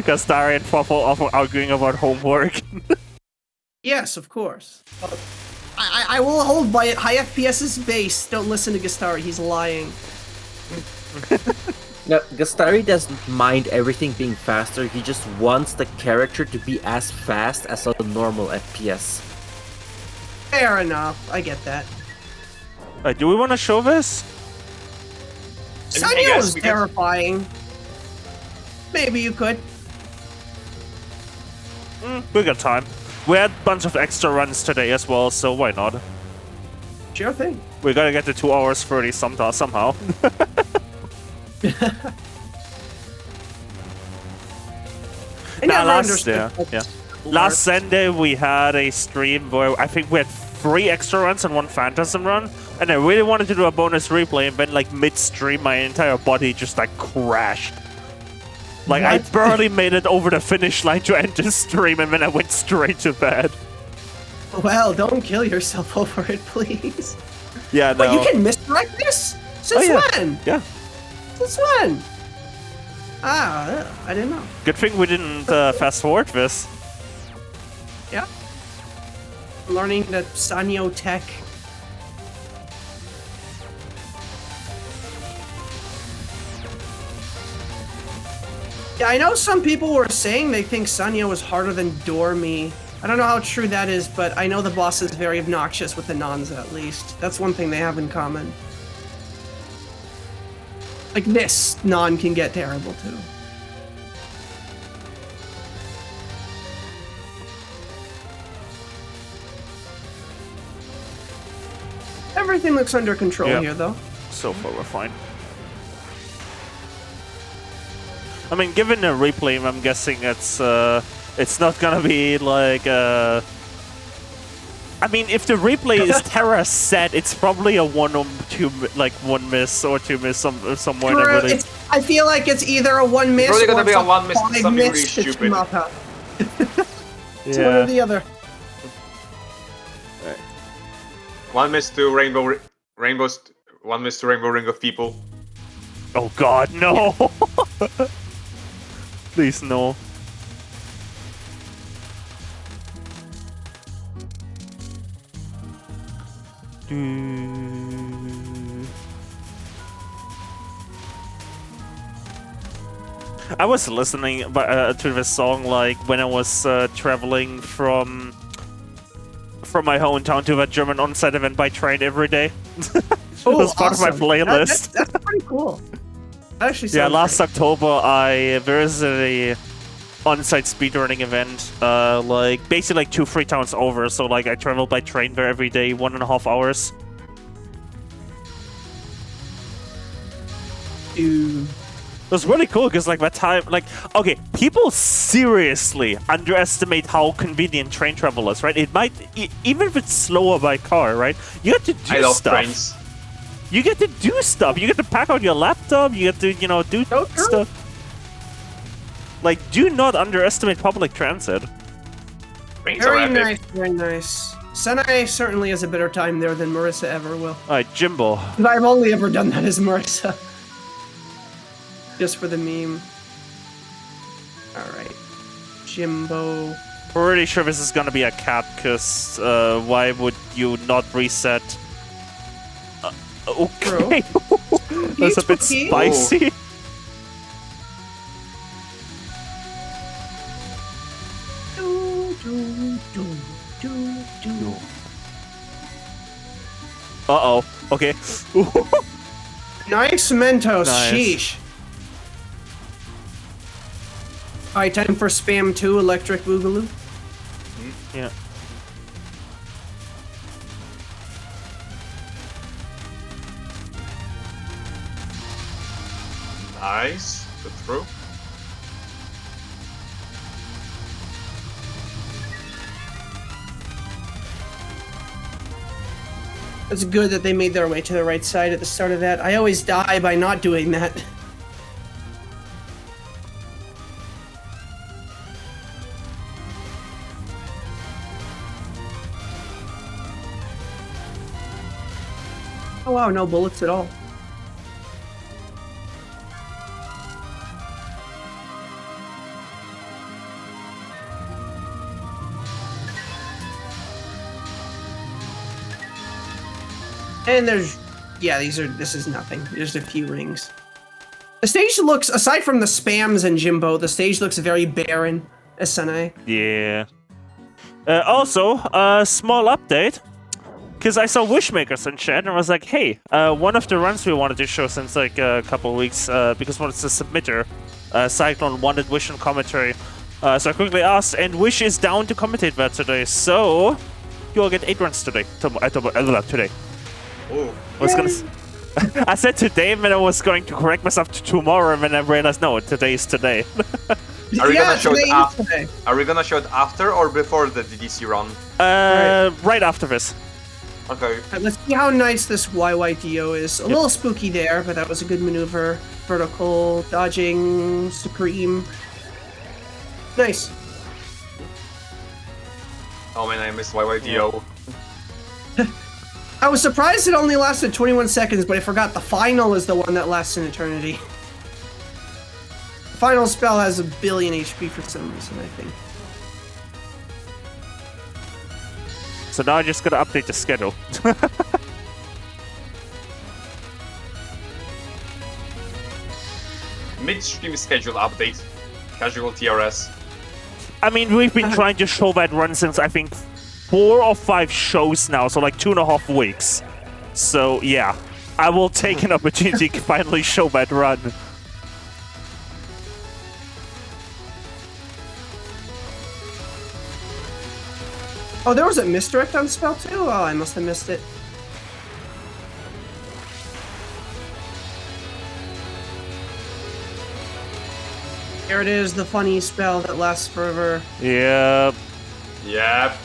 Gastari and Fluffle often arguing about homework. Yes, of course. I will hold by it. High FPS is base. Don't listen to Gastari. He's lying. no, Gastari doesn't mind everything being faster. He just wants the character to be as fast as a normal FPS. Fair enough. I get that. Do we want to show this? Sanyo guess was we could- terrifying. Maybe you could. We got time. We had a bunch of extra runs today as well, so why not? Sure thing. We gotta get to 2 hours 30 somehow. I Nah, never last understood yeah. that Last work. Sunday we had a stream where I think we had 3 extra runs and 1 phantasm run, and I really wanted to do a bonus replay, and then like mid-stream my entire body just like crashed. Like I What? barely made it over the finish line to end the stream, and then I went straight to bed. Well, don't kill yourself over it, please. Yeah, no. But you can misdirect this? Since yeah. when? Yeah. Since when? Ah, I didn't know. Good thing we didn't fast forward this. Yeah. Learning the Sanyo tech. Yeah, I know some people were saying they think Sanyo is harder than Dormy. I don't know how true that is, but I know the boss is very obnoxious with the Nanza, at least. That's one thing they have in common. Like this, Non can get terrible too. Everything looks under control Yeah. here, though. So far, we're fine. I mean, given the replay, I'm guessing it's not gonna be like I mean, if the replay is Terra set, it's probably a 1 or 2, like 1 miss or 2 miss somewhere. in True, everything. I feel like it's either a 1 miss Probably gonna or be a it's 1 miss, 5 something really miss to stupid. Chimata. It's one or the other. One miss to rainbows. 1 miss to Rainbow Ring of people. Oh God, no! Please no. I was listening to this song like when I was traveling from my hometown to that German on-site event by train every day. It was part of my playlist. That's pretty cool. That actually Yeah, sounds last great. October there's a on-site speedrunning event, like basically like 2-3 towns over. So like I traveled by train there every day, 1.5 hours. Dude. It was really cool because like that time, like okay, people seriously underestimate how convenient train travel is, right? It might even if it's slower by car, right? You get to do I love stuff. trains. You get to do stuff. You get to pack out your laptop. You get to, you know, do So true. stuff. Like, do not underestimate public transit. Being Very so nice, very nice. Senai certainly has a better time there than Marissa ever will. Alright, Jimbo. But I've only ever done that as Marissa. Just for the meme. Alright. Jimbo. Pretty sure this is gonna be a cat, because why would you not reset? Okay. That's a bit Spooky. spicy. Uh-oh. Okay. Nice Mentos, Nice. sheesh. Alright, time for spam 2 Electric Boogaloo. Yeah. Nice. Good through. It's good that they made their way to the right side at the start of that. I always die by not doing that. Oh wow, no bullets at all. And there's, yeah, this is nothing. There's a few rings. The stage looks, aside from the spams and Jimbo, the stage looks very barren, SNA. Yeah. Also, a small update. Because I saw Wishmakers in chat and I was like, hey, one of the runs we wanted to show since like a couple of weeks, because one of the submitter, Cyclone, wanted Wish and commentary. So I quickly asked, and Wish is down to commentate that today, so you'll get 8 runs today. Today. Ooh. I was gonna I said today, and then I was going to correct myself to tomorrow, and then I realized, no, today is today. Are we gonna show it today is after? today. Are we gonna show it after or before the DDC run? Right after this. Okay. Alright, let's see how nice this YYDO is. A little spooky there, but that was a good maneuver. Vertical, dodging, supreme. Nice. Oh man, I missed YYDO. I was surprised it only lasted 21 seconds, but I forgot the final is the one that lasts an eternity. The final spell has 1 billion HP for some reason, I think. So now I just gotta update the schedule. Midstream schedule update. Casual TRS. I mean, we've been trying to show that run since, I think, 4 or 5 shows now, so like 2.5 weeks. So, yeah. I will take an opportunity to finally show that run. Oh, there was a misdirect on spell too? Oh, I must have missed it. Here it is, the funny spell that lasts forever. Yep. Yep.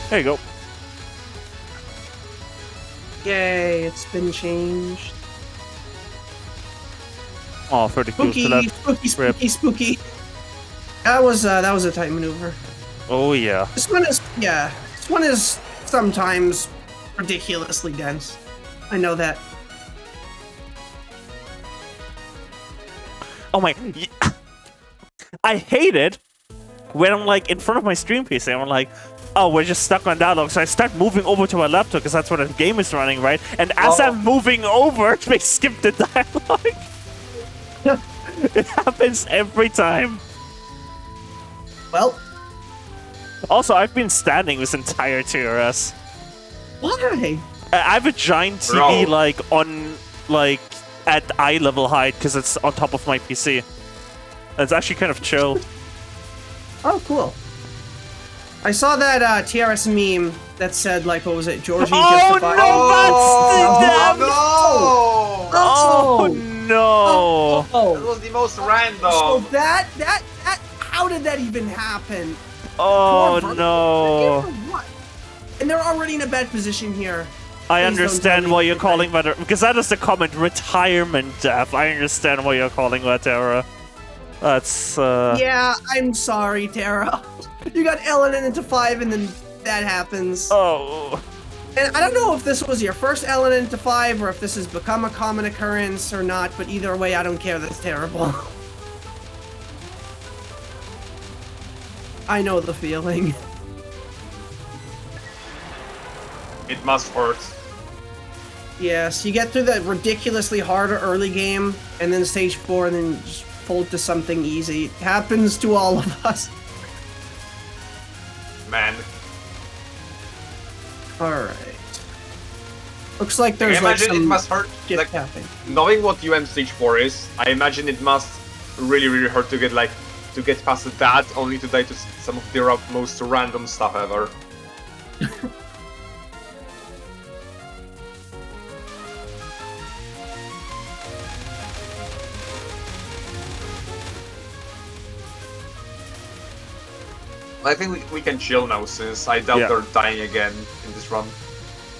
There you go. Yay, it's been changed. Oh, 30 kills to Spooky, left. spooky, spooky, spooky. That was a tight maneuver. Oh, yeah. This one is, yeah. This one is sometimes ridiculously dense. I know that. Oh my... I hate it when I'm like in front of my stream PC and I'm like, oh, we're just stuck on dialogue. So I start moving over to my laptop because that's where the game is running, right? And as I'm moving over, they skip the dialogue. It happens every time. Well, Also, I've been standing this entire TRS. why? I have a giant TV Bro. like on like at eye level height because it's on top of my PC. It's actually kind of chill. Oh, cool. I saw that TRS meme that said, like, what was it? Georgie justified. Oh no! That Oh, was the most so random. that, how did that even happen? Oh Poor no! What? And they're already in a bad position here. I Please don't understand tell me why you're that. calling that, because that is the comment, retirement death. I understand why you're calling that, Tara. That's, Yeah, I'm sorry, Tara. You got Ellen into 5 and then that happens. Oh. And I don't know if this was your first Ellen into 5 or if this has become a common occurrence or not, but either way, I don't care. That's terrible. I know the feeling. It must hurt. Yes, you get through that ridiculously harder early game, and then stage 4, and then just fold to something easy. It happens to all of us. Man. Alright. Looks like I there's like imagine it some must hurt. shit Like, happening. knowing what UM stage 4 is, I imagine it must really, really hurt to get past that, only to die to some of the most random stuff ever. I think we can chill now, since I doubt Yeah. they're dying again in this run.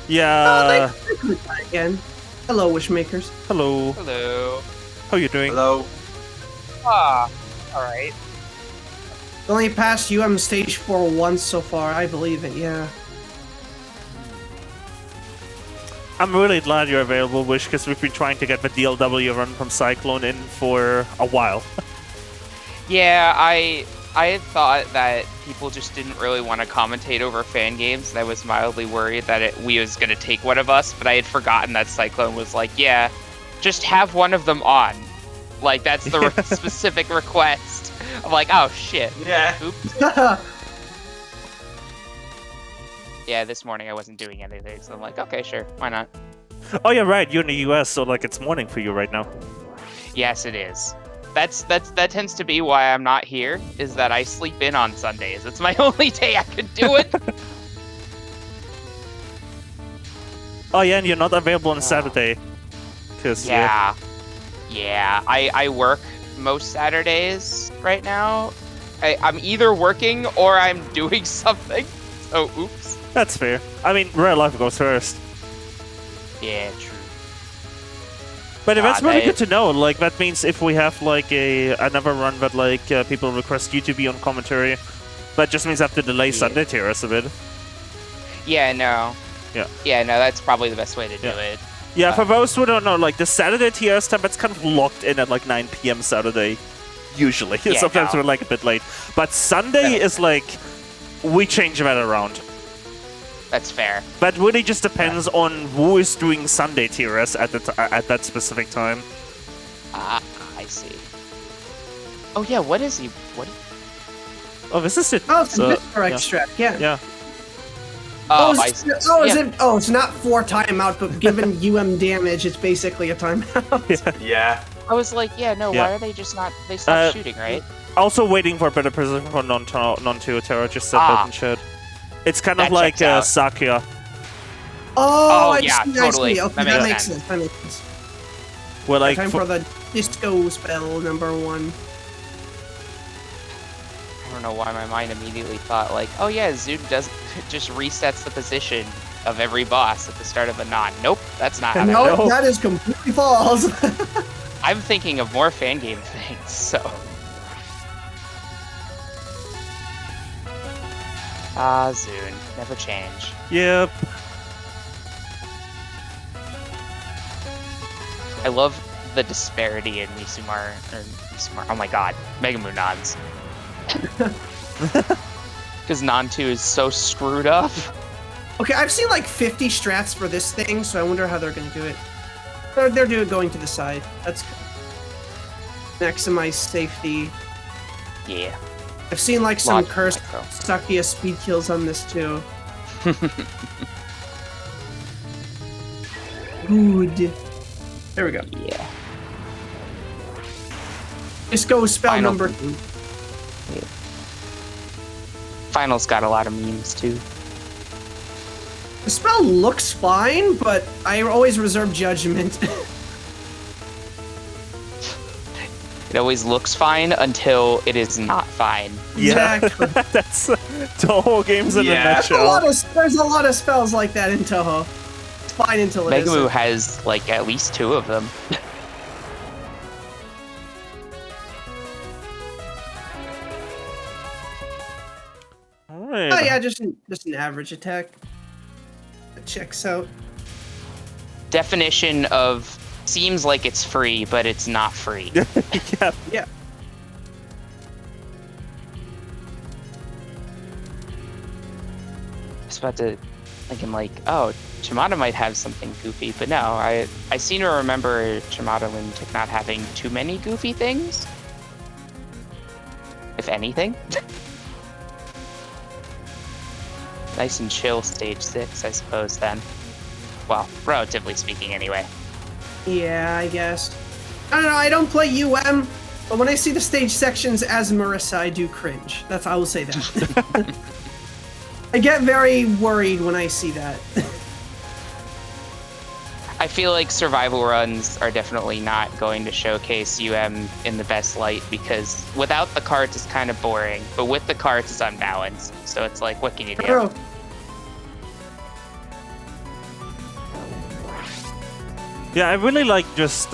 Yeah. They could die again. Hello, Wishmakers. Hello. Hello. How you doing? Hello? Alright. Only passed UM stage 4 once so far, I believe it, yeah. I'm really glad you're available, Wish, because we've been trying to get the DLW run from Cyclone in for a while. Yeah, I had thought that people just didn't really want to commentate over fan games, and I was mildly worried that we was going to take one of us, but I had forgotten that Cyclone was like, yeah, just have one of them on. Like, that's the specific request. I'm like, oh, shit. Yeah. Oops. Yeah, this morning I wasn't doing anything, so I'm like, okay, sure, why not? Oh, yeah, right. You're in the US, so like it's morning for you right now. Yes, it is. That tends to be why I'm not here, is that I sleep in on Sundays. It's my only day I could do it. Oh, yeah, and you're not available on Saturday. Cause Yeah. I work most Saturdays right now. I'm either working or I'm doing something. So, oops. That's fair. I mean, real life goes first. Yeah, true. But that's Ah, really they- good to know. Like, that means if we have like another run that like people request you to be on commentary, that just means I have to delay Sunday tiers a bit. Yeah, no. Yeah. Yeah, no, that's probably the best way to do Yeah. it. Yeah, for those who don't know, like the Saturday TRS time, it's kind of locked in at like 9 p.m. Saturday, usually. Yeah, Sometimes no. we're like a bit late. But Sunday is like, we change that around. That's fair. That really just depends on who is doing Sunday TRS at that specific time. Ah, I see. Oh yeah, what is he? What? Oh, this is it. Oh, it's So, a Victor extract, yeah. Yeah. Oh, I it's, see. oh, is Yeah. it? Oh, it's not 4 timeout, but given UM damage, it's basically a timeout. Yeah. I was like, yeah, no. Yeah. Why are they just not? They stopped shooting, right? Also waiting for a better position for non-2 Terra, just said Ah. that in chat. It's kind of That like checks out. Sakia. Oh, I yeah, see, totally. I see. Okay, That that makes makes sense. sense. That makes sense. Where like Time for the disco spell #1. I don't know why my mind immediately thought like, oh yeah, Zoom does just resets the position of every boss at the start of a non. Nope, that's not how that No, works. that is completely false. I'm thinking of more fan game things, so. Ah, Zune, never change. Yep. I love the disparity in Misumar, oh my god, Mega Moon Nons. Because Non 2 is so screwed up. Okay, I've seen like 50 strats for this thing, so I wonder how they're going to do it. They're going to the side. That's good. Maximize safety. Yeah. I've seen like some Logic cursed micro. Sakia speed kills on this too. Good. There we go. Yeah. Disco spell Final. #2. Final's got a lot of memes too. The spell looks fine, but I always reserve judgment. It always looks fine until it is not fine. Yeah. Exactly. That's Touhou games in a Yeah. There's a nutshell. lot of spells like that in Touhou. fine until it Megamoo isn't. has like at least 2 of them. Alright. Oh yeah, just an average attack. That checks out. Definition of seems like it's free, but it's not free. Yeah. Yeah. I was about to thinking like, oh, Shimada might have something goofy, but no, I seem to remember Shimada Lunatic not having too many goofy things. If anything. Nice and chill stage 6, I suppose, then. Well, relatively speaking, anyway. Yeah, I guess. I don't know, I don't play UM, but when I see the stage sections as Marissa, I do cringe. I will say that. I get very worried when I see that. I feel like survival runs are definitely not going to showcase UM in the best light because without the carts it's kind of boring, but with the carts it's unbalanced. So it's like, what can you do? True. Yeah, I really like just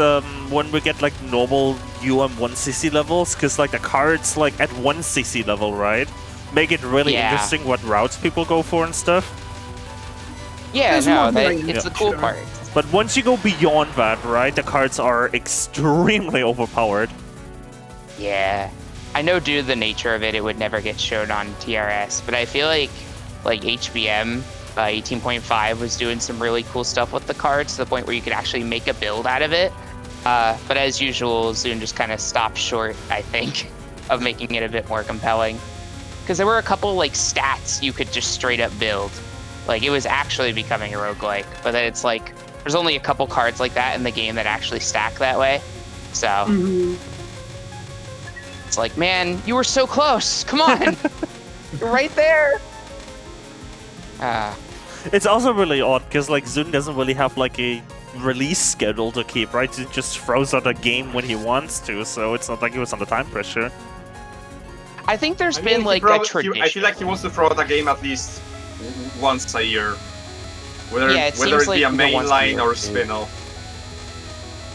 when we get like normal UM 1cc levels, because like the cards like at 1cc level, right? Make it really Yeah. interesting what routes people go for and stuff. Yeah, There's no, more that, variance, it's the cool sure. part. But once you go beyond that, right, the cards are extremely overpowered. Yeah. I know due to the nature of it, it would never get shown on TRS, but I feel like HBM 18.5 was doing some really cool stuff with the cards to the point where you could actually make a build out of it. But as usual, Zune just kind of stopped short, I think, of making it a bit more compelling. Because there were a couple like stats you could just straight up build. Like it was actually becoming a roguelike, but then it's like there's only a couple cards like that in the game that actually stack that way. So it's like, man, you were so close. Come on, you're right there. It's also really odd because like Zune doesn't really have like a release schedule to keep, right? He just throws out a game when he wants to, so it's not like he was under time pressure. I think there's I been mean, like a tradition. I feel like he wants to throw out a game at least once a year. Whether Yeah, it whether seems it be like a main once a line year, or too. spin-off.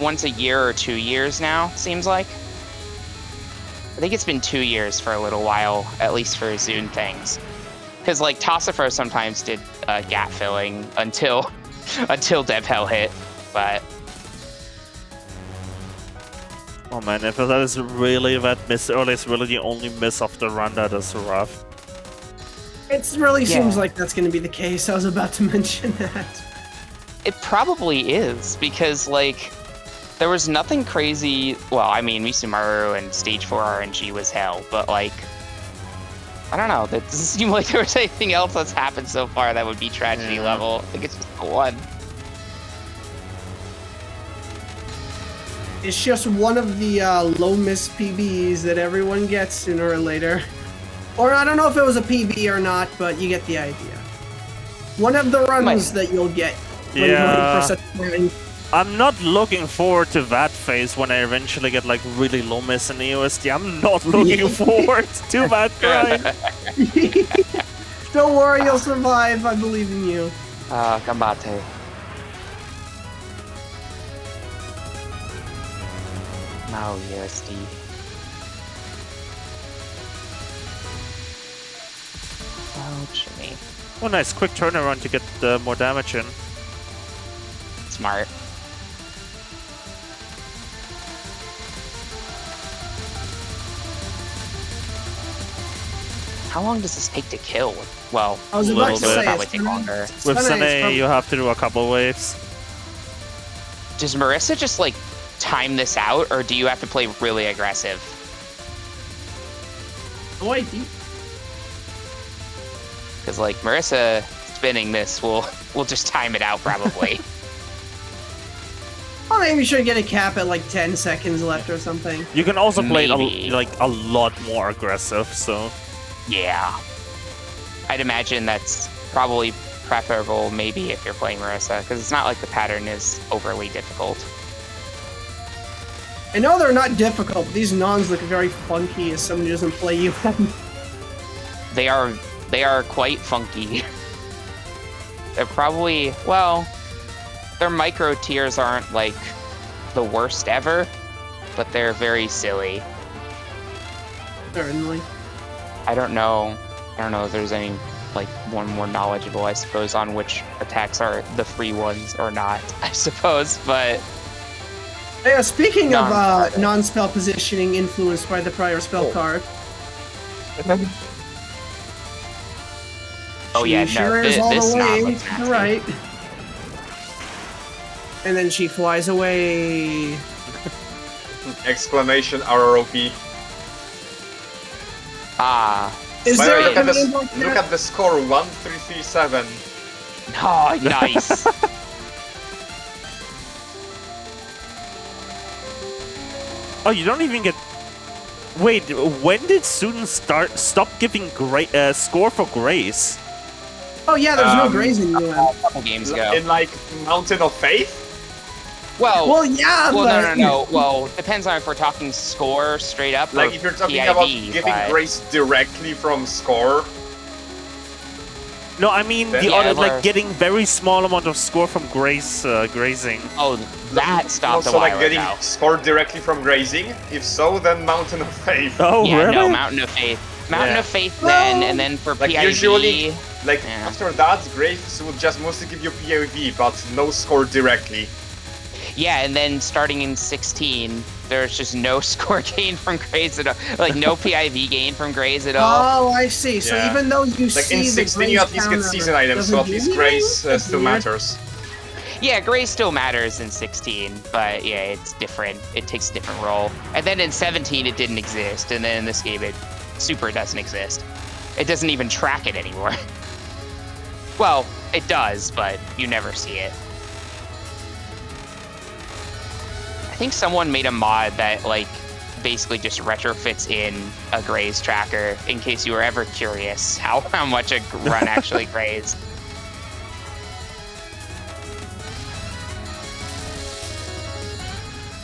Once a year or 2 years now, seems like. I think it's been 2 years for a little while, at least for Zune things. Because like Tossifro sometimes did gap filling until Dev Hell hit, but Oh man, if that is really that miss early, it's really the only miss of the run that is rough. It really Yeah. seems like that's going to be the case. I was about to mention that. it probably is because like there was nothing crazy. Well, I mean, Misumaru and Stage 4 RNG was hell, but like I don't know. That doesn't seem like there was anything else that's happened so far that would be tragedy level. I think it's just the one. It's just one of the low miss PBs that everyone gets sooner or later. Or I don't know if it was a PB or not, but you get the idea. One of the runs that you'll get when you're Yeah. for such time. I'm not looking forward to that phase when I eventually get like really low miss in the OSD. I'm not looking forward to that grind. Don't worry, you'll survive. I believe in you. Gambate. No, USD. Oh, Jimmy. Oh nice, quick turnaround to get more damage in. Smart. How long does this take to kill? Well, I was A about little to bit. say probably it's take gonna- longer. it's With gonna- it's Sene, prob- you have to do a couple waves. Does Marissa just like time this out, or do you have to play really aggressive? Oh, wait, do you- Because like Marissa spinning this will just time it out probably. Oh, maybe you should get a cap at like 10 seconds left or something. You can also play Maybe. a lot more aggressive, so... Yeah. I'd imagine that's probably preferable maybe if you're playing Marissa, because it's not like the pattern is overly difficult. I know they're not difficult, but these nons look very funky as someone who doesn't play you. They are quite funky. They're probably, well, Their micro tiers aren't like the worst ever, but they're very silly. Certainly. I don't know if there's any like one more knowledgeable, I suppose, on which attacks are the free ones or not, I suppose, but Yeah, speaking of Non-target. non-spell positioning influenced by the prior spell card. oh She yeah, no, sure is all this the knob way looks to the nasty. right. And then she flies away. Exclamation RROP. Ah, Is By the way, there look at a name like look that? at the score, 1337. oh, nice. Oh, you don't even get. Wait, when did students stop giving score for grace? Oh yeah, there's no Um, grazing in A couple games ago. In like Mountain of Faith? Well, Well, yeah, well, but no. Well, depends on if we're talking score straight up Like or if you're talking PIV, about giving but- grace directly from score. No, I mean the Yeah, other, we're- like getting very small amount of score from grazing. Oh, that stopped a Also while like getting ago. scored directly from grazing? If so, then Mountain of Faith. Oh, Yeah, really? no, Mountain of Faith. Mountain Yeah. of Faith Well, then, and then for like, PIV... usually- Like Yeah. after that, grace would just mostly give you POV, but no score directly. Yeah, and then starting in 16, there's just no score gain from Graze at all. Like, no PIV gain from Graze at all. oh, I see. So Yeah. even though you Like see in the 16 you graze at least get counter season items, so doesn't at do least anything? grace That's still weird. matters. Yeah, Graze still matters in 16, but yeah, it's different. It takes a different role. And then in 17, it didn't exist, and then in this game, it super doesn't exist. It doesn't even track it anymore. Well, it does, but you never see it. I think someone made a mod that, like, basically just retrofits in a graze tracker in case you were ever curious how much a run actually grazed.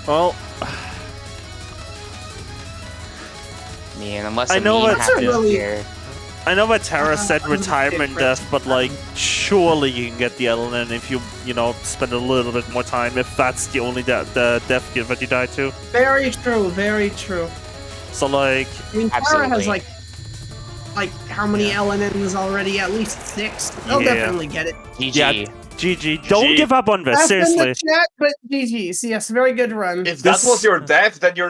Well, Man, unless I a know meme what's happens really- here. I know that Tara said retirement different. death, but like, surely you can get the LNN if you know, spend a little bit more time, if that's the only the death that you die to. Very true, very true. So like, I mean, Tara Absolutely. has like how many LNNs already? At least 6. They'll Yeah. definitely get it. GG. Yeah. GG. Don't GG. give up on this, That's in seriously. the chat, but GG's. Yes, very good run. If that This- was your death, then you're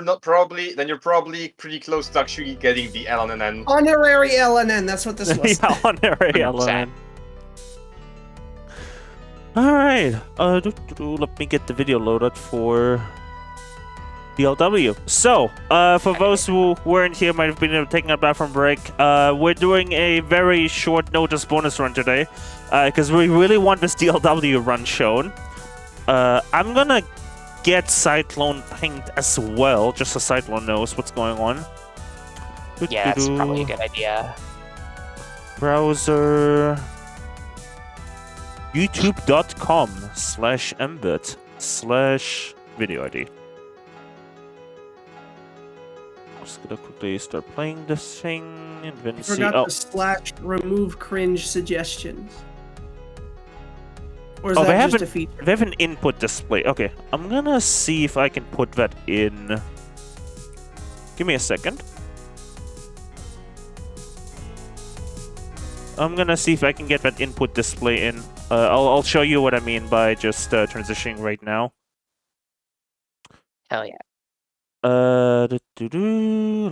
probably pretty close to actually getting the LNN. Honorary LNN, that's what this was. Yeah, honorary 100%. LNN. Alright, let me get the video loaded for DLW. So, for those who weren't here, might have been taking a bathroom break, we're doing a very short notice bonus run today, because we really want this DLW run shown. I'm gonna get Cyclone pinged as well, just so Cyclone knows what's going on. Yeah, that's probably a good idea. Browser youtube.com/mbit/video ID. Just gonna quickly start playing this thing and then I see. forgot Oh, the / remove cringe suggestions. Or is Oh, they that just haven't- a feature? they have an input display. Okay, I'm gonna see if I can put that in. Give me a second. I'm gonna see if I can get that input display in. I'll show you what I mean by just transitioning right now. Hell yeah.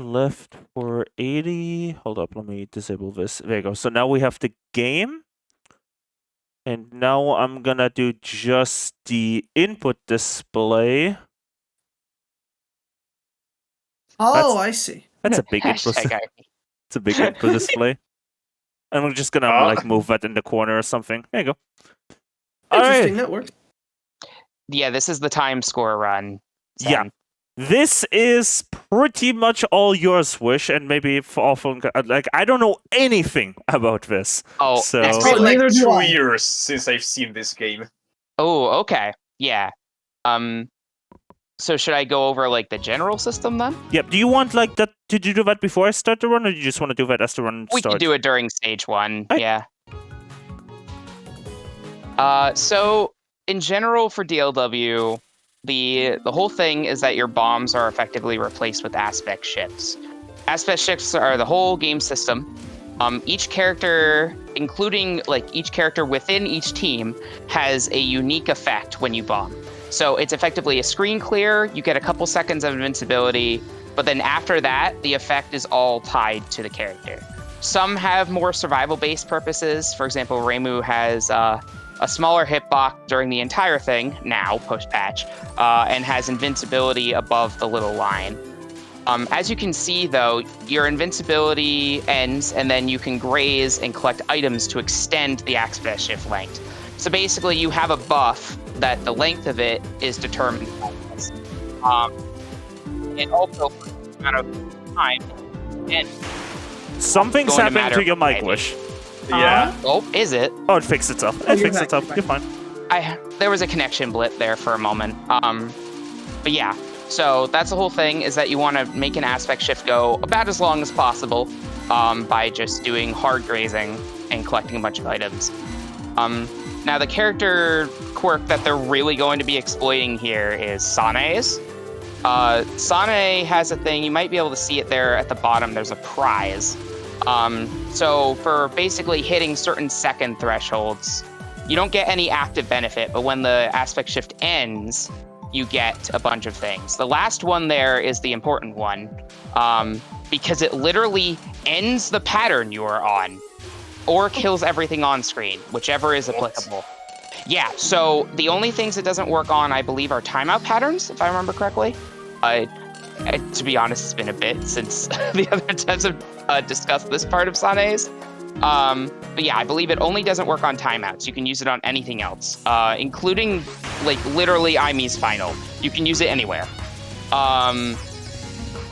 Left for 80. Hold up, let me disable this. There you go. So now we have the game. And now I'm gonna do just the input display. Oh, I see. That's a big input. Hashtag I- It's a big input display. And we're just gonna like move that in the corner or something. There you go. Interesting, Alright. that works. Yeah, this is the time score run. Yeah. Zen. This is pretty much all yours, Wish, and maybe for often like I don't know anything about this. Oh, So- that's It's Oh, been like neither do 2 I. years since I've seen this game. Oh, okay. Yeah. So should I go over like the general system then? Yep. Do you want like that? Did you do that before I start the run, or do you just want to do that as the run We starts? could do it during stage 1. Alright. Yeah. So in general for DLW, the whole thing is that your bombs are effectively replaced with aspect shifts. Aspect shifts are the whole game system. Each character, including each character within each team, has a unique effect when you bomb. So it's effectively a screen clear. You get a couple seconds of invincibility, but then after that, the effect is all tied to the character. Some have more survival-based purposes. For example, Reimu has a smaller hitbox during the entire thing, now, post-patch, and has invincibility above the little line. As you can see, though, your invincibility ends, and then you can graze and collect items to extend the aspect shift length. So basically, you have a buff that the length of it is determined by this. And also, for the amount of time, and Something's happening to your mic, Wish. Yeah. Oh, is it? Oh, it fixed itself. Oh, It you're fixed back, itself. you're You're fine. There was a connection blip there for a moment. But yeah, so that's the whole thing, is that you want to make an aspect shift go about as long as possible by just doing hard grazing and collecting a bunch of items. Now, the character quirk that they're really going to be exploiting here is Sane's. Sane has a thing, you might be able to see it there at the bottom, there's a prize. So for basically hitting certain second thresholds, you don't get any active benefit, but when the aspect shift ends, you get a bunch of things. The last one there is the important one, because it literally ends the pattern you are on, or kills everything on screen, whichever is applicable. Yeah, so the only things it doesn't work on, I believe, are timeout patterns, if I remember correctly. To be honest, it's been a bit since the other times I've discussed this part of Sane's. But yeah, I believe it only doesn't work on timeouts. You can use it on anything else, including, literally Aimee's Final. You can use it anywhere.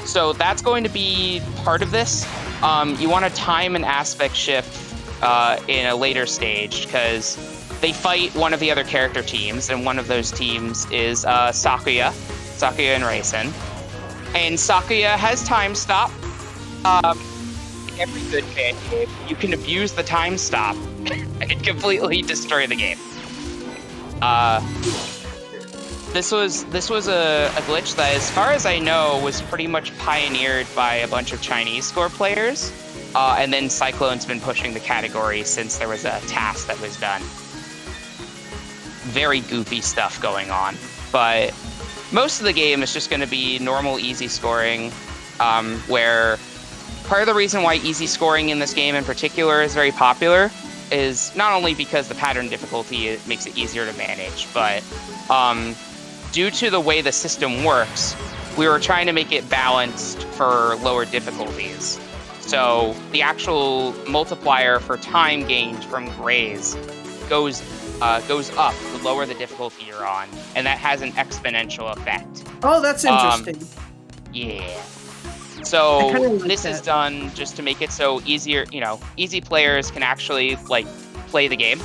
So that's going to be part of this. You want to time an aspect shift in a later stage, because they fight one of the other character teams, and one of those teams is Sakuya and Raisin. And Sakuya has time stop. Every good fan game, you can abuse the time stop and completely destroy the game. This was a glitch that, as far as I know, was pretty much pioneered by a bunch of Chinese score players, and then Cyclone's been pushing the category since there was a task that was done. Very goofy stuff going on, but most of the game is just going to be normal easy scoring, where part of the reason why easy scoring in this game in particular is very popular is not only because the pattern difficulty makes it easier to manage, but due to the way the system works, we were trying to make it balanced for lower difficulties. So the actual multiplier for time gained from graze goes up the lower the difficulty you're on, and that has an exponential effect. Oh, that's interesting. Yeah. I So kinda like this is done just to make it so easy players can actually play the game.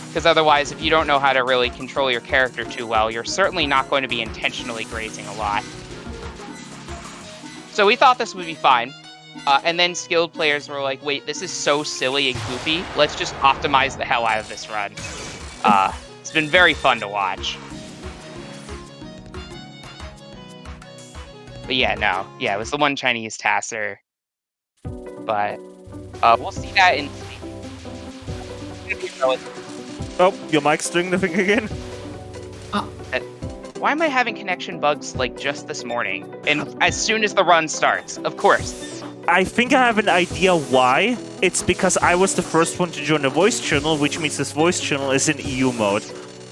Because otherwise, if you don't know how to really control your character too well, you're certainly not going to be intentionally grazing a lot. So we thought this would be fine. And then skilled players were like, wait, this is so silly and goofy. Let's just optimize the hell out of this run. It's been very fun to watch. But yeah, it was the one Chinese tasser. But we'll see that in... Oh, your mic's doing the thing again? Why am I having connection bugs just this morning? And as soon as the run starts, of course. I think I have an idea why. It's because I was the first one to join a voice channel, which means this voice channel is in EU mode.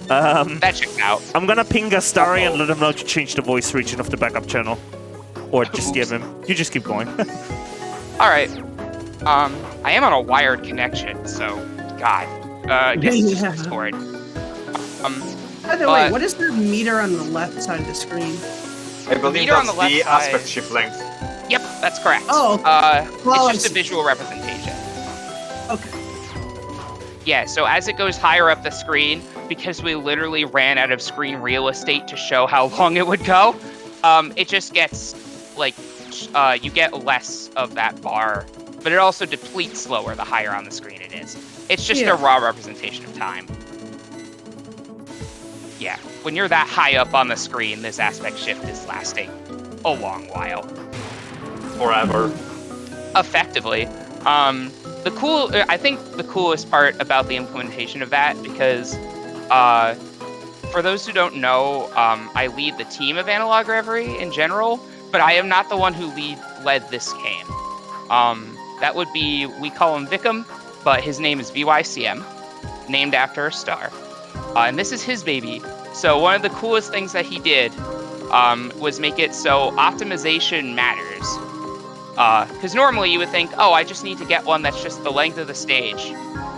That checks out. I'm gonna ping Gastari and let him know to change the voice region of the backup channel. Or just give him. You just keep going. Alright. I am on a wired connection, so... God. I guess it's just Discord. By the way, what is the meter on the left side of the screen? I believe that's the aspect shift length. Yep, that's correct. Oh, it's just a visual representation. Okay. Yeah, so as it goes higher up the screen, because we literally ran out of screen real estate to show how long it would go, it just gets, you get less of that bar, but it also depletes slower the higher on the screen it is. It's just a raw representation of time. yeah, when you're that high up on the screen, this aspect shift is lasting a long while. Forever. Effectively. I think the coolest part about the implementation of that, because for those who don't know, I lead the team of Analog Reverie in general, but I am not the one who led this game. That would be, we call him Vikram, but his name is VYCM, named after a star. And this is his baby. So one of the coolest things that he did was make it so optimization matters. Because normally you would think, oh, I just need to get one that's just the length of the stage,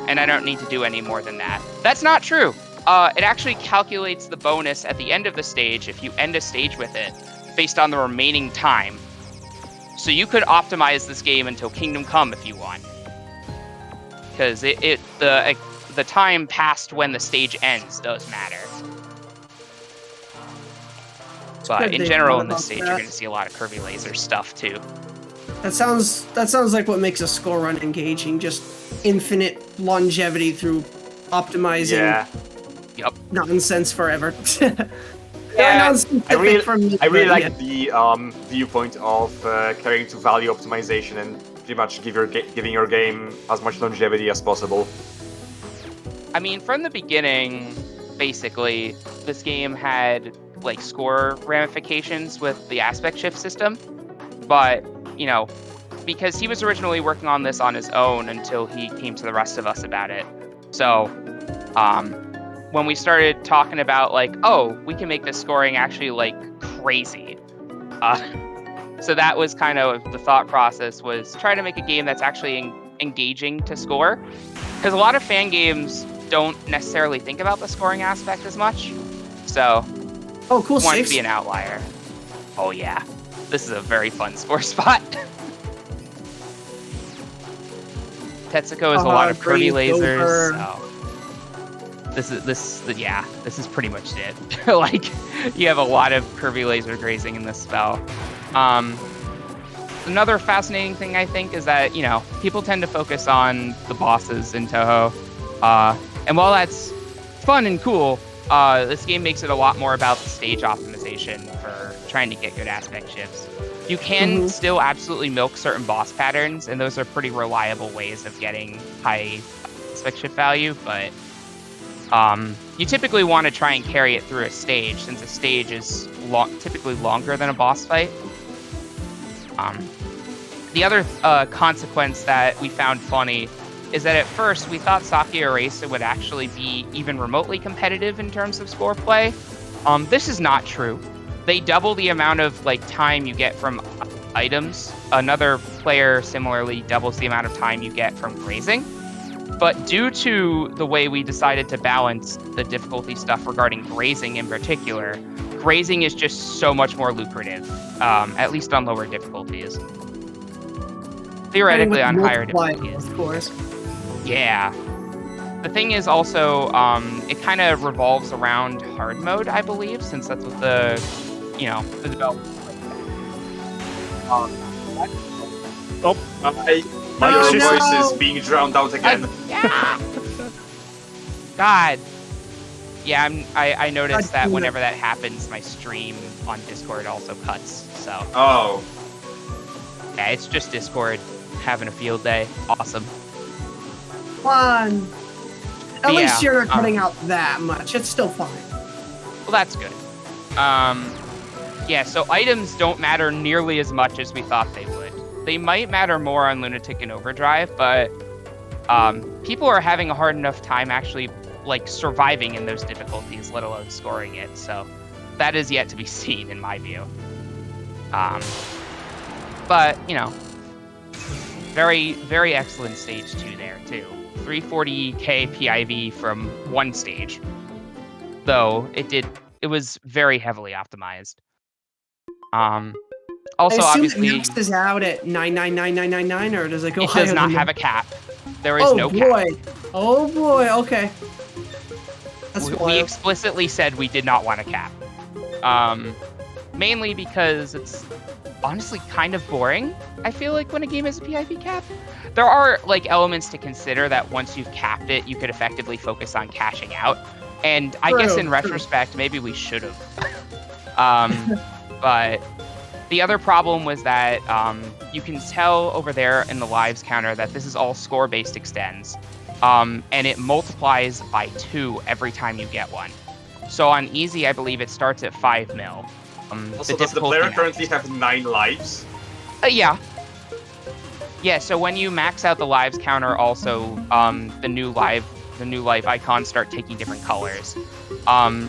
and I don't need to do any more than that. That's not true. It actually calculates the bonus at the end of the stage if you end a stage with it, based on the remaining time. So you could optimize this game until Kingdom Come if you want. Because the time past when the stage ends does matter. But in general, in this stage, you're going to see a lot of Kirby Laser stuff too. That sounds like what makes a score run engaging. Just infinite longevity through optimizing. Yep. Nonsense forever. Yeah, I really yeah. like the viewpoint of carrying to value optimization and pretty much giving your game as much longevity as possible. I mean, from the beginning, basically, this game had like score ramifications with the aspect shift system, but because he was originally working on this on his own until he came to the rest of us about it. So, when we started talking about like, oh, we can make this scoring actually like crazy. So that was kind of the thought process, was try to make a game that's actually engaging to score. Because a lot of fan games don't necessarily think about the scoring aspect as much. So, oh, cool. Wanted to be an outlier. Oh yeah, this is a very fun score spot. Tetsuko is a lot of Kirby lasers. So. This is pretty much it. Like, you have a lot of Kirby laser grazing in this spell. Another fascinating thing I think is that, people tend to focus on the bosses in Touhou. And while that's fun and cool, this game makes it a lot more about the stage optimization for trying to get good aspect shifts. You can still absolutely milk certain boss patterns, and those are pretty reliable ways of getting high aspect shift value, but you typically want to try and carry it through a stage, since a stage is typically longer than a boss fight. The other consequence that we found funny is that at first we thought Saki Erasa would actually be even remotely competitive in terms of score play. This is not true. They double the amount of time you get from items. Another player similarly doubles the amount of time you get from grazing. But due to the way we decided to balance the difficulty stuff regarding grazing in particular, grazing is just so much more lucrative, at least on lower difficulties. Theoretically on higher difficulties. Of course. Yeah. The thing is also, it kind of revolves around hard mode, I believe, since that's what the development. My voice is being drowned out again. God. Yeah, I noticed that whenever that happens, my stream on Discord also cuts. So. Oh. Yeah, it's just Discord having a field day. Awesome. Fun. At least you're not cutting out that much. It's still fine. Well, that's good. Yeah, so items don't matter nearly as much as we thought they would. They might matter more on Lunatic and Overdrive, but people are having a hard enough time actually surviving in those difficulties, let alone scoring it. So that is yet to be seen in my view. But very, very excellent stage 2 there too. 340k PIV from one stage, though it was very heavily optimized. Also, obviously, Next is out at 9999999, or does it go higher? It does not have a cap. There is no cap. Oh boy. Okay. We explicitly said we did not want a cap. Mainly because it's honestly kind of boring. I feel like when a game has a PIV cap, there are elements to consider that once you've capped it, you could effectively focus on cashing out. And I guess True, in true. retrospect, maybe we should have. But the other problem was that you can tell over there in the lives counter that this is all score-based extends. And it multiplies by 2 every time you get one. So on easy, I believe it starts at 5 mil. Also, does the player difficulty currently have 9 lives? Yeah. Yeah, so when you max out the lives counter, also the new life icons start taking different colors.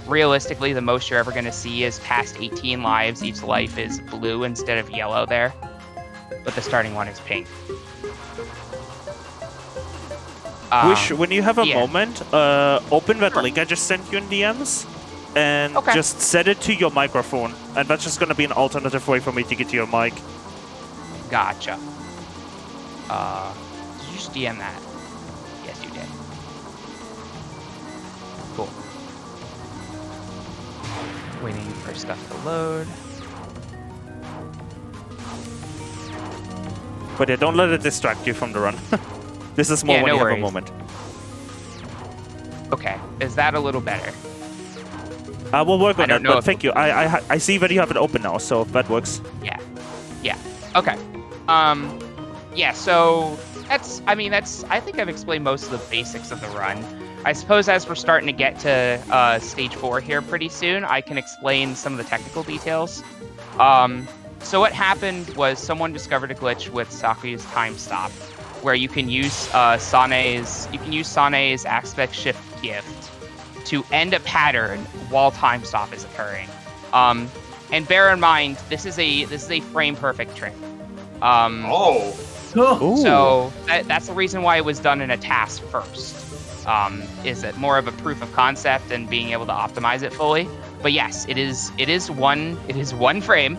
Realistically, the most you're ever going to see is past 18 lives. Each life is blue instead of yellow there. But the starting one is pink. When you have a yeah. moment, open that link I just sent you in DMs, and Okay. just set it to your microphone, and that's just gonna be an alternative way for me to get to your mic. Gotcha. Did you just DM that? Yes, you did. Cool. Waiting for stuff to load. But yeah, don't let it distract you from the run. This is more Yeah, when no you have a worries. moment. Okay, is that a little better? We'll work I on don't that, know but if- thank you. I see that you have it open now, so that works. Yeah. Okay. Yeah, so I think I've explained most of the basics of the run. I suppose as we're starting to get to stage 4 here pretty soon, I can explain some of the technical details. So what happened was someone discovered a glitch with Sakuyu's time stop, where you can use Sane's aspect shift gift to end a pattern while time stop is occurring. And bear in mind, this is a frame perfect trick. Oh! Oh, Ooh. So that's the reason why it was done in a task first. Is it more of a proof of concept and being able to optimize it fully? But yes, it is one frame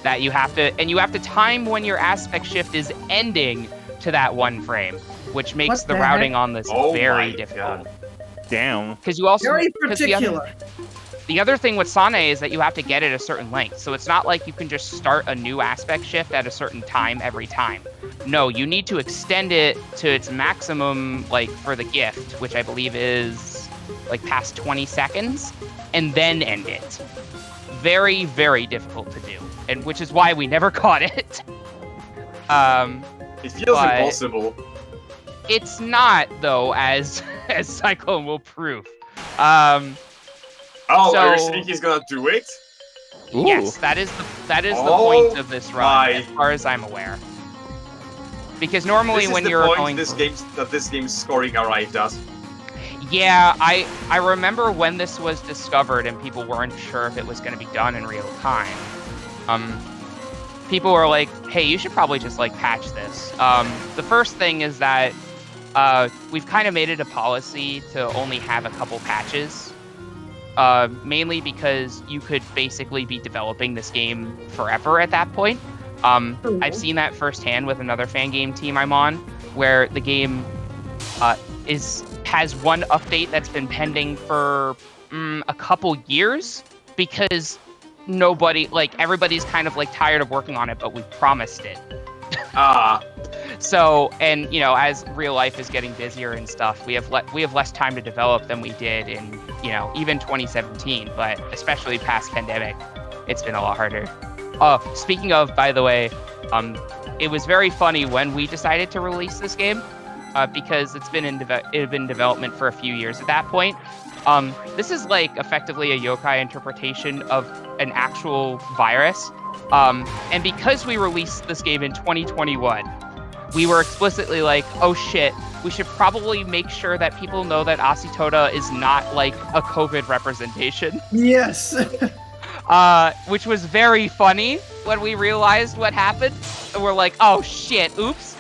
that you have to time when your aspect shift is ending to that one frame, which makes What the the routing heck? on this Oh very my difficult. God. Damn. Because you also very 'cause the other- particular. The other thing with Sane is that you have to get it a certain length. So it's not like you can just start a new aspect shift at a certain time every time. No, you need to extend it to its maximum, like, for the gift, which I believe is, like, past 20 seconds, and then end it. Very, very difficult to do, and which is why we never caught it. It feels But- impossible. It's not, though, as Cyclone will prove. Oh, are you so- saying he's gonna do it? Ooh. Yes, that is the Oh point of this run, my. as far as I'm aware. Because normally This when is the you're point going, this game's scoring arrived at. yeah, I remember when this was discovered and people weren't sure if it was going to be done in real time. People were like, "Hey, you should probably just like patch this." The first thing is that we've kind of made it a policy to only have a couple patches. Mainly because you could basically be developing this game forever at that point. I've seen that firsthand with another fan game team I'm on, where the game has one update that's been pending for a couple years because everybody's kind of like tired of working on it, but we promised it. So, and you know, as real life is getting busier and stuff, we have less time to develop than we did in, you know, even 2017. But especially past pandemic, it's been a lot harder. Speaking of, by the way, it was very funny when we decided to release this game, because it had been in development for a few years at that point. This is like effectively a yokai interpretation of an actual virus. And because we released this game in 2021, we were explicitly like, oh shit, we should probably make sure that people know that Asitoda is not like a COVID representation. Yes. Which was very funny when we realized what happened. And we're like, oh shit, oops.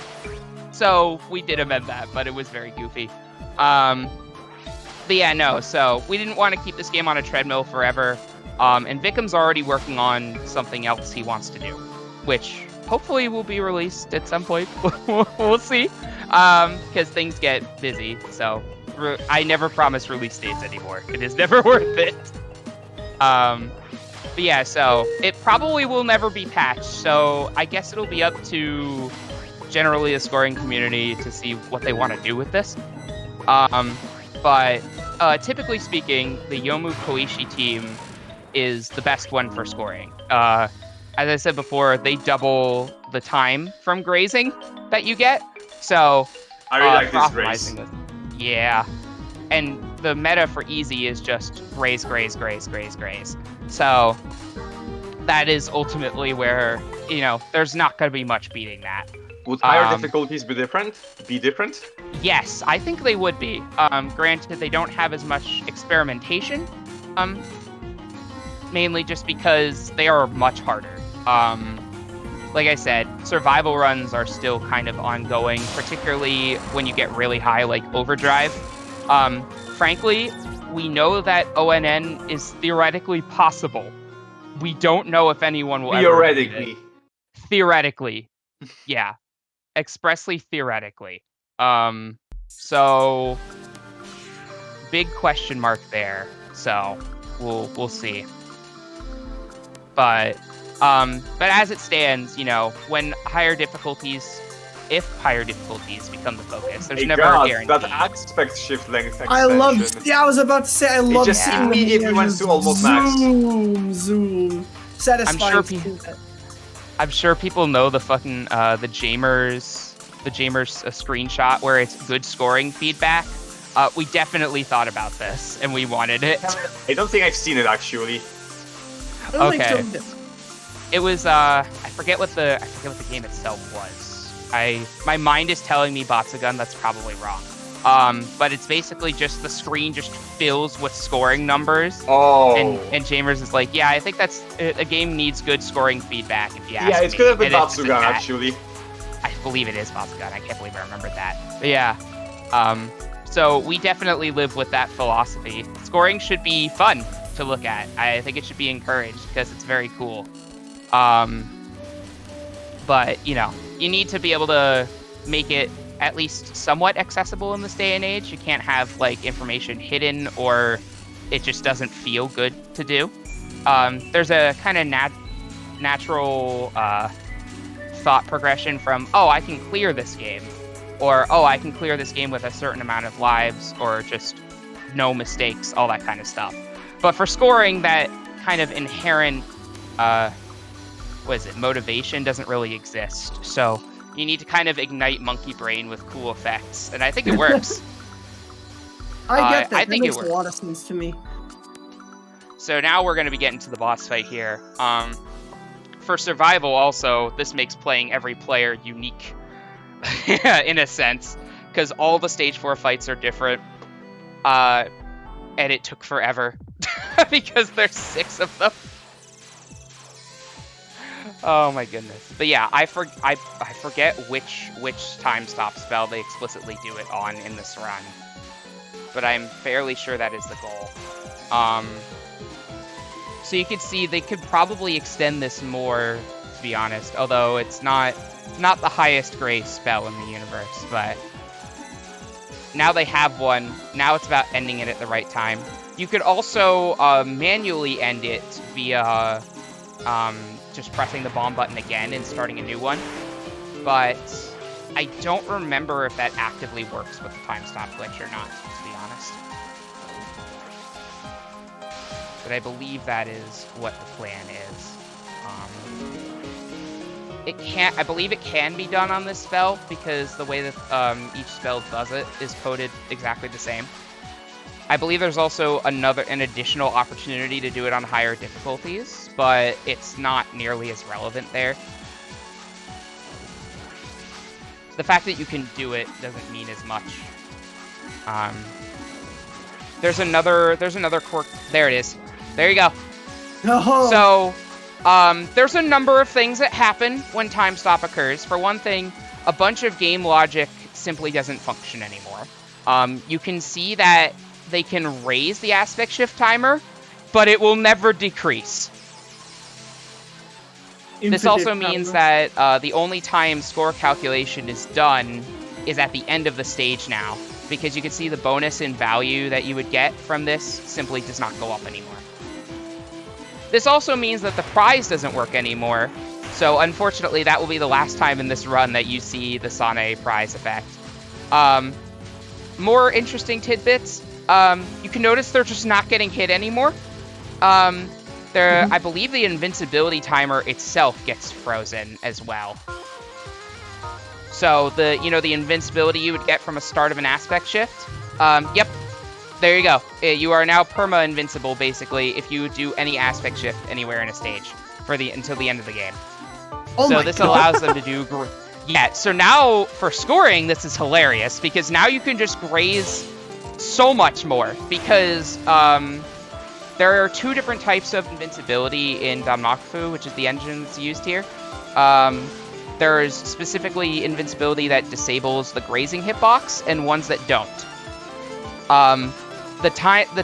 So we did amend that, but it was very goofy. But yeah, no, so we didn't want to keep this game on a treadmill forever. And Vikram's already working on something else he wants to do, which hopefully will be released at some point. We'll see, because things get busy. So I never promise release dates anymore. It is never worth it. But yeah, so it probably will never be patched. So I guess it'll be up to generally the scoring community to see what they want to do with this. But typically speaking, the Yomu Koishi team is the best one for scoring. As I said before, they double the time from grazing that you get. So I really like for this grace. optimizing this. Yeah. And the meta for easy is just graze. So that is ultimately where, there's not going to be much beating that. Would higher difficulties be different? Yes, I think they would be. Granted, they don't have as much experimentation, mainly just because they are much harder. Like I said, survival runs are still kind of ongoing, particularly when you get really high, like Overdrive. Frankly, we know that ONN is theoretically possible. We don't know if anyone will ever beat it. Theoretically. Yeah. Expressly theoretically. So big question mark there. So we'll see. But as it stands, when if higher difficulties become the focus, there's never a guarantee. That aspect shift length extension. I was about to say, I love just seeing immediately went to almost max. Zoom. Satisfying. I'm sure people know the fucking the Jamers screenshot where it's good scoring feedback. We definitely thought about this and we wanted it. I don't think I've seen it actually. Okay. It was I forget what the game itself was. My mind is telling me Batsugun, that's probably wrong. But it's basically just the screen just fills with scoring numbers. Oh. And Jamers is like, yeah, I think that's a game needs good scoring feedback. If you ask me. Yeah, it's good with Batsugun actually. I believe it is Batsugun. I can't believe I remembered that. But yeah. So we definitely live with that philosophy. Scoring should be fun to look at. I think it should be encouraged because it's very cool. But you need to be able to make it at least somewhat accessible in this day and age. You can't have like information hidden or it just doesn't feel good to do. There's a kind of natural thought progression from, oh, I can clear this game, or oh, I can clear this game with a certain amount of lives, or just no mistakes, all that kind of stuff. But for scoring, that kind of inherent motivation doesn't really exist. So you need to kind of ignite monkey brain with cool effects, and I think it works. I get that. I think makes it works. a lot of sense to me. So now we're going to be getting to the boss fight here. For survival also, this makes playing every player unique in a sense, because all the stage 4 fights are different, and it took forever because there's 6 of them. Oh my goodness. But yeah, I forget which time stop spell they explicitly do it on in this run, but I'm fairly sure that is the goal. So you could see they could probably extend this more, to be honest, although it's not the highest grade spell in the universe, but now they have one. Now it's about ending it at the right time. You could also manually end it via just pressing the bomb button again and starting a new one, but I don't remember if that actively works with the time stop glitch or not, to be honest. But I believe that is what the plan is. I believe it can be done on this spell because the way that each spell does it is coded exactly the same. I believe there's also an additional opportunity to do it on higher difficulties, but it's not nearly as relevant there. The fact that you can do it doesn't mean as much. There's another quirk. There it is. There you go. Oh. So, there's a number of things that happen when time stop occurs. For one thing, a bunch of game logic simply doesn't function anymore. You can see that they can raise the aspect shift timer, but it will never decrease. This also means that the only time score calculation is done is at the end of the stage now, because you can see the bonus in value that you would get from this simply does not go up anymore. This also means that the prize doesn't work anymore, so unfortunately that will be the last time in this run that you see the Sane prize effect. More interesting tidbits, you can notice they're just not getting hit anymore. I believe the invincibility timer itself gets frozen as well. So the invincibility you would get from a start of an aspect shift. Yep, there you go. You are now perma-invincible basically if you do any aspect shift anywhere in a stage until the end of the game. Oh so my this God. allows them to do. Yeah. So now for scoring, this is hilarious because now you can just graze so much more because there are 2 different types of invincibility in Danmaku, which is the engine that's used here. There's specifically invincibility that disables the grazing hitbox and ones that don't. The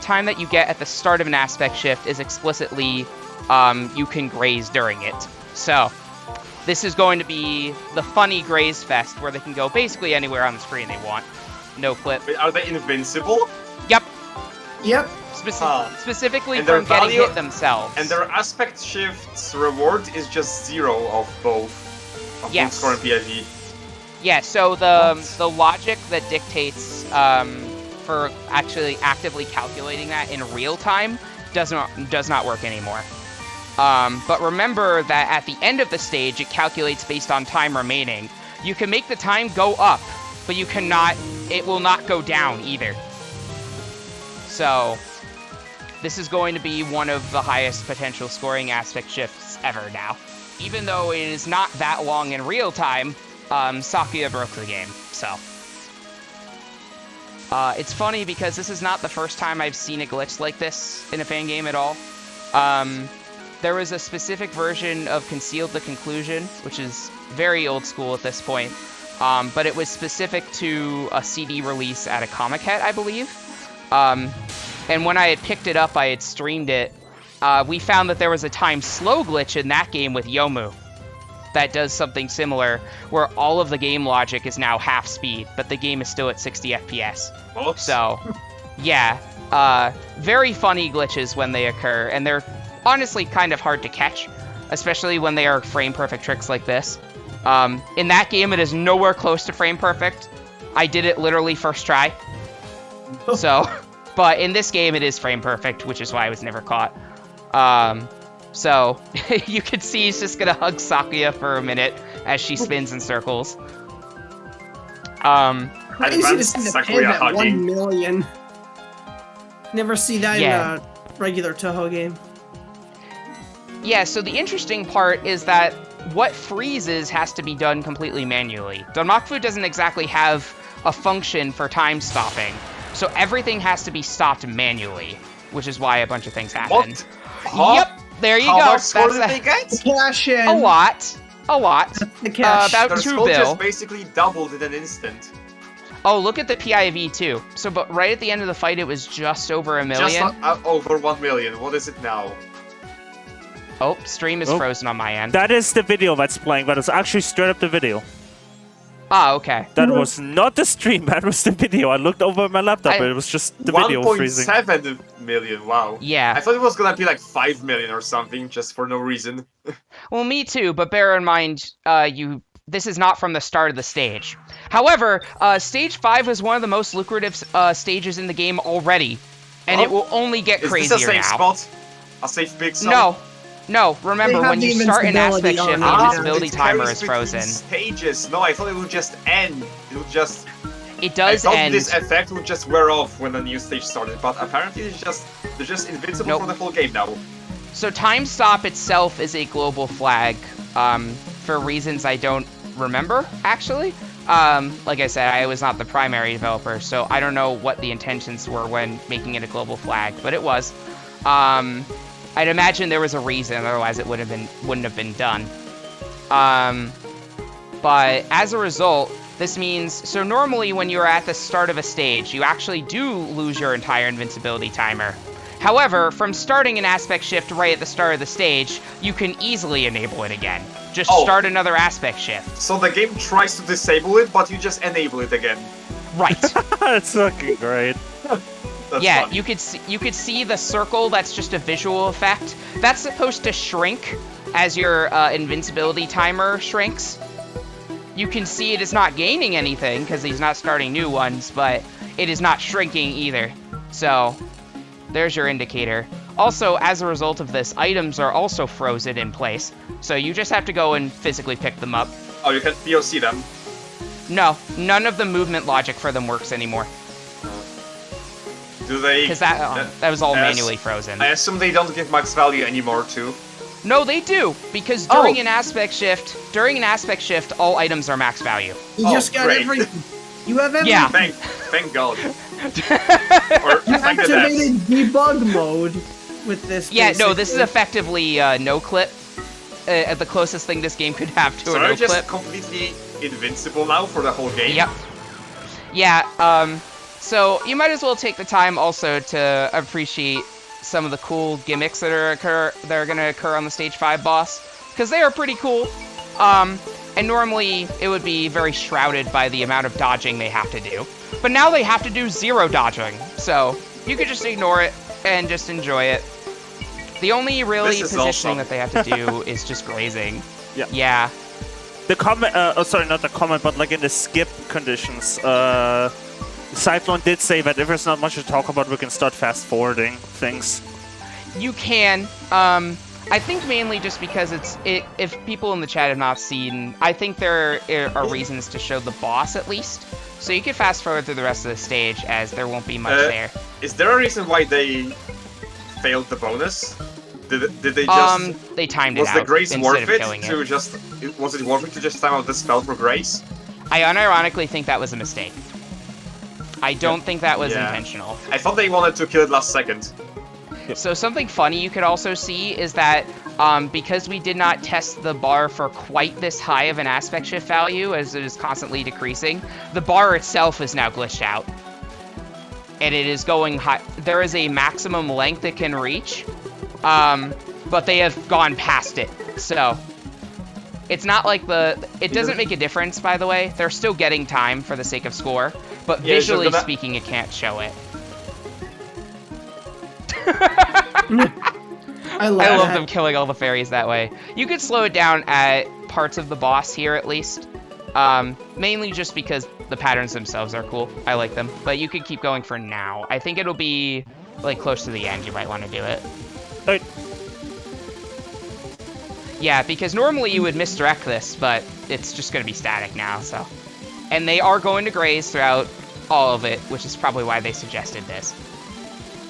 time that you get at the start of an aspect shift is explicitly you can graze during it. So this is going to be the funny graze fest where they can go basically anywhere on the screen they want. No clip. Wait, are they invincible? Yep. Yep. Specifically And their from getting value- hit themselves. And their aspect shift's reward is just 0 of both. Of Yes. score and PIV. Yeah, so the logic that dictates for actually actively calculating that in real time does not work anymore. But remember that at the end of the stage, it calculates based on time remaining. You can make the time go up, but it will not go down either. So this is going to be one of the highest potential scoring aspect shifts ever now. Even though it is not that long in real time, Sakuya broke the game, so. It's funny because this is not the first time I've seen a glitch like this in a fan game at all. There was a specific version of Concealed the Conclusion, which is very old school at this point, but it was specific to a CD release at a Comic-Con, I believe. And when I had picked it up, I had streamed it. We found that there was a time slow glitch in that game with Yomu that does something similar, where all of the game logic is now half speed, but the game is still at 60 FPS. Oops. So, yeah, very funny glitches when they occur, and they're honestly kind of hard to catch, especially when they are frame-perfect tricks like this. In that game, it is nowhere close to frame-perfect. I did it literally first try. So, but in this game, it is frame-perfect, which is why I was never caught. So, you can see he's just gonna hug Sakuya for a minute as she spins in circles. Crazy to see the pin Sakuya at hugging. 1 million. Never see that Yeah. in a regular Touhou game. Yeah, so the interesting part is that what freezes has to be done completely manually. Danmaku doesn't exactly have a function for time stopping, so everything has to be stopped manually, which is why a bunch of things happen. What? Huh? Yep, there you How go. much score did That's they get? Cash in. a lot. A lot. The cash. About Their 2 score bill. just basically doubled in an instant. Oh, look at the PIV too. So, but right at the end of the fight, it was just over 1 million. Just over 1 million. What is it now? Oh, stream is Oh. frozen on my end. That is the video that's playing, but it's actually straight up the video. Ah, okay. That was not the stream, that was the video. I looked over my laptop, I- and it was just the video freezing. 1.7 million, wow. Yeah. I thought it was gonna be like 5 million or something, just for no reason. Well, me too, but bear in mind, this is not from the start of the stage. However, Stage 5 was one of the most lucrative stages in the game already, and it Oh. will only get Is crazier this a safe now. spot? A safe pixel? No, remember, They have when the you start an invincibility aspect shift, on the it now. invincibility it timer carries is between frozen. Stages. No, I thought it would just end. It would just. It does I thought end. this effect would just wear off when a new stage started, but apparently they're just invincible Nope. for the whole game now. So time stop itself is a global flag, for reasons I don't remember, actually. Like I said, I was not the primary developer, so I don't know what the intentions were when making it a global flag, but it was. I'd imagine there was a reason, otherwise it wouldn't have been done. But as a result, this means, so normally when you're at the start of a stage, you actually do lose your entire invincibility timer. However, from starting an aspect shift right at the start of the stage, you can easily enable it again. Just Oh. start another aspect shift. So the game tries to disable it, but you just enable it again. Right. That's fucking great. That's Yeah, fun. you could see the circle. That's just a visual effect. That's supposed to shrink as your invincibility timer shrinks. You can see it is not gaining anything because he's not starting new ones, but it is not shrinking either. So, there's your indicator. Also, as a result of this, items are also frozen in place. So you just have to go and physically pick them up. Oh, you can POC them. No, none of the movement logic for them works anymore. Do they? Because that was all manually frozen. I assume they don't give max value anymore too. No, they do, because during an aspect shift, all items are max value. You just got great. everything. You have everything. Yeah. Thank God. Or You thank the activated devs. debug mode with this. Yeah, no, this is basically. effectively no clip. The closest thing this game could have to So a they're no just clip. completely invincible now for the whole game. Yep. Yeah. So you might as well take the time also to appreciate some of the cool gimmicks that are going to occur on the Stage 5 boss, because they are pretty cool. And normally it would be very shrouded by the amount of dodging they have to do. But now they have to do 0 dodging, so you could just ignore it and just enjoy it. The only really positioning awesome. that they have to do is just grazing. Yeah. Yeah. The comment, sorry, not the comment, but like in the skip conditions, Cyclone did say that if there's not much to talk about, we can start fast forwarding things. You can. I think mainly just because if people in the chat have not seen, I think there are reasons to show the boss at least. So you can fast forward through the rest of the stage, as there won't be much there. Is there a reason why they failed the bonus? Did they just? They timed it Was out the grace instead worth of it killing to it. just? Was it worth it to just time out the spell for grace? I unironically think that was a mistake. I don't think that was Yeah. intentional. I thought they wanted to kill it last second. So something funny you could also see is that because we did not test the bar for quite this high of an aspect shift value, as it is constantly decreasing, the bar itself is now glitched out. And it is going high. There is a maximum length it can reach, but they have gone past it. So it's not like it doesn't make a difference, by the way. They're still getting time for the sake of score, but Yeah, so visually gonna- speaking, it can't show it. I I love love them killing all the fairies that way. You could slow it down at parts of the boss here, at least. Mainly just because the patterns themselves are cool. I like them. But you could keep going for now. I think it'll be, like, close to the end. You might want to do it. Right. Yeah, because normally you would misdirect this, but it's just going to be static now, so. And they are going to graze throughout all of it, which is probably why they suggested this.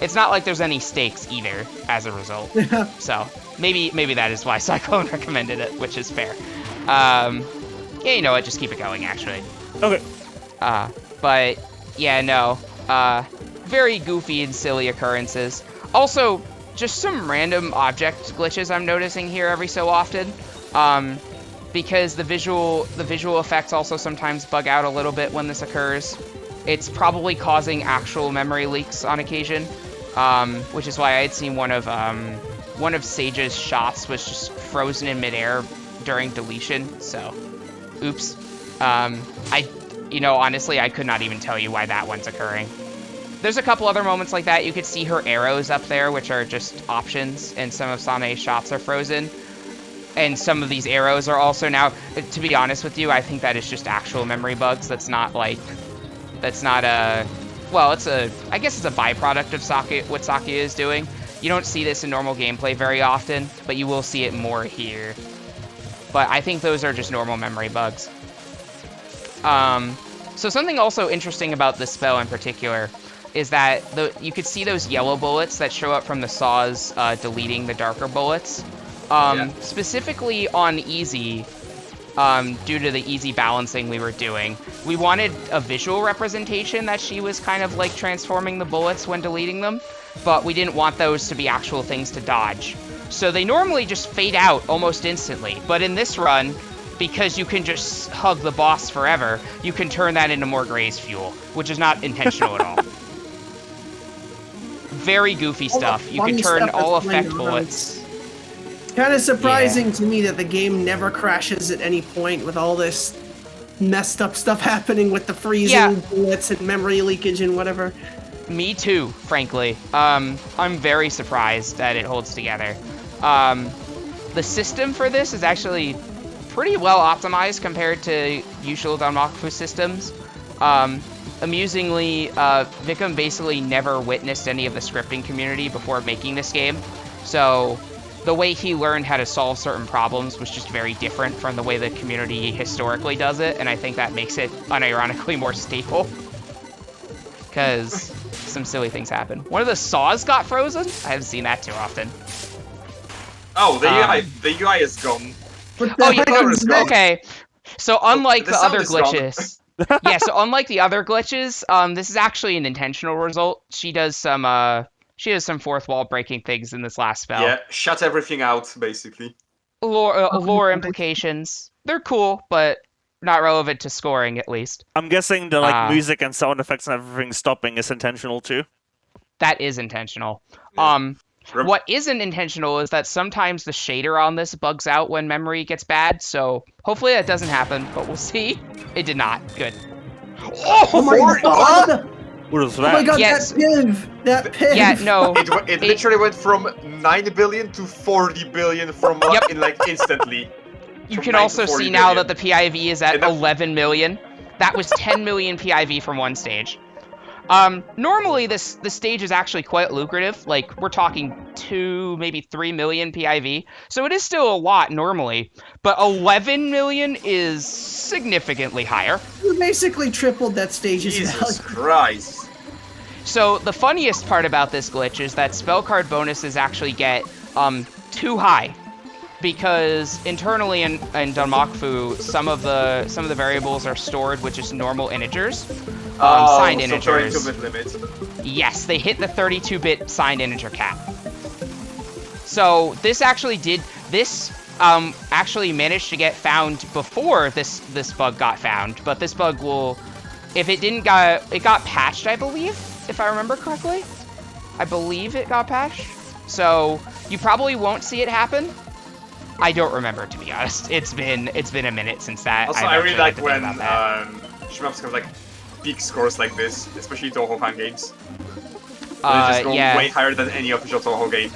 It's not like there's any stakes either, as a result. So, maybe that is why Cyclone recommended it, which is fair. Yeah, you know what, just keep it going, actually. Okay. But, yeah, no. Very goofy and silly occurrences. Also, just some random object glitches I'm noticing here every so often. Because the visual effects also sometimes bug out a little bit when this occurs. It's probably causing actual memory leaks on occasion. Which is why I had seen one of Sage's shots was just frozen in midair during deletion, so oops. Honestly, I could not even tell you why that one's occurring. There's a couple other moments like that. You could see her arrows up there, which are just options, and some of Same's shots are frozen. And some of these arrows are also now, to be honest with you, I think that is just actual memory bugs. I guess it's a byproduct of what Saki is doing. You don't see this in normal gameplay very often, but you will see it more here. But I think those are just normal memory bugs. So something also interesting about this spell in particular is that you could see those yellow bullets that show up from the saws deleting the darker bullets. Specifically on easy, due to the easy balancing we were doing. We wanted a visual representation that she was kind of like transforming the bullets when deleting them, but we didn't want those to be actual things to dodge. So they normally just fade out almost instantly, but in this run, because you can just hug the boss forever, you can turn that into more graze fuel, which is not intentional at all. Very goofy stuff. You can turn all effect bullets. Kind of surprising to me that the game never crashes at any point with all this messed up stuff happening with the freezing bullets and memory leakage and whatever. Me too, frankly. I'm very surprised that it holds together. The system for this is actually pretty well optimized compared to usual Danmaku systems. amusingly, Vikram basically never witnessed any of the scripting community before making this game. So the way he learned how to solve certain problems was just very different from the way the community historically does it, and I think that makes it unironically more stable. Because some silly things happen. One of the saws got frozen? I haven't seen that too often. Oh, the UI is gone. Oh, yeah, color is gone. okay. So unlike the the sound other is gone. glitches... yeah, so unlike the other glitches, this is actually an intentional result. She does some fourth wall breaking things in this last spell. Yeah, shut everything out, basically. Lore implications. They're cool, but not relevant to scoring, at least. I'm guessing the like music and sound effects and everything stopping is intentional too. That is intentional. Yeah. What isn't intentional is that sometimes the shader on this bugs out when memory gets bad, so hopefully that doesn't happen, but we'll see. It did not. Good. Oh my god! What was Oh my that? god, Yes. that piv! Yeah, no. It literally went from 9 billion to 40 billion from Yep. in like instantly. You From can 9 to also 40 see now billion. that the PIV is at And that- 11 million. That was 10 million PIV from one stage. Normally the stage is actually quite lucrative. Like, we're talking 2, maybe 3 million PIV. So it is still a lot normally, but 11 million is significantly higher. You basically tripled that stage's Jesus value. Christ. So the funniest part about this glitch is that spell card bonuses actually get too high. Because internally in Danmaku, some of the variables are stored with just normal integers, signed integers. So 32-bit limit. Yes, they hit the 32-bit signed integer cap. So this actually actually managed to get found before this bug got found, but this bug will, if it got patched, I believe, if I remember correctly. I believe it got patched. So you probably won't see it happen. I don't remember, to be honest. It's been a minute since that. Also, I really like when shmups have like peak scores like this, especially Touhou fan games. They just go yeah. way higher than any official Touhou game.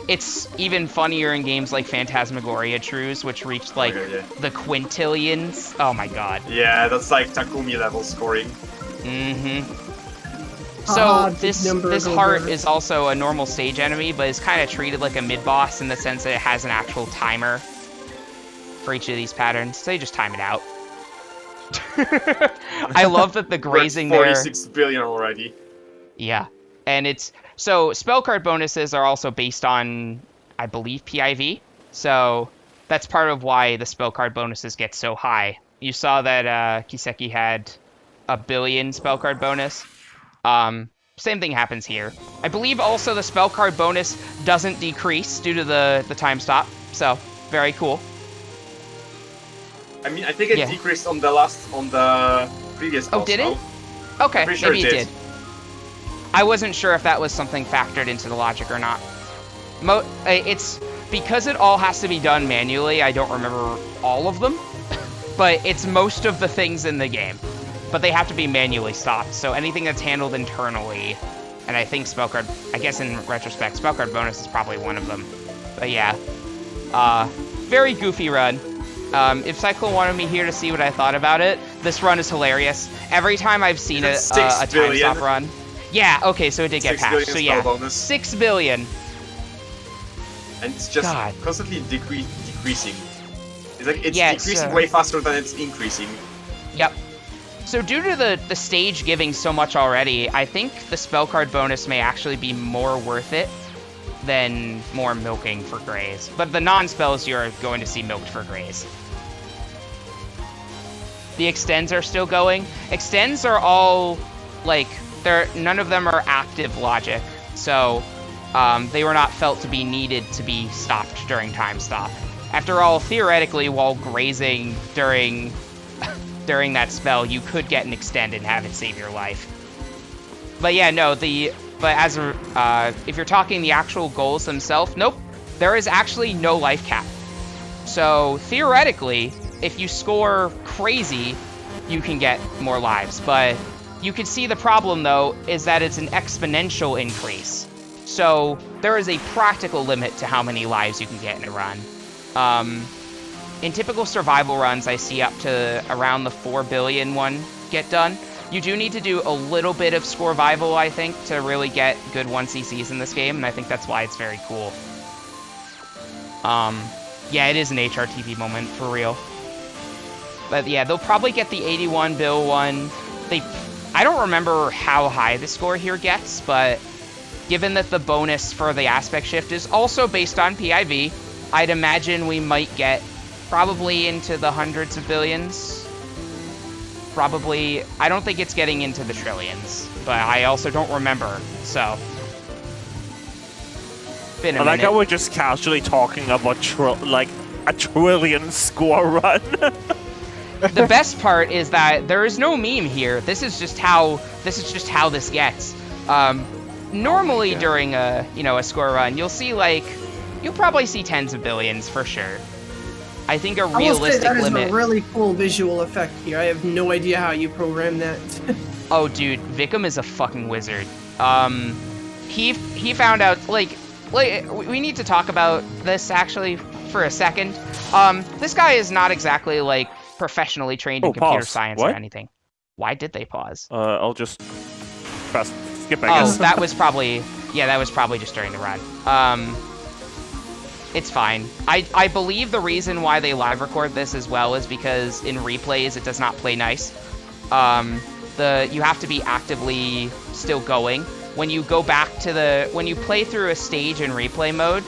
It's even funnier in games like Phantasmagoria Trues, which reached like the quintillions. Oh my god. Yeah, that's like Takumi level scoring. Mm-hmm. So this heart is also a normal stage enemy, but is kind of treated like a mid-boss in the sense that it has an actual timer for each of these patterns. So you just time it out. I love that the grazing We're there. at 46 billion already. Yeah, and it's so spell card bonuses are also based on, I believe, PIV. So that's part of why the spell card bonuses get so high. You saw that Kiseki had 1 billion spell card bonus. Same thing happens here. I believe also the spell card bonus doesn't decrease due to the time stop. So very cool. I mean, I think it decreased on the previous boss. Oh, did it? No? Okay, Pretty sure maybe it did. I wasn't sure if that was something factored into the logic or not. It's because it all has to be done manually. I don't remember all of them, but it's most of the things in the game. But they have to be manually stopped, so anything that's handled internally, and I think spellcard, I guess in retrospect, spellcard bonus is probably one of them. But yeah, very goofy run. If Cyclone wanted me here to see what I thought about it, this run is hilarious. Every time I've seen a time stop run. Yeah, okay, so it did get patched, so yeah. Bonus. 6 billion. And it's just constantly decreasing. It's like it's decreasing so... way faster than it's increasing. Yep. So due to the stage giving so much already, I think the spell card bonus may actually be more worth it than more milking for Greys. But the non-spells you're going to see milked for Greys. The extends are still going. Extends are all, like, none of them are active logic. So they were not felt to be needed to be stopped during time stop. After all, theoretically, while grazing during that spell, you could get an extend and have it save your life. But yeah, no, if you're talking the actual goals themselves, nope, there is actually no life cap. So theoretically, if you score crazy, you can get more lives. But you can see the problem though, is that it's an exponential increase. So there is a practical limit to how many lives you can get in a run. In typical survival runs, I see up to around the 4 billion one get done. You do need to do a little bit of scorevival, I think, to really get good 1cc's in this game, and I think that's why it's very cool. Yeah, it is an HRTV moment, for real. But yeah, they'll probably get the 81 bill one. I don't remember how high the score here gets, but given that the bonus for the aspect shift is also based on PIV, I'd imagine we might get probably into the hundreds of billions. Probably, I don't think it's getting into the trillions, but I also don't remember, so. Been a I like minute. how we're just casually talking about like a trillion score run. The best part is that there is no meme here. This is just how this gets. Normally during a score run, you'll probably see tens of billions for sure. I think a I will say realistic that is limit. a really cool visual effect here. I have no idea how you program that. Oh, dude, Vickham is a fucking wizard. He found out like we need to talk about this actually for a second. This guy is not exactly like professionally trained in computer pause. science What? or anything. Why did they pause? I'll just press skip, I Oh, guess. that was probably just during the run. It's fine. I believe the reason why they live record this as well is because in replays it does not play nice. You have to be actively still going. When you go back to when you play through a stage in replay mode,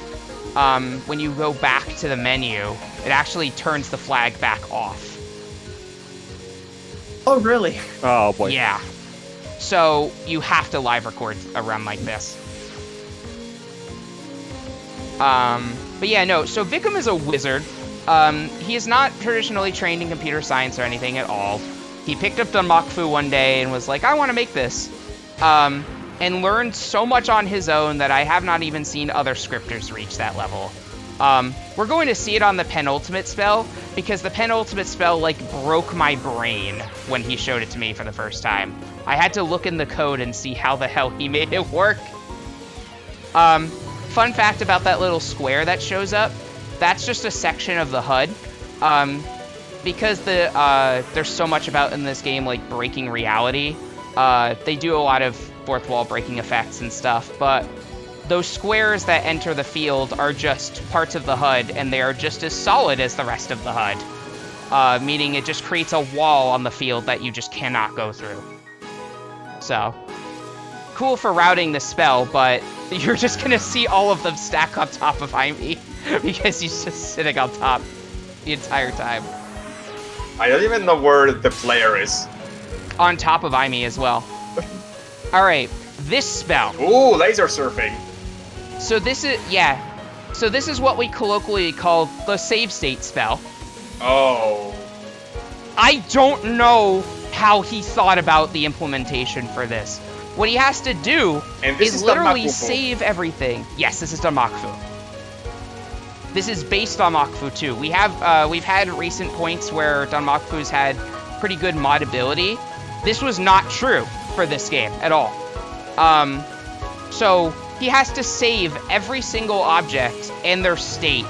when you go back to the menu, it actually turns the flag back off. Oh, really? Oh boy. Yeah. So you have to live record a run like this. But yeah, no, so Vickham is a wizard. He is not traditionally trained in computer science or anything at all. He picked up Danmaku one day and was like, I want to make this. And learned so much on his own that I have not even seen other scripters reach that level. We're going to see it on the penultimate spell, because the penultimate spell, like, broke my brain when he showed it to me for the first time. I had to look in the code and see how the hell he made it work. Fun fact about that little square that shows up, that's just a section of the HUD. Because there's so much about in this game, like, breaking reality, they do a lot of fourth wall breaking effects and stuff, but those squares that enter the field are just parts of the HUD, and they are just as solid as the rest of the HUD. Meaning it just creates a wall on the field that you just cannot go through. So, cool for routing the spell, but you're just gonna see all of them stack on top of Jaime, because he's just sitting on top the entire time. I don't even know where the player is. On top of Jaime as well. Alright, this spell. Ooh, laser surfing. So this is what we colloquially call the save state spell. Oh. I don't know how he thought about the implementation for this. What he has to do is literally Danmaku. save everything. Yes, this is Danmaku. This is based on Danmaku too. We've had recent points where Danmaku's had pretty good modability. This was not true for this game at all. So he has to save every single object and their state,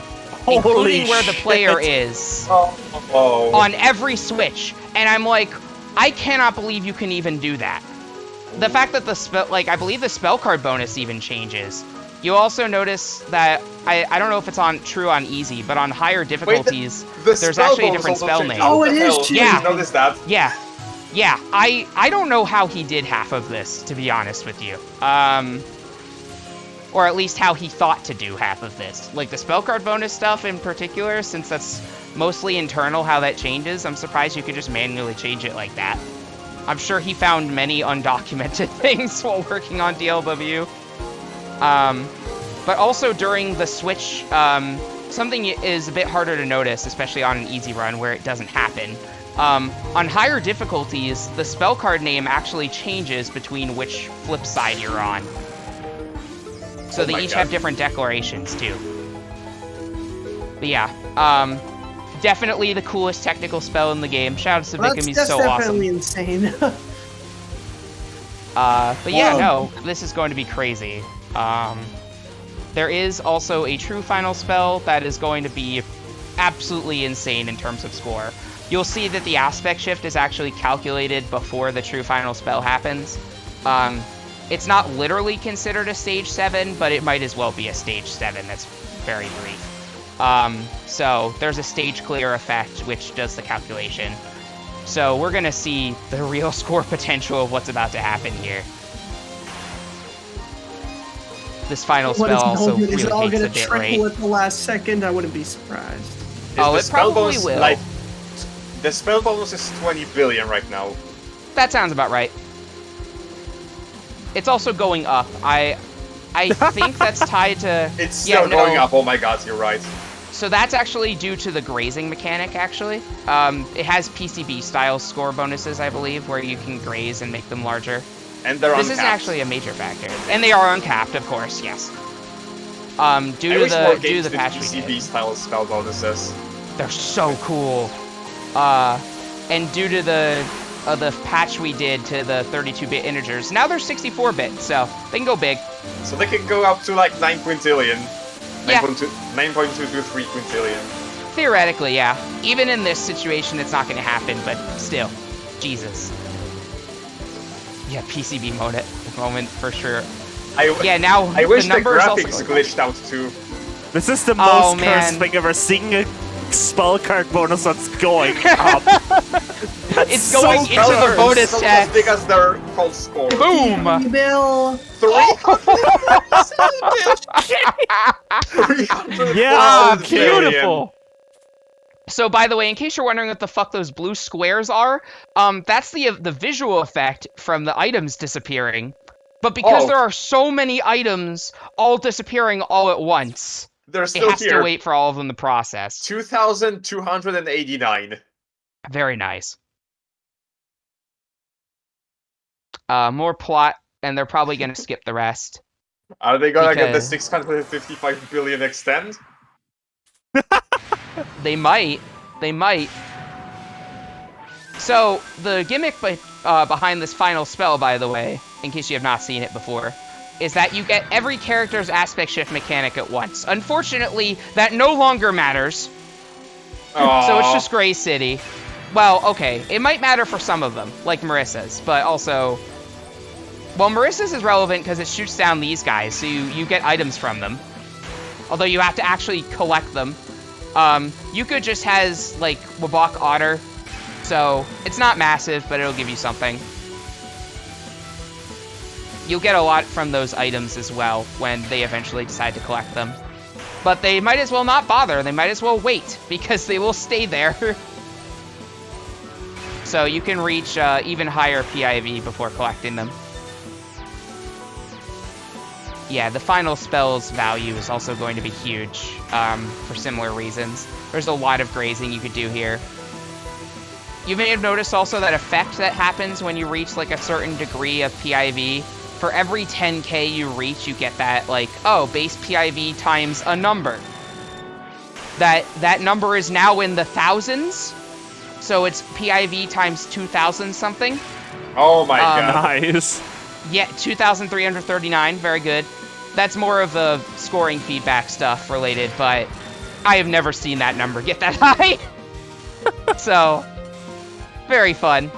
including where the player is, on every switch. And I'm like, I cannot believe you can even do that. The fact that the spell, like, I believe the spell card bonus even changes. You also notice that, I don't know if it's true on easy, but on higher difficulties, there's actually a different spell name. Oh, it is true. Yeah. Notice that. Yeah. Yeah, I don't know how he did half of this, to be honest with you. Or at least how he thought to do half of this. Like, the spell card bonus stuff in particular, since that's mostly internal how that changes, I'm surprised you could just manually change it like that. I'm sure he found many undocumented things while working on DLW. But also during the switch, something is a bit harder to notice, especially on an easy run where it doesn't happen. On higher difficulties, the spell card name actually changes between which flip side you're on. So they each have different declarations too. But yeah, definitely the coolest technical spell in the game. Shout out to Vickham, he's so awesome. That's definitely insane. But yeah, no, this is going to be crazy. There is also a true final spell that is going to be absolutely insane in terms of score. you'll see that the aspect shift is actually calculated before the true final spell happens. It's not literally considered a stage 7, but it might as well be a stage 7 that's very brief. So there's a stage clear effect which does the calculation. So we're gonna see the real score potential of what's about to happen here. This final spell also really is it all takes gonna a bit triple rate. at the last second? I wouldn't be surprised. Oh, the it spell probably bonus, will. Like, the spell bonus is 20 billion right now. That sounds about right. It's also going up. I think that's tied to... It's still no. going up, oh my god, you're right. So that's actually due to the grazing mechanic, actually. It has PCB style score bonuses, I believe, where you can graze and make them larger. And they're This uncapped. isn't actually a major factor. And they are uncapped, of course, yes. Due I wish more to games the with patch we PCB did. style spell bonuses. They're so cool. And due to the patch we did to the 32-bit integers, now they're 64-bit, so they can go big. So they can go up to like 9 quintillion. Yeah. 9.223 quintillion. Theoretically, yeah. Even in this situation, it's not going to happen, but still. Jesus. Yeah, PCB moment for sure. Yeah, now I wish the the number is also graphics going glitched out too. This is the Oh, most man. cursed thing ever. Seeing a spell card bonus that's going up. It's going into the bonus As chest. big as their whole score. Boom! Bill. 300 Yeah, billion. beautiful. So, by the way, in case you're wondering what the fuck those blue squares are, that's the visual effect from the items disappearing. But because there are so many items all disappearing all at once, They're it still has here. to wait for all of them to process. 2,289. Very nice. More plot, and they're probably going to skip the rest. Are they gonna get the Because- 655 billion extend? They might. They might. So, the gimmick behind this final spell, by the way, in case you have not seen it before, is that you get every character's aspect shift mechanic at once. Unfortunately, that no longer matters. So it's just Gray City. Well, okay, it might matter for some of them, like Marissa's, but also... Well, Marissa's is relevant because it shoots down these guys, so you get items from them. Although you have to actually collect them. Yuka just has, like, Wabak Otter, so it's not massive, but it'll give you something. You'll get a lot from those items as well when they eventually decide to collect them. But they might as well not bother, they might as well wait, because they will stay there. So you can reach even higher PIV before collecting them. Yeah, the final spell's value is also going to be huge, for similar reasons. There's a lot of grazing you could do here. You may have noticed also that effect that happens when you reach like a certain degree of PIV. For every 10k you reach, you get that, like, oh, base PIV times a number. That number is now in the thousands, so it's PIV times 2,000 something. Oh my god. Nice. Yeah, 2,339, very good. That's more of the scoring feedback stuff related, but I have never seen that number get that high. So, very fun.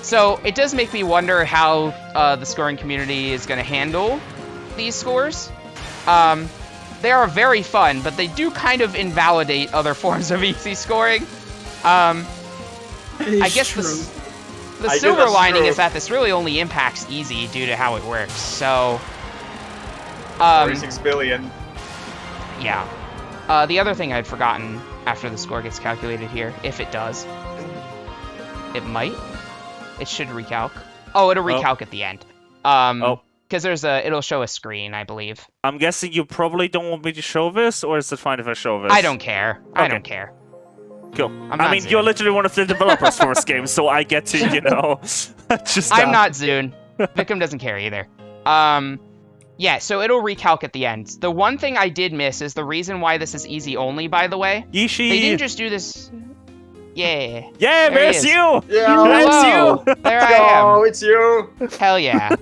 So, it does make me wonder how the scoring community is going to handle these scores. They are very fun, but they do kind of invalidate other forms of easy scoring. I guess the silver lining is that this really only impacts easy due to how it works, so... 46 billion. Yeah. The other thing I'd forgotten after the score gets calculated here, if it does, it might. It should recalc. Oh, it'll recalc at the end. Because it'll show a screen, I believe. I'm guessing you probably don't want me to show this, or is it fine if I show this? I don't care. I Okay. don't care. Cool. I'm I not mean, Zoom. you're literally one of the developers for this game, so I get to, you know, just... I'm not Zune. Victim doesn't care either. Yeah, so it'll recalc at the end. The one thing I did miss is the reason why this is easy only, by the way. Yishi! They didn't just do this... Yeah. Yeah, There he there's is. you! Yeah. That's Hello. you! There I am. Oh, it's you! Hell yeah.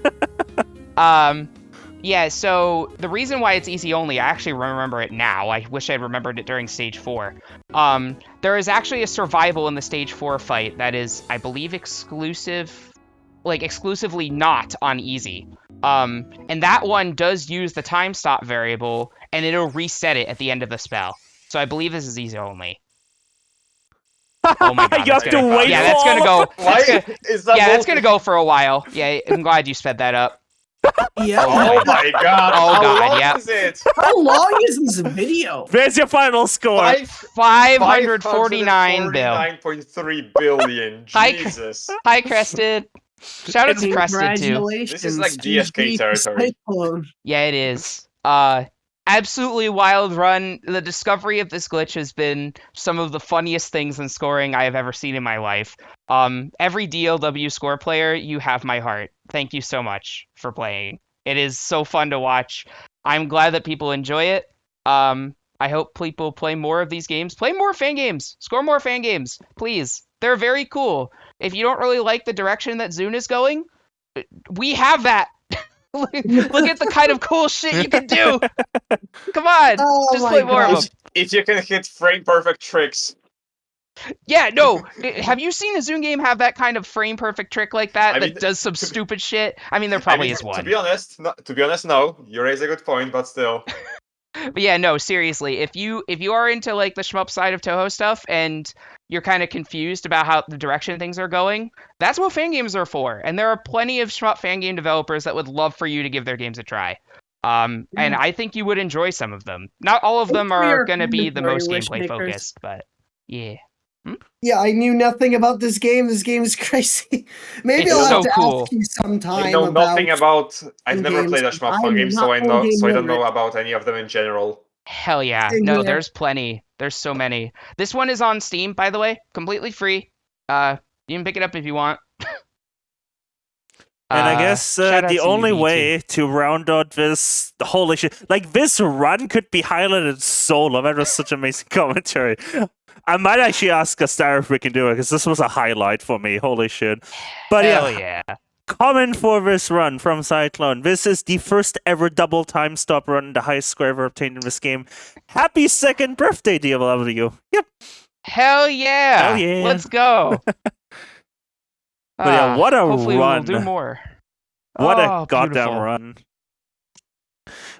Yeah, so the reason why it's easy only, I actually remember it now. I wish I'd remembered it during Stage 4. There is actually a survival in the Stage 4 fight that is, I believe, exclusively not on easy. And that one does use the time stop variable, and it'll reset it at the end of the spell. So I believe this is easy only. Oh my god. You have to wait Yeah, for that's gonna go. Why is that? That's gonna go for a while. Yeah, I'm glad you sped that up. Yeah. Oh my god! Oh How god, long yeah. is it? How long is this video? There's your final score. 549 bill. 549.3 billion. Hi, Jesus. Hi, Crested. Shout out to Crested too. Congratulations. This is like DFK GG territory. Cyclone. Yeah, it is. Absolutely wild run. The discovery of this glitch has been some of the funniest things in scoring I have ever seen in my life. Every DLW score player, you have my heart. Thank you so much for playing. It is so fun to watch. I'm glad that people enjoy it. I hope people play more of these games. Play more fan games. Score more fan games, please. They're very cool. If you don't really like the direction that Zune is going, we have that. Look at the kind of cool shit you can do. Come on, just play more of them. If you can hit frame perfect tricks. Yeah, no. Have you seen a Zune game have that kind of frame perfect trick like that that does some stupid shit? I mean, there probably is one. To be honest, no. You raise a good point, but still. But yeah, no, seriously. If you are into like the shmup side of Touhou stuff and you're kind of confused about how the direction things are going, that's what fan games are for. And there are plenty of shmup fan game developers that would love for you to give their games a try. And I think you would enjoy some of them. Not all of them are going to be the most gameplay focused, but yeah. Yeah, I knew nothing about this game. This game is crazy. Maybe It's I'll so have to cool. ask you sometime. I know nothing about. I've never games. played a shmup I'm fun game, so not I know. game So I don't know literate. about any of them in general. Hell yeah. Same No, here. there's plenty. There's so many. This one is on Steam, by the way. Completely free. You can pick it up if you want. And I guess shout out the to only UB too. way to round out this holy shit, like this run could be highlighted solo. That was such amazing commentary. I might actually ask a star if we can do it because this was a highlight for me. Holy shit! But Hell yeah. comment for this run from Cyclone. This is the first ever double time stop run, the highest score ever obtained in this game. Happy second birthday, DLW. Yep. Hell yeah. Hell yeah. Let's go. But yeah, what a hopefully run. We'll do more. What a goddamn beautiful. run.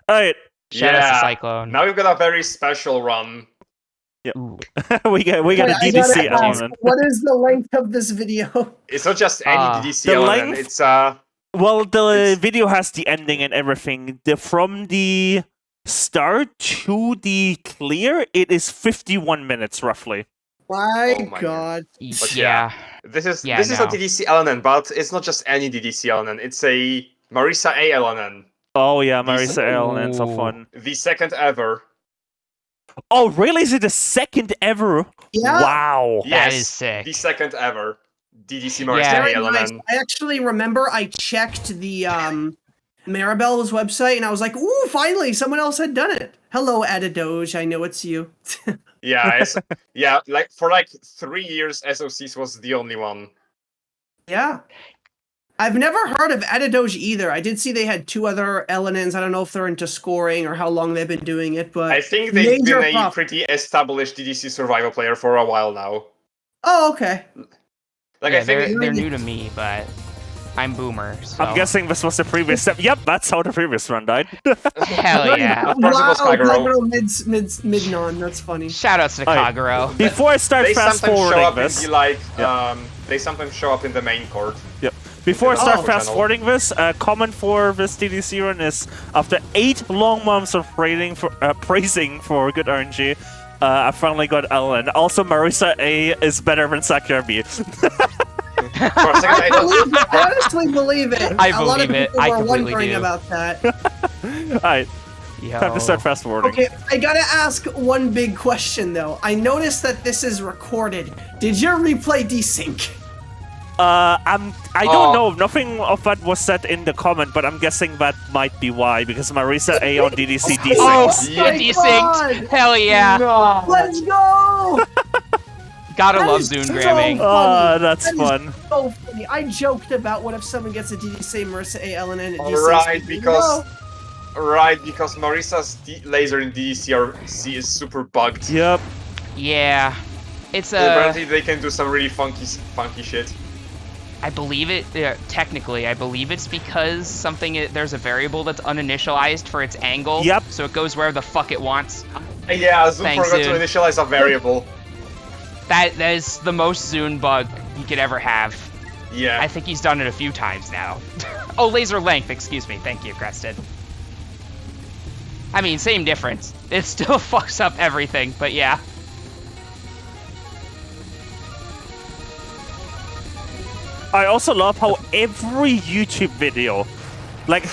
Alright. Shout out to Cyclone. Now we've got a very special run. Ooh. we got a Wait, I DDC gotta ask, element. what is the length of this video? It's not just any DDC the element. length- It's Well, the It's- video has the ending and everything. From the start to the clear, it is 51 minutes roughly. My Oh my god. But yeah. this is Yeah, this is no. a DDC element, but it's not just any DDC element. It's a Marisa A element, Oh yeah, Marisa L and so Ooh. fun. the second ever. Oh, really? Is it the second ever? Yeah. Wow. That Yes, is sick. the second ever DDC Marisa Yeah. A Very nice. element. I actually remember I checked the Maribel's website and I was like, ooh, finally, someone else had done it. Hello, Adadoge, I know it's you. Yeah, like for 3 years, SOCs was the only one. Yeah. I've never heard of Adadoge either. I did see they had 2 other LNNs. I don't know if they're into scoring or how long they've been doing it, but I think they've major been a props. pretty established DDC survival player for a while now. Oh, okay. Like Yeah, I think they're new to me, but I'm boomer, so I'm guessing this was the previous step. Yep, that's how the previous run died. hell yeah. Of course it was Wow, Kagero. mid-non, that's funny. Shout outs to Alright. Kagero. Before I start they fast sometimes show forwarding up this, in the they sometimes show up in the main court. before I start Oh. fast forwarding this, comment for this DDC run is after 8 long months of praising for good RNG, I finally got Ellen. Also, Marisa A is better than Sakura B. For a second, I thought, I honestly believe it. I A lot of believe it. people I were completely wondering do. about that. Alright, time to start fast forwarding. Okay, I gotta ask one big question though. I noticed that this is recorded. Did your replay desync? I don't Oh. know. Nothing of that was said in the comment, but I'm guessing that might be why, because Marisa A on DDC Oh, desyncs. Yeah. it desynced. Hell yeah. Let's go! Gotta That love is Zune so gramming. Oh, that's That is fun. So funny. I joked about what if someone gets a DDC Marissa A. LNN and Alright, because Right, because Marisa's laser in DDC is super bugged. Yep. Yeah. It's Apparently they can do some really funky shit. I believe it, technically, I believe it's because there's a variable that's uninitialized for its angle. Yep. So it goes wherever the fuck it wants. Yeah, Zoom Thanks, forgot to Zoom. initialize a variable. That is the most Zune bug you could ever have. Yeah. I think he's done it a few times now. Oh, laser length, excuse me. Thank you, Crested. I mean, same difference. It still fucks up everything, but yeah. I also love how every YouTube video, like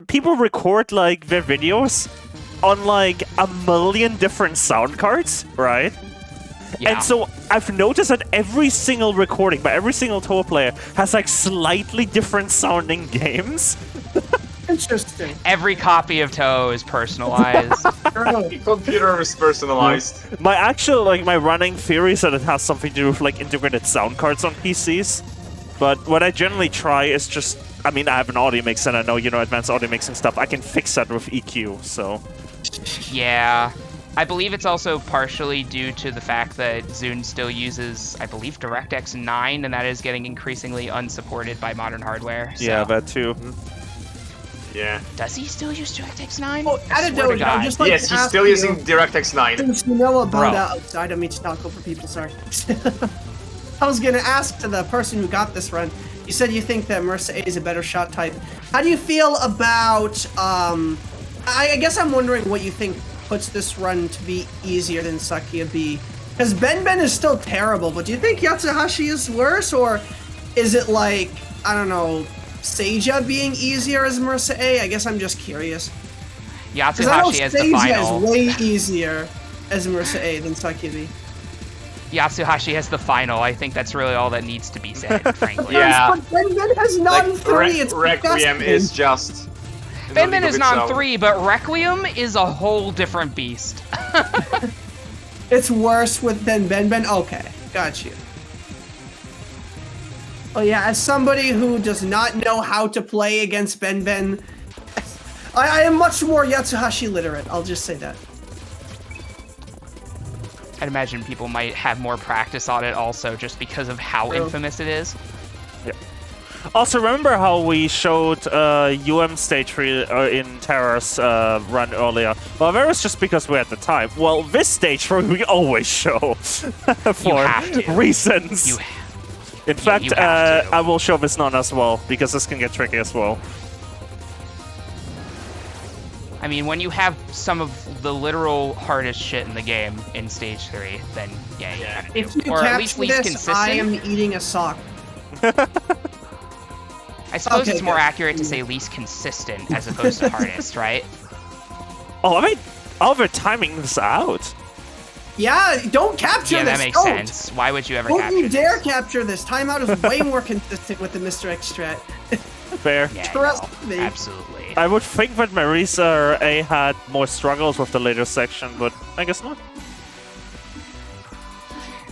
people record like their videos on like a million different sound cards, right? Yeah. And so I've noticed that every single recording by every single Touhou player has like slightly different sounding games. Interesting. Every copy of Touhou is personalized. Computer is personalized. My actual, like, my running theory is that it has something to do with, like, integrated sound cards on PCs. But what I generally try is just, I mean, I have an audio mix and I know, advanced audio mixing stuff. I can fix that with EQ, so. Yeah. I believe it's also partially due to the fact that Zune still uses, I believe, DirectX 9, and that is getting increasingly unsupported by modern hardware. So. Yeah, that too. Yeah. Does he still use DirectX 9? Oh, I swear to I'd God. just like Yes, to he's ask still you, using DirectX 9. Since you know about Bro. outside, I mean Stockholm for people, sorry. I was gonna ask to the person who got this run, you said you think that Marissa A is a better shot type. How do you feel about, I guess I'm wondering what you think puts this run to be easier than Sakia B. Because Ben is still terrible, but do you think Yatsuhashi is worse, or is it like, I don't know, Seija being easier as Marissa A? I guess I'm just curious. Yatsuhashi has the Seija final. is way easier as Marissa A than Sakia B. Yatsuhashi has the final. I think that's really all that needs to be said, frankly. Yeah. But Ben has non-3, it's Requiem disgusting. is just... Ben in a is league of its not own. 3, but Requiem is a whole different beast. It's worse than Ben. Okay, got you. Oh yeah, as somebody who does not know how to play against Ben, I am much more Yatsuhashi literate, I'll just say that. I'd imagine people might have more practice on it also, just because of how True. infamous it is. Also, remember how we showed stage 3 in Terra's run earlier? Well, that was just because we had the time. Well, this stage 3 we always show for have to. reasons. You In fact, you have to. I will show this none as well, because this can get tricky as well. I mean, when you have some of the literal hardest shit in the game in stage 3, then yeah, you gotta do. If you Or at capture least least this, consistent. I am eating a sock. I suppose Okay, it's more good. accurate to say least consistent as opposed to hardest, right? Oh, I mean, they're timing this out. Yeah, don't capture Yeah, this. that makes don't. sense. Why would you ever Don't capture you dare this? capture this. Timeout is way more consistent with the Mr. X strat. Fair. Yeah, Trust no, me. absolutely. I would think that Marisa A had more struggles with the later section, but I guess not.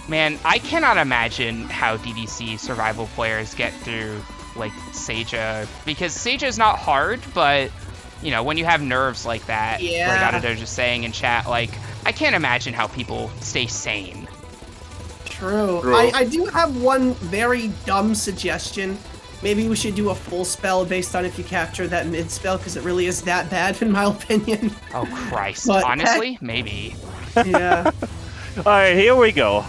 Man, I cannot imagine how DDC survival players get through, like, Seija, because Seija is not hard, but, you know, when you have nerves like that, Yeah. like Adado just saying in chat, like, I can't imagine how people stay sane. True. True. I do have one very dumb suggestion. Maybe we should do a full spell based on if you capture that mid spell, because it really is that bad in my opinion. Oh, Christ. But- Honestly, maybe. Yeah. Alright, here we go.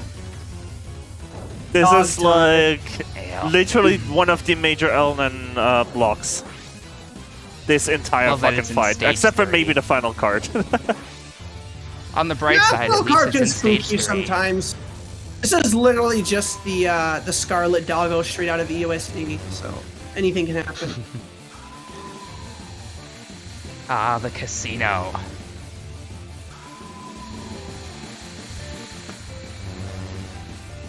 This Dog is time. like Yeah. literally one of the major Elnan blocks. This entire Love that fucking it's in fight, stage except for 3. maybe the final card. On the bright Yeah, side, full at least card it's in can spook stage you 3. sometimes. This is literally just the Scarlet Doggo straight out of EOSD, so anything can happen. Ah, the casino.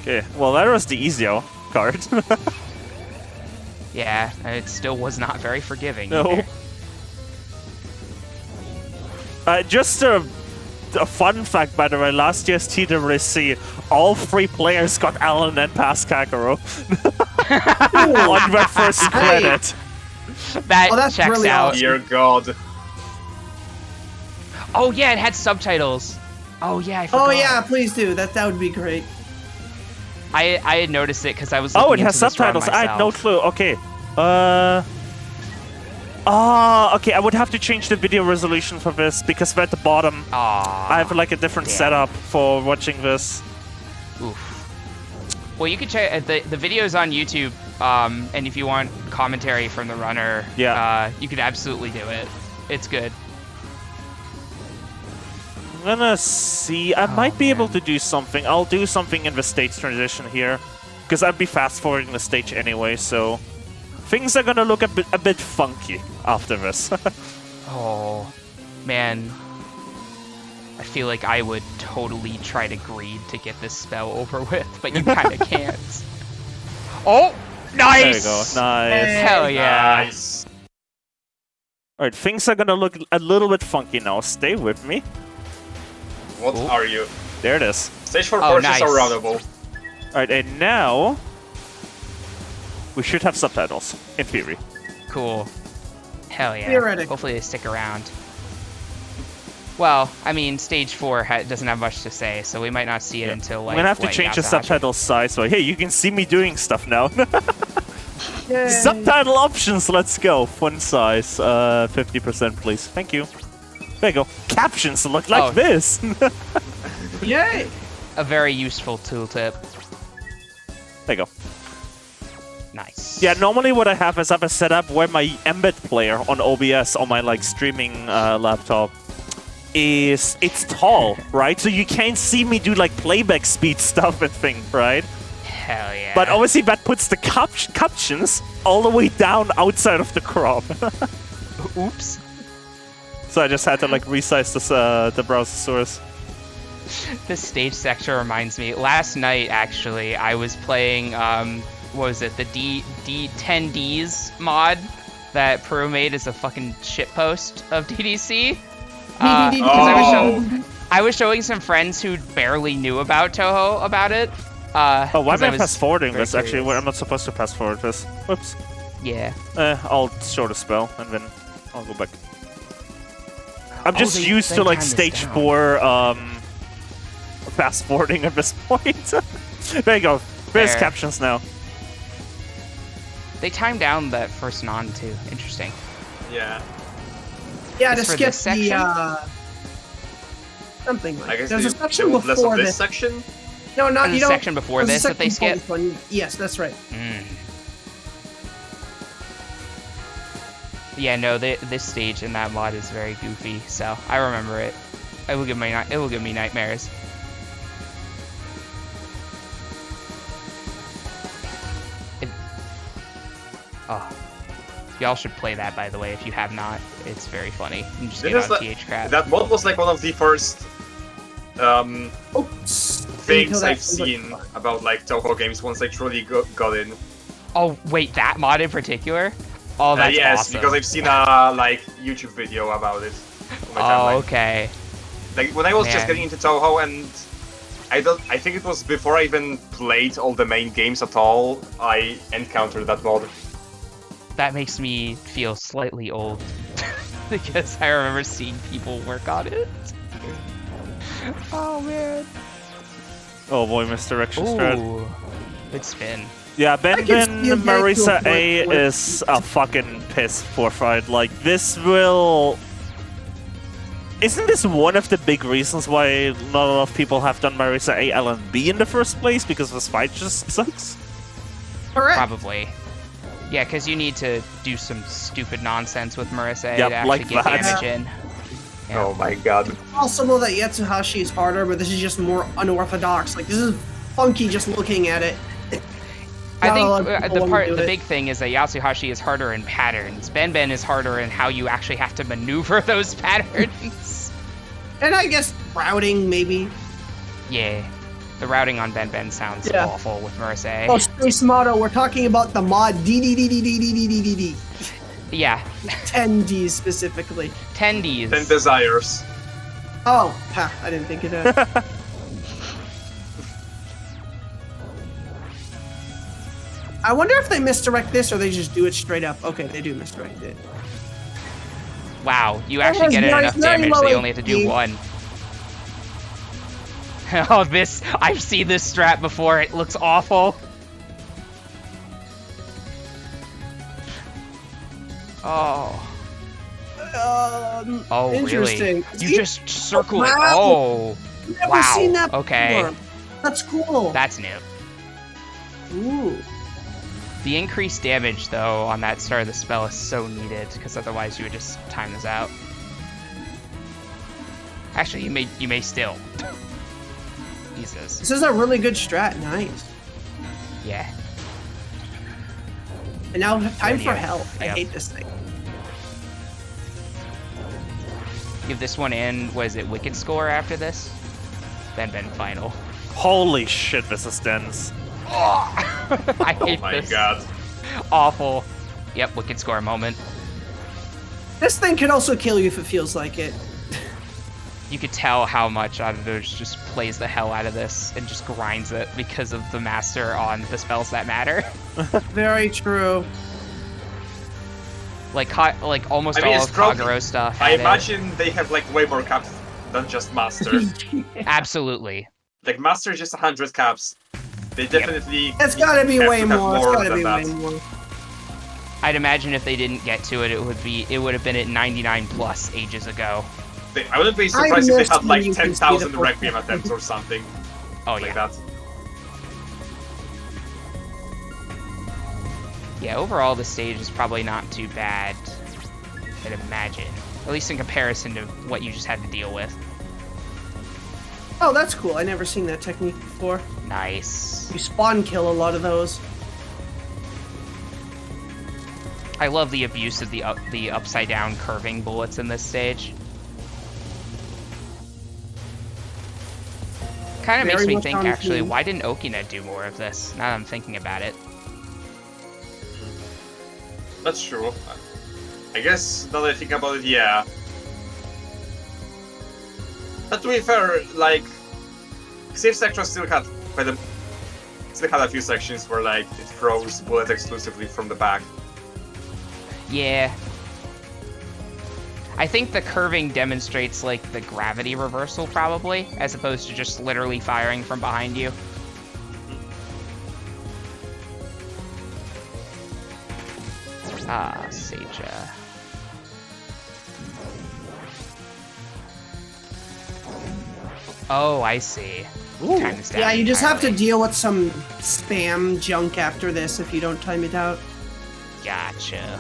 Okay, well that was the easier card. Yeah, it still was not very forgiving. No. either. Just a fun fact, by the way, last year's TWC, all 3 players got Alan and past Kakaro on their first credit. That Oh, that's checks really out. awesome. Dear God. Oh yeah, it had subtitles. Oh yeah, I forgot. Oh yeah, please do. That would be great. I had noticed it because I was. Oh, looking it has into this ROM subtitles. I had no myself. clue. Okay. Okay, I would have to change the video resolution for this because we're at the bottom. Aw, I have like a different damn. setup for watching this. Oof. Well, you can check the videos on YouTube, and if you want commentary from the runner, you could absolutely do it. It's good. I'm gonna see. I might be able to do something. I'll do something in the stage transition here, because I'd be fast forwarding the stage anyway. So things are gonna look a bit funky after this. Oh, man. I feel like I would totally try to greed to get this spell over with, but you kind of can't. Oh, nice! There you go. Nice. Hell yeah. Nice. Alright, things are gonna look a little bit funky now. Stay with me. What are you? There it is. Stage 4 Oh, portions nice. are runnable. Alright, and now we should have subtitles, in theory. Cool. Hell yeah. Theoretically. Hopefully they stick around. Well, I mean, stage 4 doesn't have much to say, so we might not see it until like. I'm gonna have to what, change the Yasuhashi? subtitle size, so hey, you can see me doing stuff now. Yay. Subtitle options, let's go. Font size, 50%, please. Thank you. There you go. Captions look like Oh. this. Yay! A very useful tooltip. There you go. Nice. Yeah, normally what I have is I have a setup where my embed player on OBS on my like streaming laptop it's tall, right? So you can't see me do like playback speed stuff and thing, right? Hell yeah. But obviously that puts the captions all the way down outside of the crop. Oops. So I just had to like resize this, the browser source. This stage sector reminds me. Last night, actually, I was playing, what was it, the D10Ds mod that Pro made as a fucking shitpost of DDC. I was showing some friends who barely knew about Touhou about it. Oh, why am I was fast forwarding very this? Actually, curious. I'm not supposed to fast forward this. Whoops. Yeah. I'll show the spell and then I'll go back. I'm Oh, just they- used they to like timed this stage down. 4 fast forwarding at this point. There you go. There's Fair. captions now. They timed down that first non too. Interesting. Yeah. Yeah, to Just for skip this section? the something like I guess there's a they section want less before of this this. section. No, not There's you a don't. section before there's a this that they section skip? before this one. Yes, that's right. Mm. Yeah, no, this stage in that mod is very goofy, so I remember it. It will give me nightmares. Oh, y'all should play that, by the way, if you have not. It's very funny. You can just This get is on the- TH crap. That mod was like one of the first Oops. things Until that I've seen about like Touhou games once I truly got in. Oh wait, that mod in particular? Oh, that's Yes, awesome. because I've seen a like YouTube video about it. On my Oh, timeline. okay. Like when I was Man. just getting into Touhou, and I think it was before I even played all the main games at all, I encountered that mod. That makes me feel slightly old because I remember seeing people work on it. Oh man. Oh boy, misdirection strat. Ooh, good spin. Yeah, can Ben see him getting to a Marisa point A where- is a fucking piss poor fight. Like, this will... Isn't this one of the big reasons why not a lot of people have done Marisa A, L, and B in the first place? Because this fight just sucks? Correct. Probably. Yeah, because you need to do some stupid nonsense with Marisa Yep, to actually like get that. damage in. Yeah. Oh my god. Also know that Yatsuhashi is harder, but this is just more unorthodox. Like, this is funky just looking at it. I Not a think lot of people wanna do the it. big thing is that Yasuhashi is harder in patterns. Ben is harder in how you actually have to maneuver those patterns. And I guess routing, maybe. Yeah. The routing on Ben sounds Yeah. awful with Marisa. Oh, Space Motto, we're talking about the mod DDDDDDDDD. Yeah. 10D specifically. 10Ds. 10 desires. Oh, ha, I didn't think of that. I wonder if they misdirect this or they just do it straight up. Okay, they do misdirect it. Wow, you actually get very- enough very damage, low so you only have to do HP. one. Oh, this... I've seen this strat before. It looks awful. Oh. Oh, interesting. really? You just circle it. Wow. Oh. Never Wow. seen that Okay. before. That's cool. That's new. Ooh. The increased damage, though, on that start of the spell is so needed, because otherwise you would just time this out. Actually, you may still. Jesus. This is a really good strat. Nice. Yeah. And now time for Yeah. health. I Yep. hate this thing. Give this one in, was it Wicked Score after this? Then final. Holy shit, this is dense. I hate Oh my this. god. Awful. Yep, Wicked Score moment. This thing can also kill you if it feels like it. You could tell how much Autodoge just plays the hell out of this and just grinds it because of the master on the spells that matter. Very true. Like almost I mean, all it's of probably- Kagero stuff. I had it. imagine they have like way more caps than just Master. Absolutely. Like Master is just 100 caps. They definitely. It's gotta be have way to have more. It's gotta than be that. way more. I'd imagine if they didn't get to it, it would have been at 99 plus ages ago. I wouldn't be surprised if missed they had when like you can see 10,000 the Requiem attempts or something Oh like yeah. that. Yeah, overall the stage is probably not too bad, I'd imagine. At least in comparison to what you just had to deal with. Oh, that's cool. I never seen that technique before. Nice. You spawn kill a lot of those. I love the abuse of the upside down curving bullets in this stage. Kind of makes Very me much think, on actually, theme. why didn't Okina do more of this? Now that I'm thinking about it. That's true. I guess now that I think about it, yeah. But to be fair, like, Save Sector still had a few sections where like it throws bullets exclusively from the back. Yeah. I think the curving demonstrates, like, the gravity reversal, probably, as opposed to just literally firing from behind you. Ah, Seija. Oh, I see. Time this down Yeah, you just have to entirely. deal with some spam junk after this if you don't time it out. Gotcha.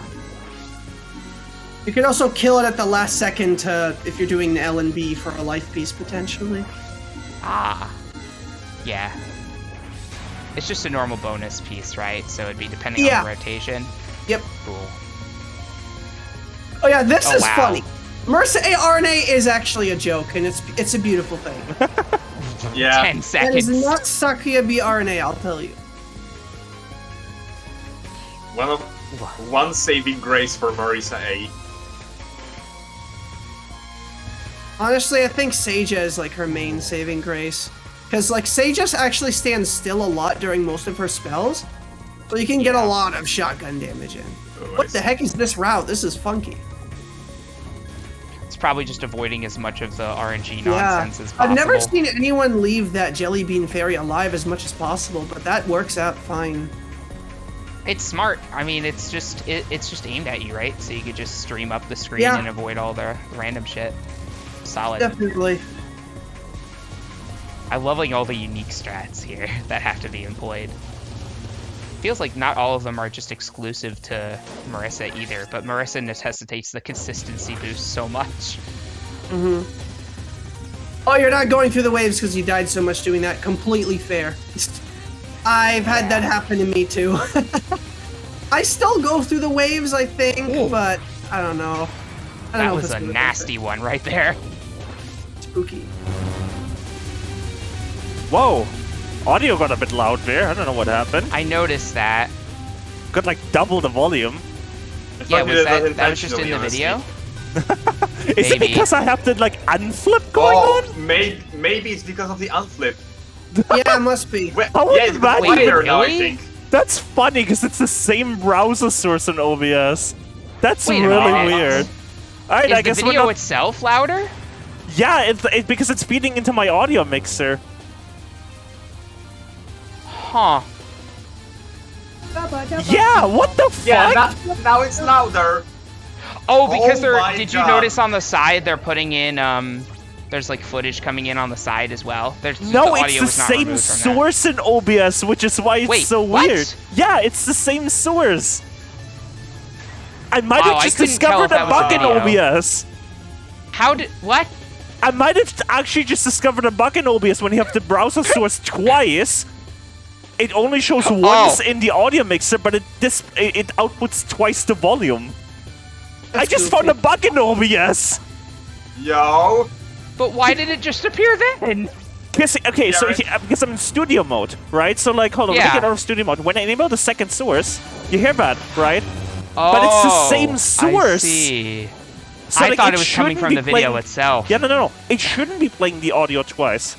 You can also kill it at the last second if you're doing the L and B for a life piece potentially. Ah. Yeah. It's just a normal bonus piece, right? So it'd be depending Yeah. on the rotation. Yep. Cool. Oh yeah, this Oh, is wow. funny. MRSA RNA is actually a joke, and it's a beautiful thing. Yeah. 10 That seconds. is not Sakuya B RNA, I'll tell you. One saving grace for Marisa A. Honestly, I think Seija is like her main saving grace. Because like Seija actually stands still a lot during most of her spells. So you can get a lot of shotgun damage in. What the heck is this route? This is funky. It's probably just avoiding as much of the RNG Yeah. nonsense as possible. I've never seen anyone leave that Jelly Bean Fairy alive as much as possible, but that works out fine. It's smart. I mean, it's just aimed at you, right? So you could just stream up the screen Yeah. and avoid all the random shit. Solid. Definitely. I'm loving all the unique strats here that have to be employed. Feels like not all of them are just exclusive to Marisa either, but Marisa necessitates the consistency boost so much. Mm-hmm. Oh, you're not going through the waves because you died so much doing that. Completely fair. I've had that happen to me too. I still go through the waves, I think, but I don't know. I don't That know if was it's a really nasty one right there. spooky. Whoa! Audio got a bit loud there. I don't know what happened. I noticed that. Got like double the volume. Yeah, Maybe was that's that was just in the intentionally, video? Is it Maybe. because I have the like unflip going Oh, on? maybe it's because of the unflip. Yeah, it must be. Well, How yeah, is it's that because even now, I really? think. That's funny because it's the same browser source in OBS. That's Wait a really minute. weird. Alright, Is I the guess we're video not... itself louder? Yeah, it's because it's feeding into my audio mixer. Huh. Yeah, what the fuck? Yeah, now it's louder. Oh, because Oh my did you God. notice on the side they're putting in there's like footage coming in on the side as well? There's No, the it's audio the was not same removed from that. source in OBS, which is why it's Wait, so what? weird. Yeah, it's the same source. I might Wow, have I just couldn't tell discovered if that a was a bug in video. OBS. How did what? I might have actually just discovered a bug in OBS when you have the browser source twice. It only shows once in the audio mixer, but it outputs twice the volume. I just found a bug in OBS. Yo. But why did it just appear then? Okay, so right. because I'm in studio mode, right? So like, hold on, let me Yeah. get out of studio mode. When I enable the second source, you hear that, right? But it's the same source. I see. So, I like, thought it was coming shouldn't from be the video playing- itself. Yeah, no. It shouldn't be playing the audio twice.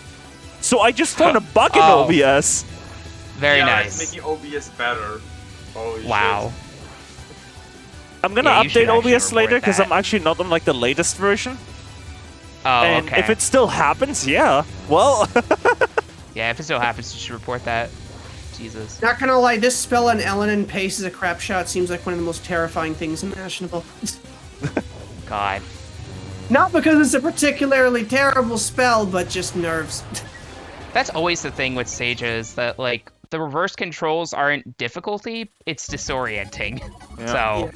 So I just found a bug in Oh. OBS. Very Yeah, nice. It's making OBS better. Holy Wow. I'm gonna Yeah, you should update actually OBS later report because that. I'm actually not on like the latest version. Oh, And okay. if it still happens, yeah. Well, Yeah, if it still happens, you should report that. Jesus. Not gonna lie, this spell on Ellen and Pace is a crap shot. Seems like one of the most terrifying things imaginable. God. Not because it's a particularly terrible spell, but just nerves. That's always the thing with Sages, that like the reverse controls aren't difficulty, it's disorienting. Yeah. So,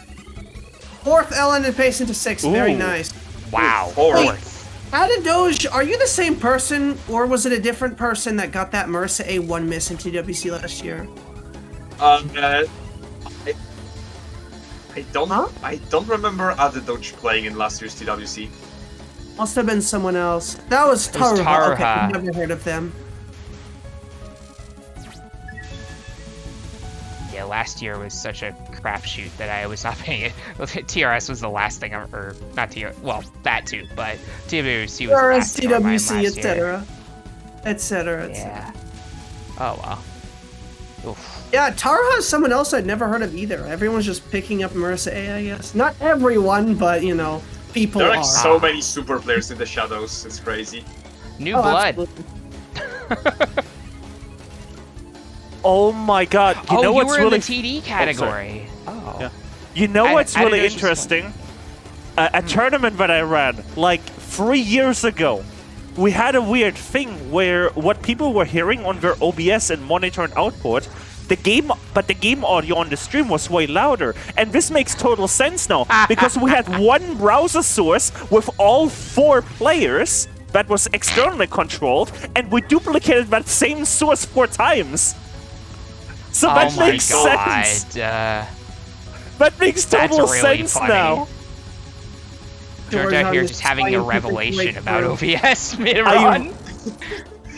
Fourth Ellen and Pace into 6. Very Ooh. nice. wow. Fourth. How did Doge? Are you the same person, or was it a different person that got that Mersa A1 miss in TWC last year? I don't remember other Doge playing in last year's TWC. Must have been someone else. That was It was Touhou. Okay, Touhou. never heard of them. Yeah, last year was such a crapshoot that I was not paying it. TRS was the last thing, or not TRS, well, that too, but TWC was the last thing on mine TWC, last year. etc. Etc. Yeah. Oh, well. Oof. Yeah, Touhou is someone else I'd never heard of either. Everyone's just picking up Marissa A, I guess. Not everyone, but, you know, people There are are. like so many super players in the shadows. It's crazy. New Oh, blood. absolutely. oh my god! You Oh, know you what's were really in the TD category. Oh. Yeah. You know what's I didn't really know this was interesting? A tournament that I ran like 3 years ago. We had a weird thing where what people were hearing on their OBS and monitor and output, the game audio on the stream was way louder. And this makes total sense now because we had one browser source with all 4 players that was externally controlled, and we duplicated that same source 4 times. So Oh that my makes god. sense. That makes That's total really sense funny. now. George George out on here this just having a scientific revelation about breakthrough. OBS mid-run.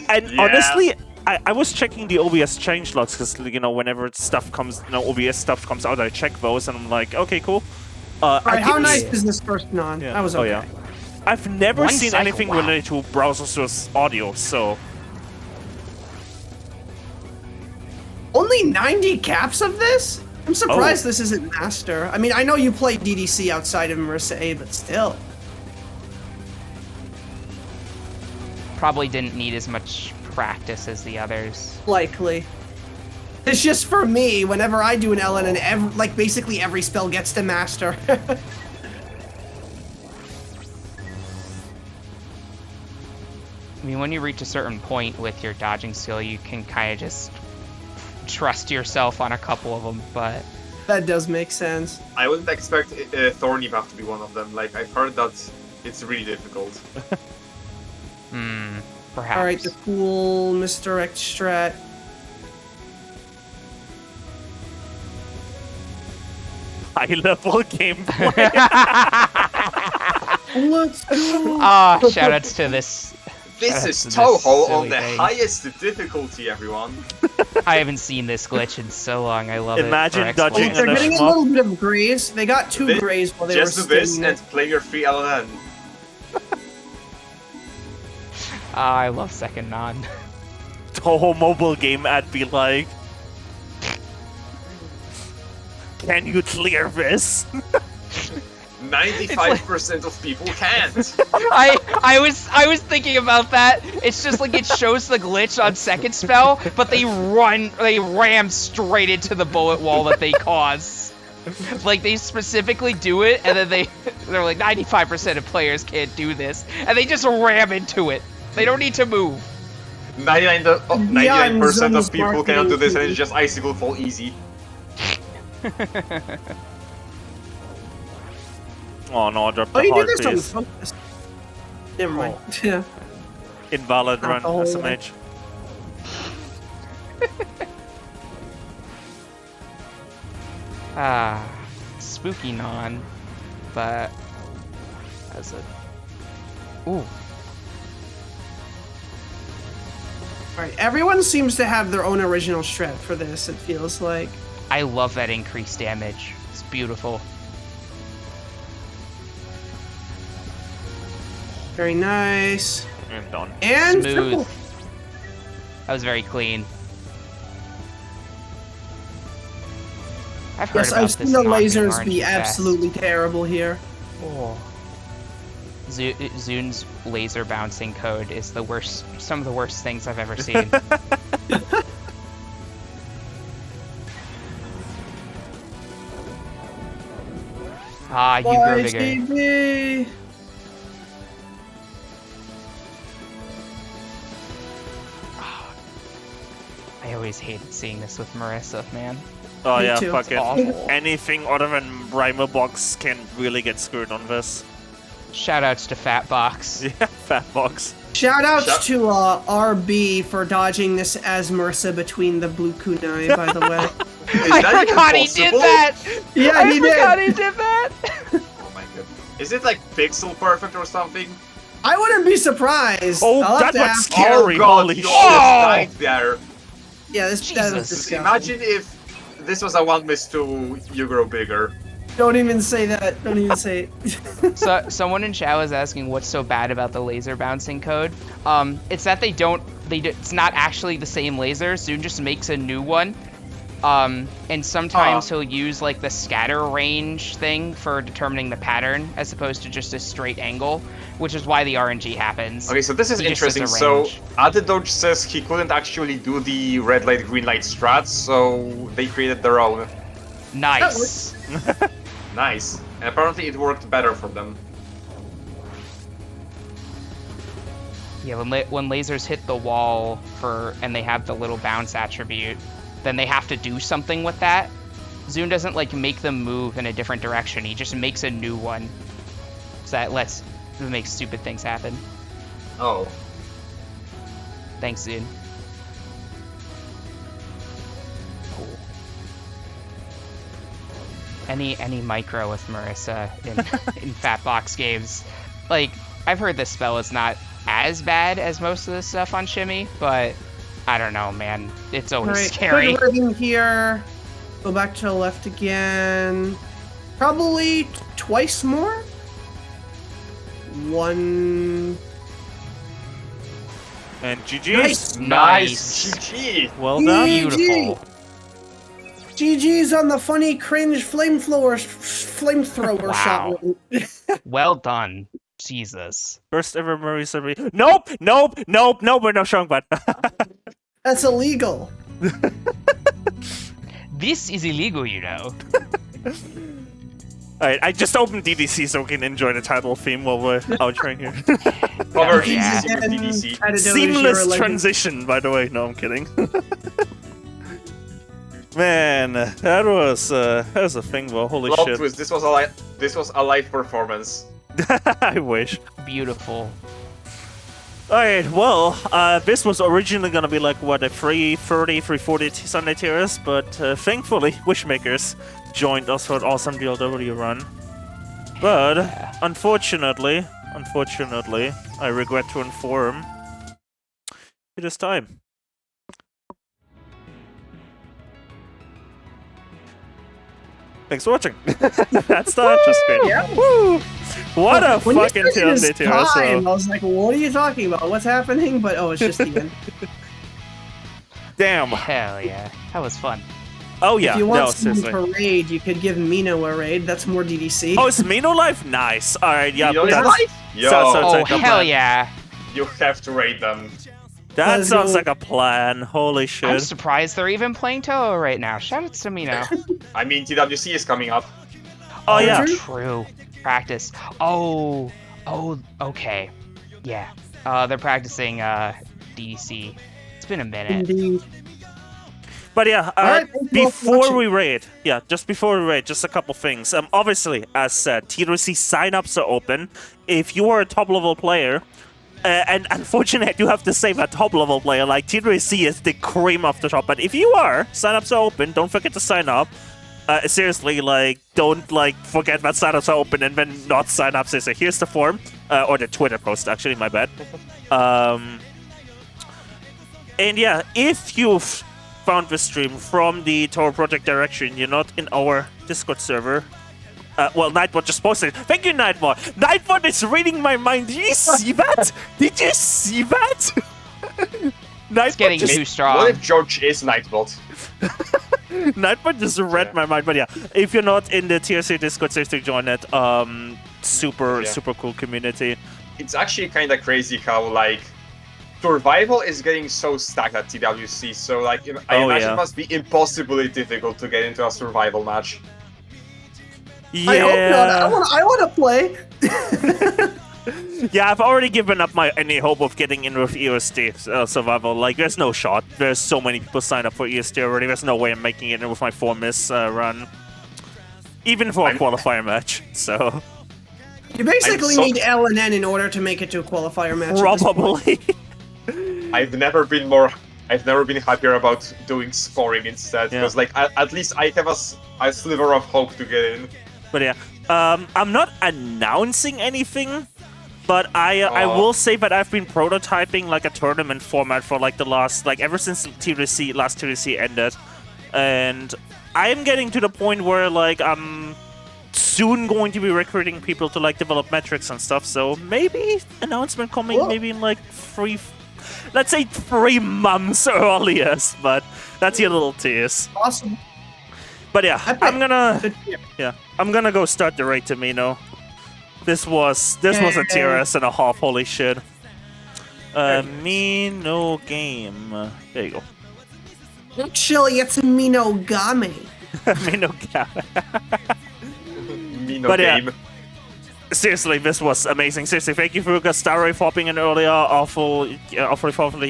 And Yeah. honestly, I was checking the OBS changelogs because, you know, whenever stuff comes, OBS stuff comes out, I check those and I'm like, okay, cool. Alright, how nice is this first non? Yeah. That was Oh, okay. yeah. I've never One seen cycle, anything wow. related to browser source audio, so Only 90 caps of this? I'm surprised Oh. this isn't master. I mean, I know you play DDC outside of Marissa A, but still. Probably didn't need as much practice as the others. Likely. It's just for me, whenever I do an Ellen and basically every spell gets to master. I mean, when you reach a certain point with your dodging skill, you can kind of just trust yourself on a couple of them, but That does make sense. I wouldn't expect Thorny Path to be one of them. Like, I've heard that it's really difficult. perhaps. Alright, the cool misdirect strat. high level gameplay. Let's go! Ah, shoutouts to this. This Shoutouts is to this Touhou on silly the thing. highest difficulty, everyone. I haven't seen this glitch in so long. I love Imagine it. for dodging exploits. They're and a getting a shmup. little bit of graze. They got 2 This- graze while they Just were do this spinning and it. play your free LNN. Ah, I love second non. Touhou mobile game ad be like, can you clear this? 95% of people can't. I was thinking about that. It's just like it shows the glitch on second spell, but they ram straight into the bullet wall that they cause. Like they specifically do it, and then they're like 95% of players can't do this, and they just ram into it. They don't need to move. 99% of people cannot do this, and it's just icicle fall easy. Oh no, I dropped Oh, the you hard did this on piece. focus. Never mind. Yeah. Invalid run, Alcohol. SMH. Spooky non, but as a ooh. Alright, everyone seems to have their own original strat for this, it feels like. I love that increased damage. It's beautiful. Very nice. And done. And Smooth. triple. That was very clean. I've heard Yes, about I've this seen the not being lasers RNG be fast. absolutely terrible here. Oh. Zun's laser bouncing code is the worst, some of the worst things I've ever seen. Ah, you grow bigger. YGB. I always hated seeing this with Marissa, man. Oh Me yeah, too. fuck it. Awful. Anything other than Rhymer Box can really get screwed on this. Shoutouts to Fatbox. Yeah, fat box. Shoutouts to RB for dodging this as Marissa between the blue kunai, by the way. Is I that even forgot he did possible? that! Yeah, I he forgot did. he did that! Oh my god. Is it like pixel perfect or something? I wouldn't be surprised. Oh, I'll have that to was ask. scary. Oh god, Holy you shit. almost died there. Yeah, this that was Jesus. disgusting. Imagine if this was a 1 miss to you grow bigger. Don't even say that. Don't even say it. So, someone in chat was asking what's so bad about the laser bouncing code. It's that it's not actually the same laser. Zune just makes a new one. And sometimes he'll use like the scatter range thing for determining the pattern as opposed to just a straight angle, which is why the RNG happens. Okay, so this is He just does interesting. a So, range. Adidoj says he couldn't actually do the red light, green light strats, so they created their own. Nice. Nice. And apparently it worked better for them. Yeah, when lasers hit the wall and they have the little bounce attribute, then they have to do something with that. Zune doesn't like make them move in a different direction. He just makes a new one. So that makes stupid things happen. Oh. Thanks, Zune. Cool. Any micro with Marissa in Fatbox games. Like, I've heard this spell is not as bad as most of the stuff on Shimmy, but I don't know, man. It's always Alright, scary. put a rhythm here. Go back to the left again. Probably twice more. One. And GG's. Nice. GG. Well done. GG. Beautiful. GG's on the funny cringe flamethrower Wow. shot. Well done. Jesus. First ever Marisa Nope! We're not showing bad. That's illegal. This is illegal, you know. Alright, I just opened DDC so we can enjoy the title theme while we're outroing here. Cover Yeah. easy with DDC. Seamless transition, by the way. No, I'm kidding. Man, that was a thing, though. Holy Plot shit. twist, this was a live performance. I wish. Beautiful. Alright, well, this was originally gonna be like, what, a 330, 340 Sunday tiers, but thankfully, Wishmakers joined us for an awesome DLW run. But, unfortunately, I regret to inform, it is time. Thanks for watching. That's the intro screen. Yeah. Woo! What a When you fucking said it was Sunday tier, time, so... I was like, what are you talking about? What's happening? But oh, it's just the end. Damn. Hell yeah. That was fun. Oh yeah, If you no, want someone seriously. to raid, you could give Mino a raid. That's more DDC. Oh, is Mino live? Nice. All right, yeah, You know, that's, life? Yo, sounds Oh like a hell plan. yeah! you have to raid them. That Let's sounds go. like a plan. Holy I'm shit. surprised they're even playing Touhou right now. Shout out to Mino. I mean, TWC is coming up. Oh yeah. True. Practice. Oh, okay. Yeah. They're practicing DDC. It's been a minute. Indeed. But yeah, Alright, thank you all for before watching. we raid, just a couple things. Obviously, as said, TWC signups are open. If you are a top level player, and unfortunately, I do have to say that top level player, like TWC is the cream of the top. But if you are, signups are open. Don't forget to sign up. Seriously, like, don't like forget that signups are open and then not sign up. So here's the form, or the Twitter post. Actually, my bad. And yeah, if you've found the stream from the Touhou Project direction, you're not in our Discord server. Well, Nightbot just posted. Thank you, Nightbot. Nightbot is reading my mind. Did you see that? Did you see that? Nightbot It's getting just, too strong. What if George is Nightbot? Nightbot just read my mind. But yeah, if you're not in the TRC Discord, seriously join it. Super cool community. It's actually kind of crazy how, like, survival is getting so stacked at TWC, so, like, I imagine it must be impossibly difficult to get into a survival match. Yeah. I hope not. I want to play. Yeah, I've already given up any hope of getting in with EST survival. Like, there's no shot. There's so many people signed up for EST already. There's no way I'm making it in with my 4-miss run. Even for a qualifier match, so... You basically need L and N in order to make it to a qualifier match. Probably. I've never been happier about doing scoring instead, because like at least I have a sliver of hope to get in. But yeah, I'm not announcing anything, but I will say that I've been prototyping like a tournament format for like the last, like ever since last TDC ended, and I'm getting to the point where like I'm soon going to be recruiting people to like develop metrics and stuff. So maybe announcement coming maybe in like 3 months earliest, but that's your little tease. Awesome. But yeah, I'm gonna go start the raid to Mino. This was a TRS and a half. Holy shit. Mino game. There you go. Actually, it's Mino Game. Mino game. Mino game. Seriously, this was amazing. Seriously, thank you for Starray for hopping in earlier. Awfully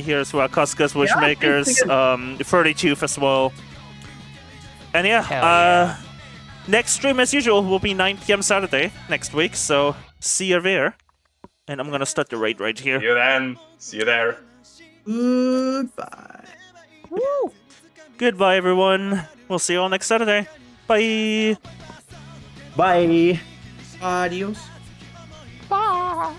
here as well. Cuscus, Wishmakers, 32th as well. And yeah, next stream as usual will be 9 PM Saturday next week, so see you there. And I'm gonna start the raid right here. See you then. See you there. Goodbye. Woo. Goodbye, everyone. We'll see you all next Saturday. Bye. Bye. Adios. Bye.